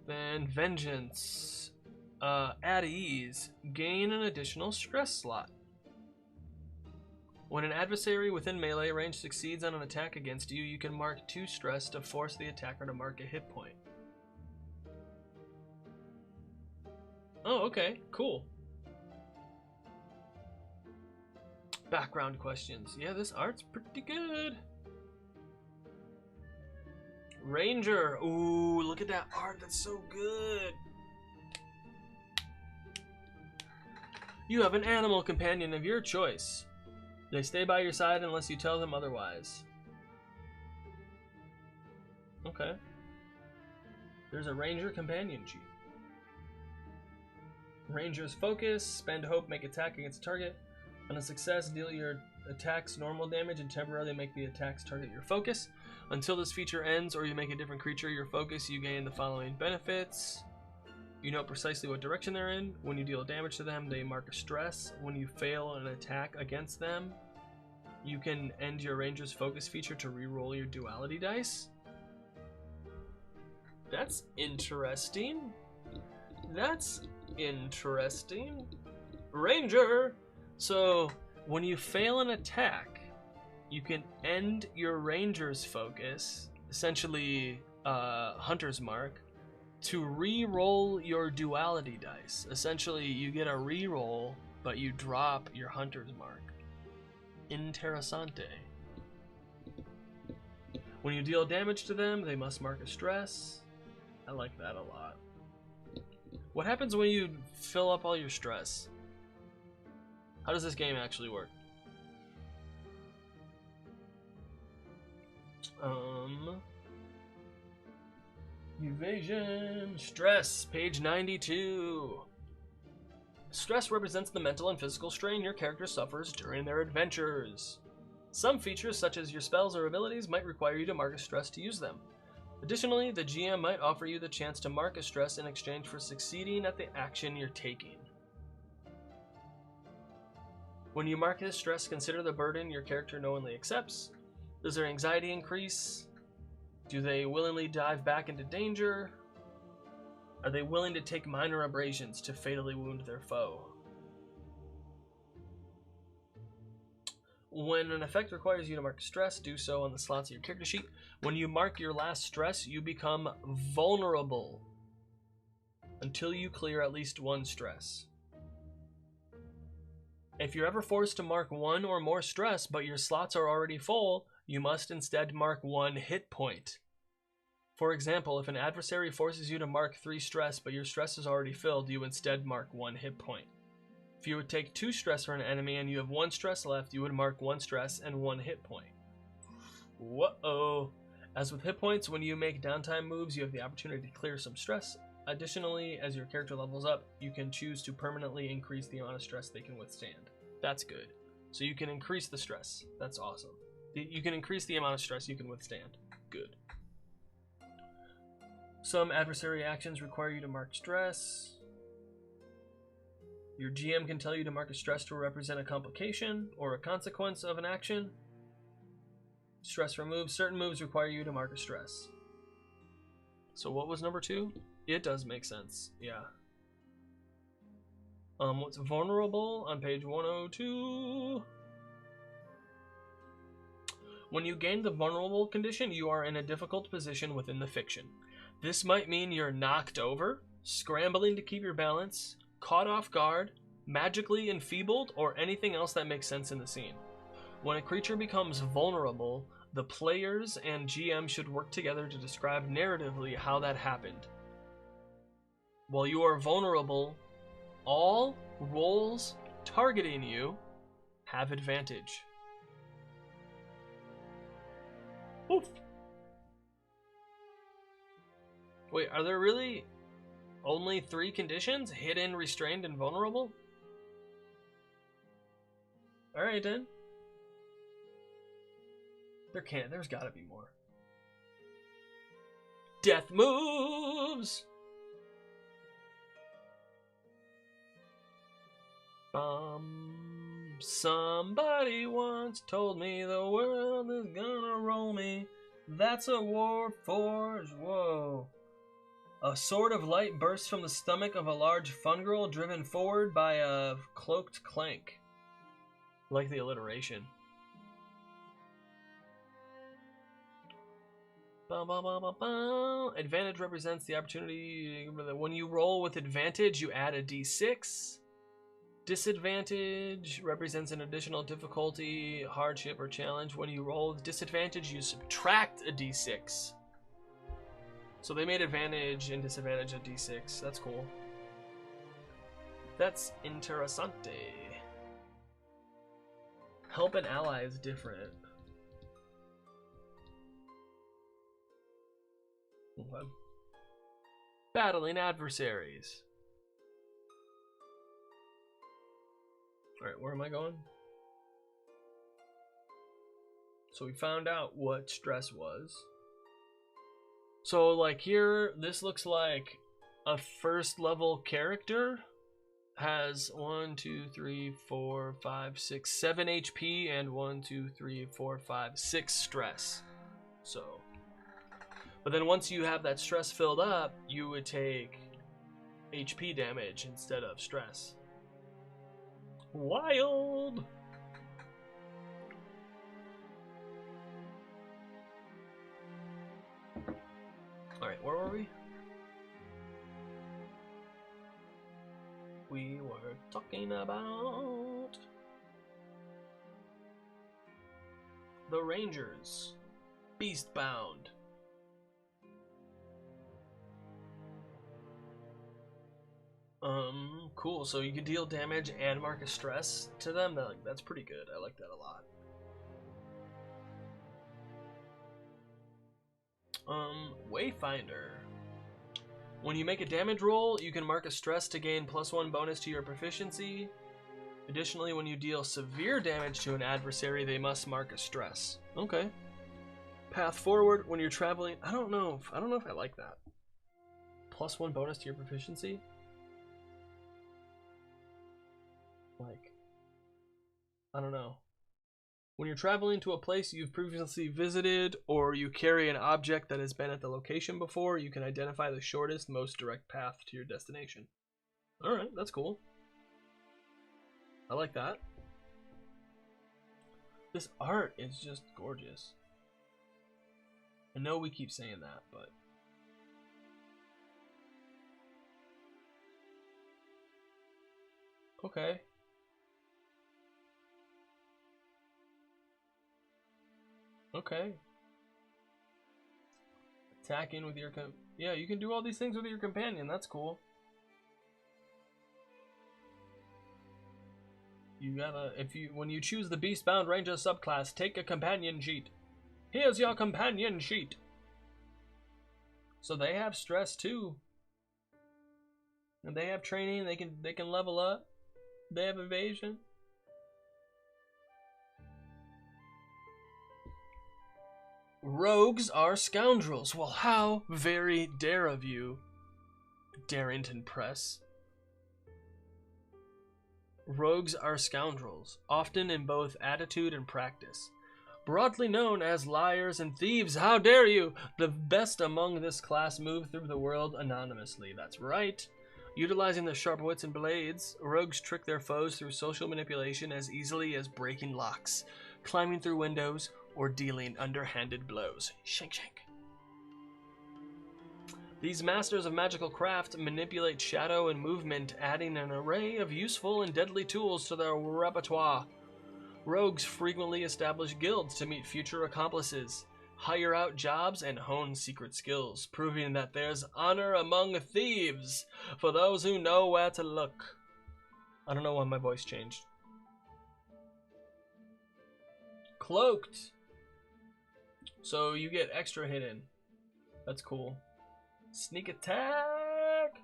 Then Vengeance. At ease, gain an additional stress slot. When an adversary within melee range succeeds on an attack against you, you can mark 2 stress to force the attacker to mark a hit point. Oh, okay, cool. Background questions. Yeah, this art's pretty good. Ranger. Ooh, look at that art. That's so good. You have an animal companion of your choice. They stay by your side unless you tell them otherwise. Okay. There's a Ranger companion sheet. Ranger's focus. Spend hope, make attack against a target. On a success, deal your attacks normal damage and temporarily make the attacks target your focus. Until this feature ends or you make a different creature your focus, you gain the following benefits. You know precisely what direction they're in. When you deal damage to them, they mark a stress. When you fail an attack against them, you can end your Ranger's focus feature to reroll your duality dice. That's interesting. That's interesting. Ranger! So, when you fail an attack, you can end your Ranger's focus, essentially Hunter's Mark, to re-roll your duality dice. Essentially, you get a re-roll, but you drop your Hunter's Mark. Interessante. When you deal damage to them, they must mark a stress. I like that a lot. What happens when you fill up all your stress? How does this game actually work? Evasion, stress, page 92. Stress represents the mental and physical strain your character suffers during their adventures. Some features, such as your spells or abilities, might require you to mark a stress to use them. Additionally, the GM might offer you the chance to mark a stress in exchange for succeeding at the action you're taking. When you mark this stress, consider the burden your character knowingly accepts. Does their anxiety increase? Do they willingly dive back into danger? Are they willing to take minor abrasions to fatally wound their foe? When an effect requires you to mark stress, do so on the slots of your character sheet. When you mark your last stress, you become vulnerable until you clear at least one stress. If you're ever forced to mark one or more stress, but your slots are already full, you must instead mark one hit point. For example, if an adversary forces you to mark 3 stress, but your stress is already filled, you instead mark 1 hit point. If you would take 2 stress for an enemy and you have 1 stress left, you would mark 1 stress and 1 hit point. Whoa! As with hit points, when you make downtime moves, you have the opportunity to clear some stress. Additionally, as your character levels up, you can choose to permanently increase the amount of stress they can withstand. That's good. So you can increase the stress. That's awesome. You can increase the amount of stress you can withstand. Good. Some adversary actions require you to mark stress. Your GM can tell you to mark a stress to represent a complication or a consequence of an action. Stress removed. Certain moves require you to mark a stress. So what was number 2? It does make sense. Yeah. What's vulnerable on page 102? When you gain the vulnerable condition, you are in a difficult position within the fiction. This might mean you're knocked over, scrambling to keep your balance, caught off guard, magically enfeebled, or anything else that makes sense in the scene. When a creature becomes vulnerable, the players and GM should work together to describe narratively how that happened. While you are vulnerable, all rolls targeting you have advantage. Oof. Wait, are there really only 3 conditions? Hidden, restrained, and vulnerable? Alright then. There's gotta be more. Death moves! Somebody once told me the world is gonna roll me. That's a Warforged. Whoa. A sword of light bursts from the stomach of a large fungirl driven forward by a cloaked clank. Like the alliteration. Advantage represents the opportunity. When you roll with advantage, you add a d6. Disadvantage represents an additional difficulty, hardship, or challenge. When you roll with disadvantage, you subtract a d6. So they made advantage and disadvantage a d6. That's cool. That's interessante. Help an ally is different. Okay. Battling adversaries. Alright, where am I going? So we found out what stress was. So like here, this looks like a first level character has 1, 2, 3, 4, 5, 6, 7 HP and 1, 2, 3, 4, 5, 6 stress. So, but then once you have that stress filled up, you would take HP damage instead of stress. Wild! Alright, where were we? We were talking about the Rangers. Beastbound. Cool. So you can deal damage and mark a stress to them. That's pretty good. I like that a lot. Wayfinder. When you make a damage roll, you can mark a stress to gain +1 bonus to your proficiency. Additionally, when you deal severe damage to an adversary, they must mark a stress. Okay. Path forward when you're traveling. I don't know if I like that. +1 bonus to your proficiency. Like, I don't know. When you're traveling to a place you've previously visited, or you carry an object that has been at the location before, you can identify the shortest, most direct path to your destination. Alright, that's cool. I like that. This art is just gorgeous. I know we keep saying that, but... Okay. Okay. Attacking with your yeah, you can do all these things with your companion. That's cool. You gotta, when you choose the Beastbound Ranger subclass, take a companion sheet. Here's your companion sheet. So they have stress too. And they have training, they can level up. They have evasion. Rogues are scoundrels. Well, how very dare of you, Darrington Press. Rogues are scoundrels, often in both attitude and practice. Broadly known as liars and thieves, how dare you! The best among this class move through the world anonymously. That's right. Utilizing their sharp wits and blades, rogues trick their foes through social manipulation as easily as breaking locks, climbing through windows, or dealing underhanded blows. Shank shank. These masters of magical craft manipulate shadow and movement, adding an array of useful and deadly tools to their repertoire. Rogues frequently establish guilds to meet future accomplices, hire out jobs, and hone secret skills, proving that there's honor among thieves for those who know where to look. I don't know why my voice changed. Cloaked. So you get extra hidden. That's cool. Sneak attack.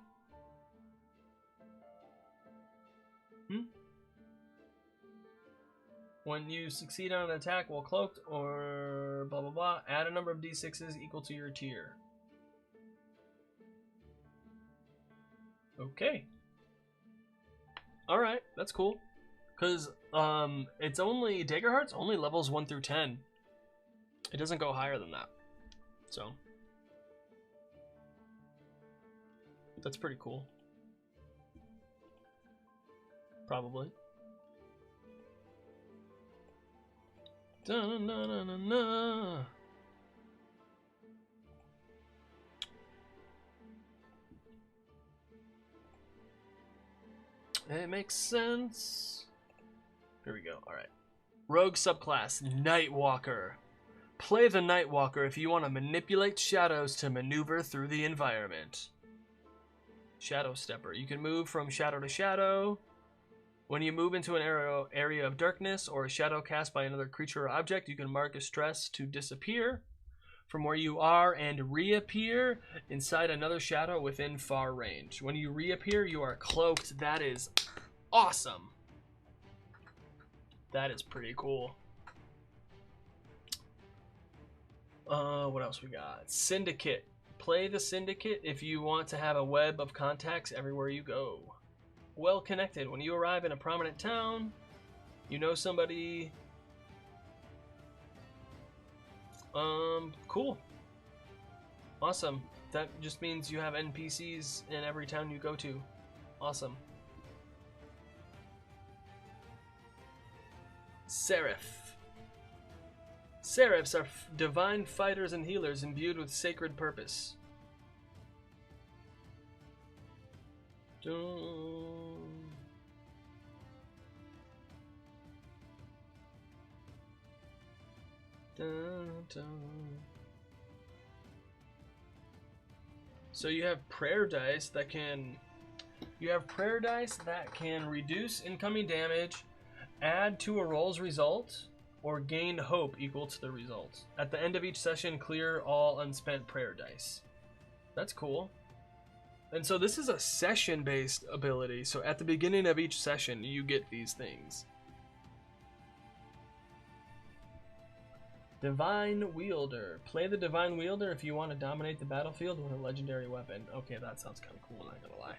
When you succeed on an attack while cloaked or blah blah blah, add a number of d6s equal to your tier. Okay. Alright, that's cool. Cause it's only Daggerheart's only levels 1 through 10. It doesn't go higher than that. So that's pretty cool. Probably. Da-na-na-na-na. It makes sense. Here we go. Alright. Rogue subclass, Nightwalker. Play the Nightwalker if you want to manipulate shadows to maneuver through the environment. Shadow Stepper. You can move from shadow to shadow. When you move into an area of darkness or a shadow cast by another creature or object, you can mark a stress to disappear from where you are and reappear inside another shadow within far range. When you reappear, you are cloaked. That is awesome. That is pretty cool. What else we got? Syndicate. Play the Syndicate if you want to have a web of contacts everywhere you go. Well connected. When you arrive in a prominent town, you know somebody. Cool. Awesome. That just means you have NPCs in every town you go to. Awesome. Seraph. Seraphs are divine fighters and healers imbued with sacred purpose. So you have prayer dice that can reduce incoming damage, add to a roll's result, or gain hope equal to the result. At the end of each session, clear all unspent prayer dice. That's cool. And so this is a session-based ability. So at the beginning of each session, you get these things. Divine Wielder. Play the Divine Wielder if you want to dominate the battlefield with a legendary weapon. Okay, that sounds kind of cool, not gonna lie.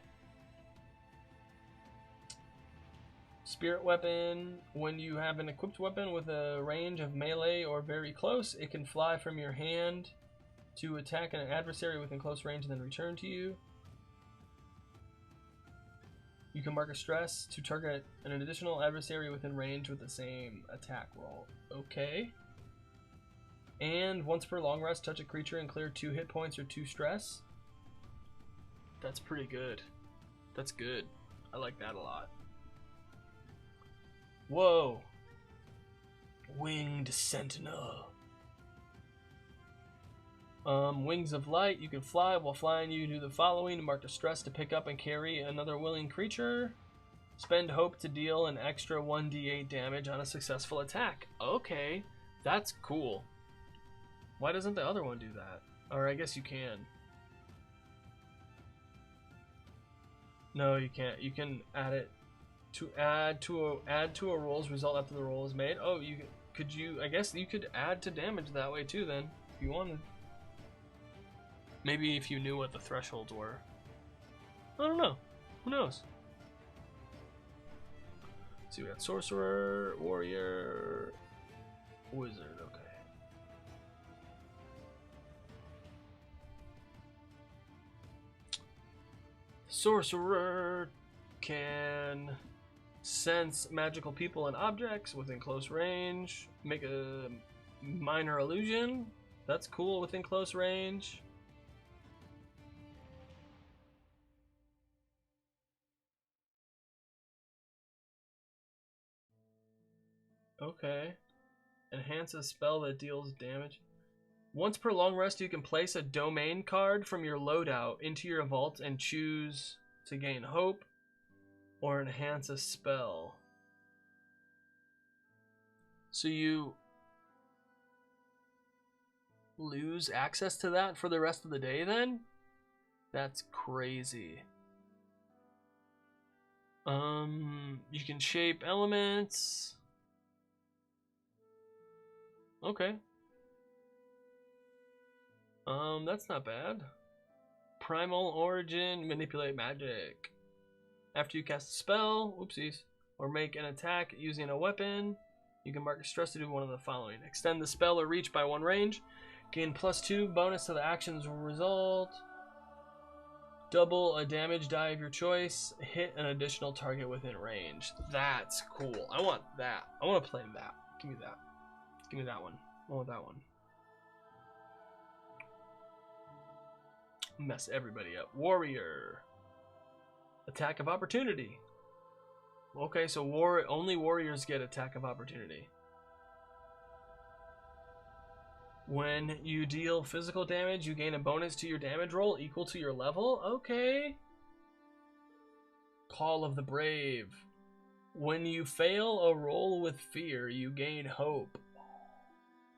Spirit Weapon. When you have an equipped weapon with a range of melee or very close, it can fly from your hand to attack an adversary within close range and then return to you. You can mark a stress to target an additional adversary within range with the same attack roll. Okay. And once per long rest, touch a creature and clear 2 hit points or 2 stress. That's pretty good. That's good. I like that a lot. Whoa. Winged Sentinel. Wings of Light. You can fly. While flying, you do the following. Mark a stress to pick up and carry another willing creature. Spend hope to deal an extra 1d8 damage on a successful attack. Okay, that's cool. Why doesn't the other one do that? Or I guess you can. No, you can't. You can add it to add to a roll's result after the roll is made. Oh, I guess you could add to damage that way too then, if you wanted. Maybe if you knew what the thresholds were. I don't know. Who knows? Let's see, we got Sorcerer, Warrior, Wizard. Okay. Sorcerer can sense magical people and objects within close range. Make a minor illusion. That's cool within close range. Okay. Enhance a spell that deals damage. Once per long rest, you can place a domain card from your loadout into your vault and choose to gain hope or enhance a spell. So you lose access to that for the rest of the day then? That's crazy. You can shape elements. Okay. That's not bad. Primal Origin, manipulate magic. After you cast a spell, whoopsies, or make an attack using a weapon, you can mark a stress to do one of the following. Extend the spell or reach by 1 range. Gain +2 bonus to the action's result. Double a damage die of your choice. Hit an additional target within range. That's cool. I want that. I want to play that. Give me that. Give me that one. I want that one. Mess everybody up. Warrior. Attack of opportunity. Okay, so only warriors get attack of opportunity. When you deal physical damage, you gain a bonus to your damage roll equal to your level. Okay. Call of the Brave. When you fail a roll with fear, you gain hope.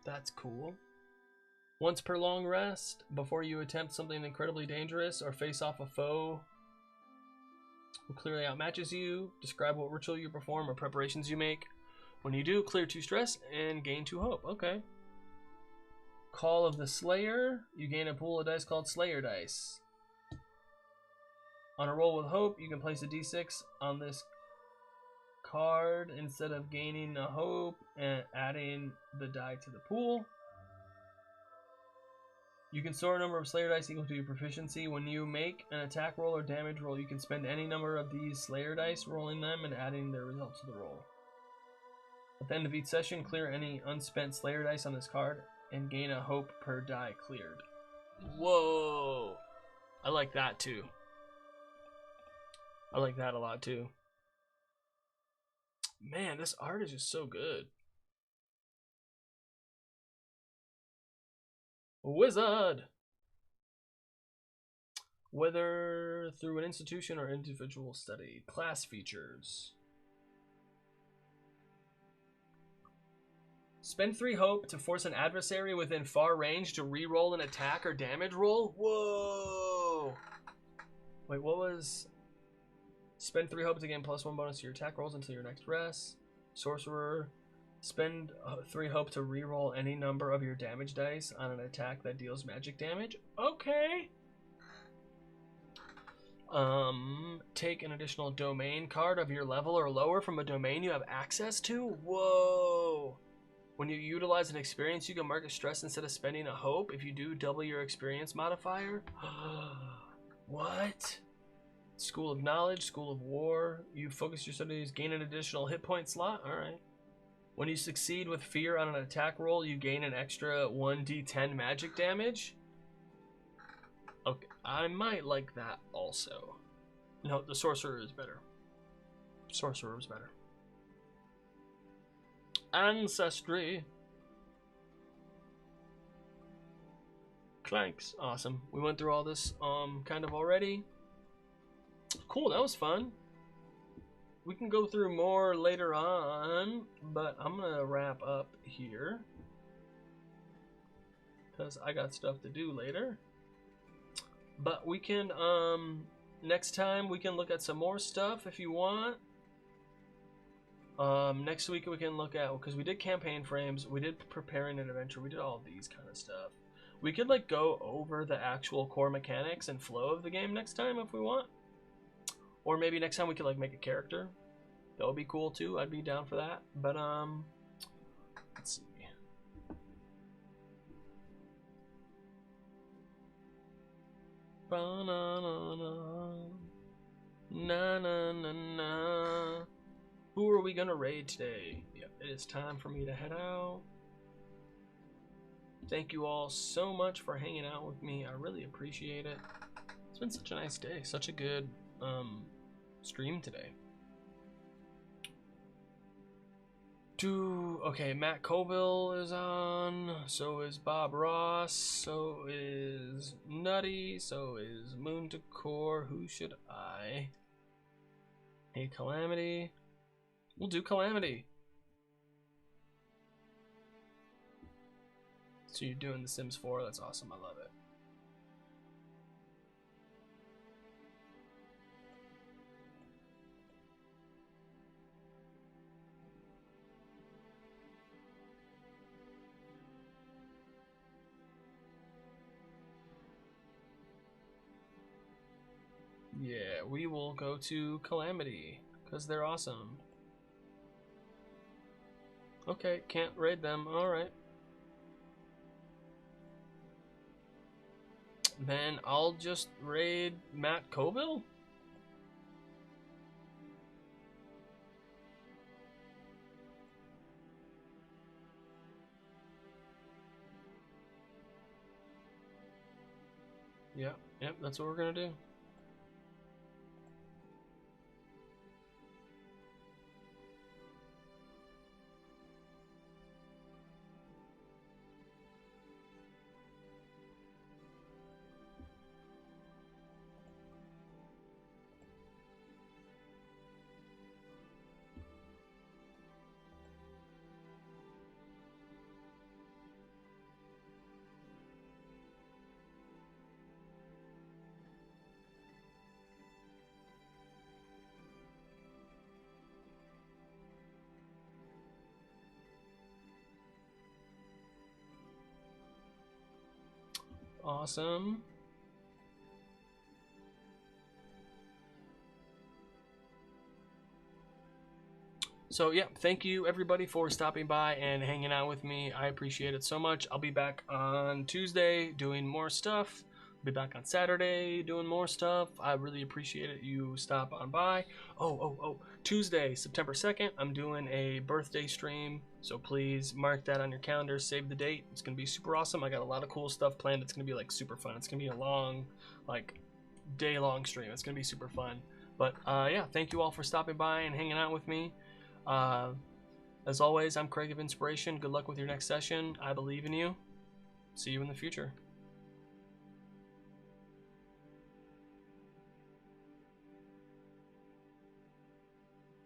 That's cool. Once per long rest, before you attempt something incredibly dangerous or face off a foe who clearly outmatches you, describe what ritual you perform or preparations you make. When you do, clear 2 stress and gain 2 hope. Okay. Call of the Slayer. You gain a pool of dice called Slayer Dice. On a roll with hope, you can place a d6 on this card instead of gaining a hope and adding the die to the pool. You can store a number of Slayer Dice equal to your proficiency. When you make an attack roll or damage roll, you can spend any number of these Slayer Dice, rolling them and adding their results to the roll. At the end of each session, clear any unspent Slayer Dice on this card and gain a hope per die cleared. Whoa! I like that too. I like that a lot too. Man, this art is just so good. Wizard! Whether through an institution or individual study. Class features. Spend 3 hope to force an adversary within far range to re-roll an attack or damage roll. Whoa! Wait, what was... Spend 3 hope to gain +1 bonus to your attack rolls until your next rest. Sorcerer. Spend 3 hope to reroll any number of your damage dice on an attack that deals magic damage. Okay. Take an additional domain card of your level or lower from a domain you have access to. Whoa. When you utilize an experience, you can mark a stress instead of spending a hope. If you do, double your experience modifier. What? School of Knowledge, School of War. You focus your studies, gain an additional hit point slot. Alright. When you succeed with fear on an attack roll, you gain an extra 1d10 magic damage. Okay, I might like that also. No, the Sorcerer is better. Sorcerer is better. Ancestry. Clanks. Awesome. We went through all this kind of already. Cool, that was fun. We can go through more later on, but I'm gonna wrap up here because I got stuff to do later. But we can next time we can look at some more stuff if you want. Next week we can look at, because we did campaign frames, we did preparing an adventure, we did all of these kind of stuff. We could like go over the actual core mechanics and flow of the game next time if we want. Or maybe next time we could like make a character. That would be cool too. I'd be down for that. But let's see. Na. Who are we gonna raid today? Yep, it is time for me to head out. Thank you all so much for hanging out with me. I really appreciate it. It's been such a nice day, such a good stream today. Okay, Matt Colville is on, so is Bob Ross, so is Nutty, so is Moon Decor. Who should I? Hey, Calamity. We'll do Calamity. So you're doing The Sims 4, that's awesome, I love it. Yeah, we will go to Calamity, because they're awesome. Okay, can't raid them, alright. Then I'll just raid Matt Colville? Yep, that's what we're gonna do. Awesome. So yeah, thank you everybody for stopping by and hanging out with me. I appreciate it so much. I'll be back on Tuesday doing more stuff. I'll be back on Saturday doing more stuff. I really appreciate it. You stop on by. Oh, Tuesday, September 2nd, I'm doing a birthday stream. So please mark that on your calendar, save the date. It's gonna be super awesome. I got a lot of cool stuff planned. It's gonna be like super fun. It's gonna be a long, like day-long stream. It's gonna be super fun. But yeah, thank you all for stopping by and hanging out with me. As always, I'm Craig of Inspiration. Good luck with your next session. I believe in you. See you in the future.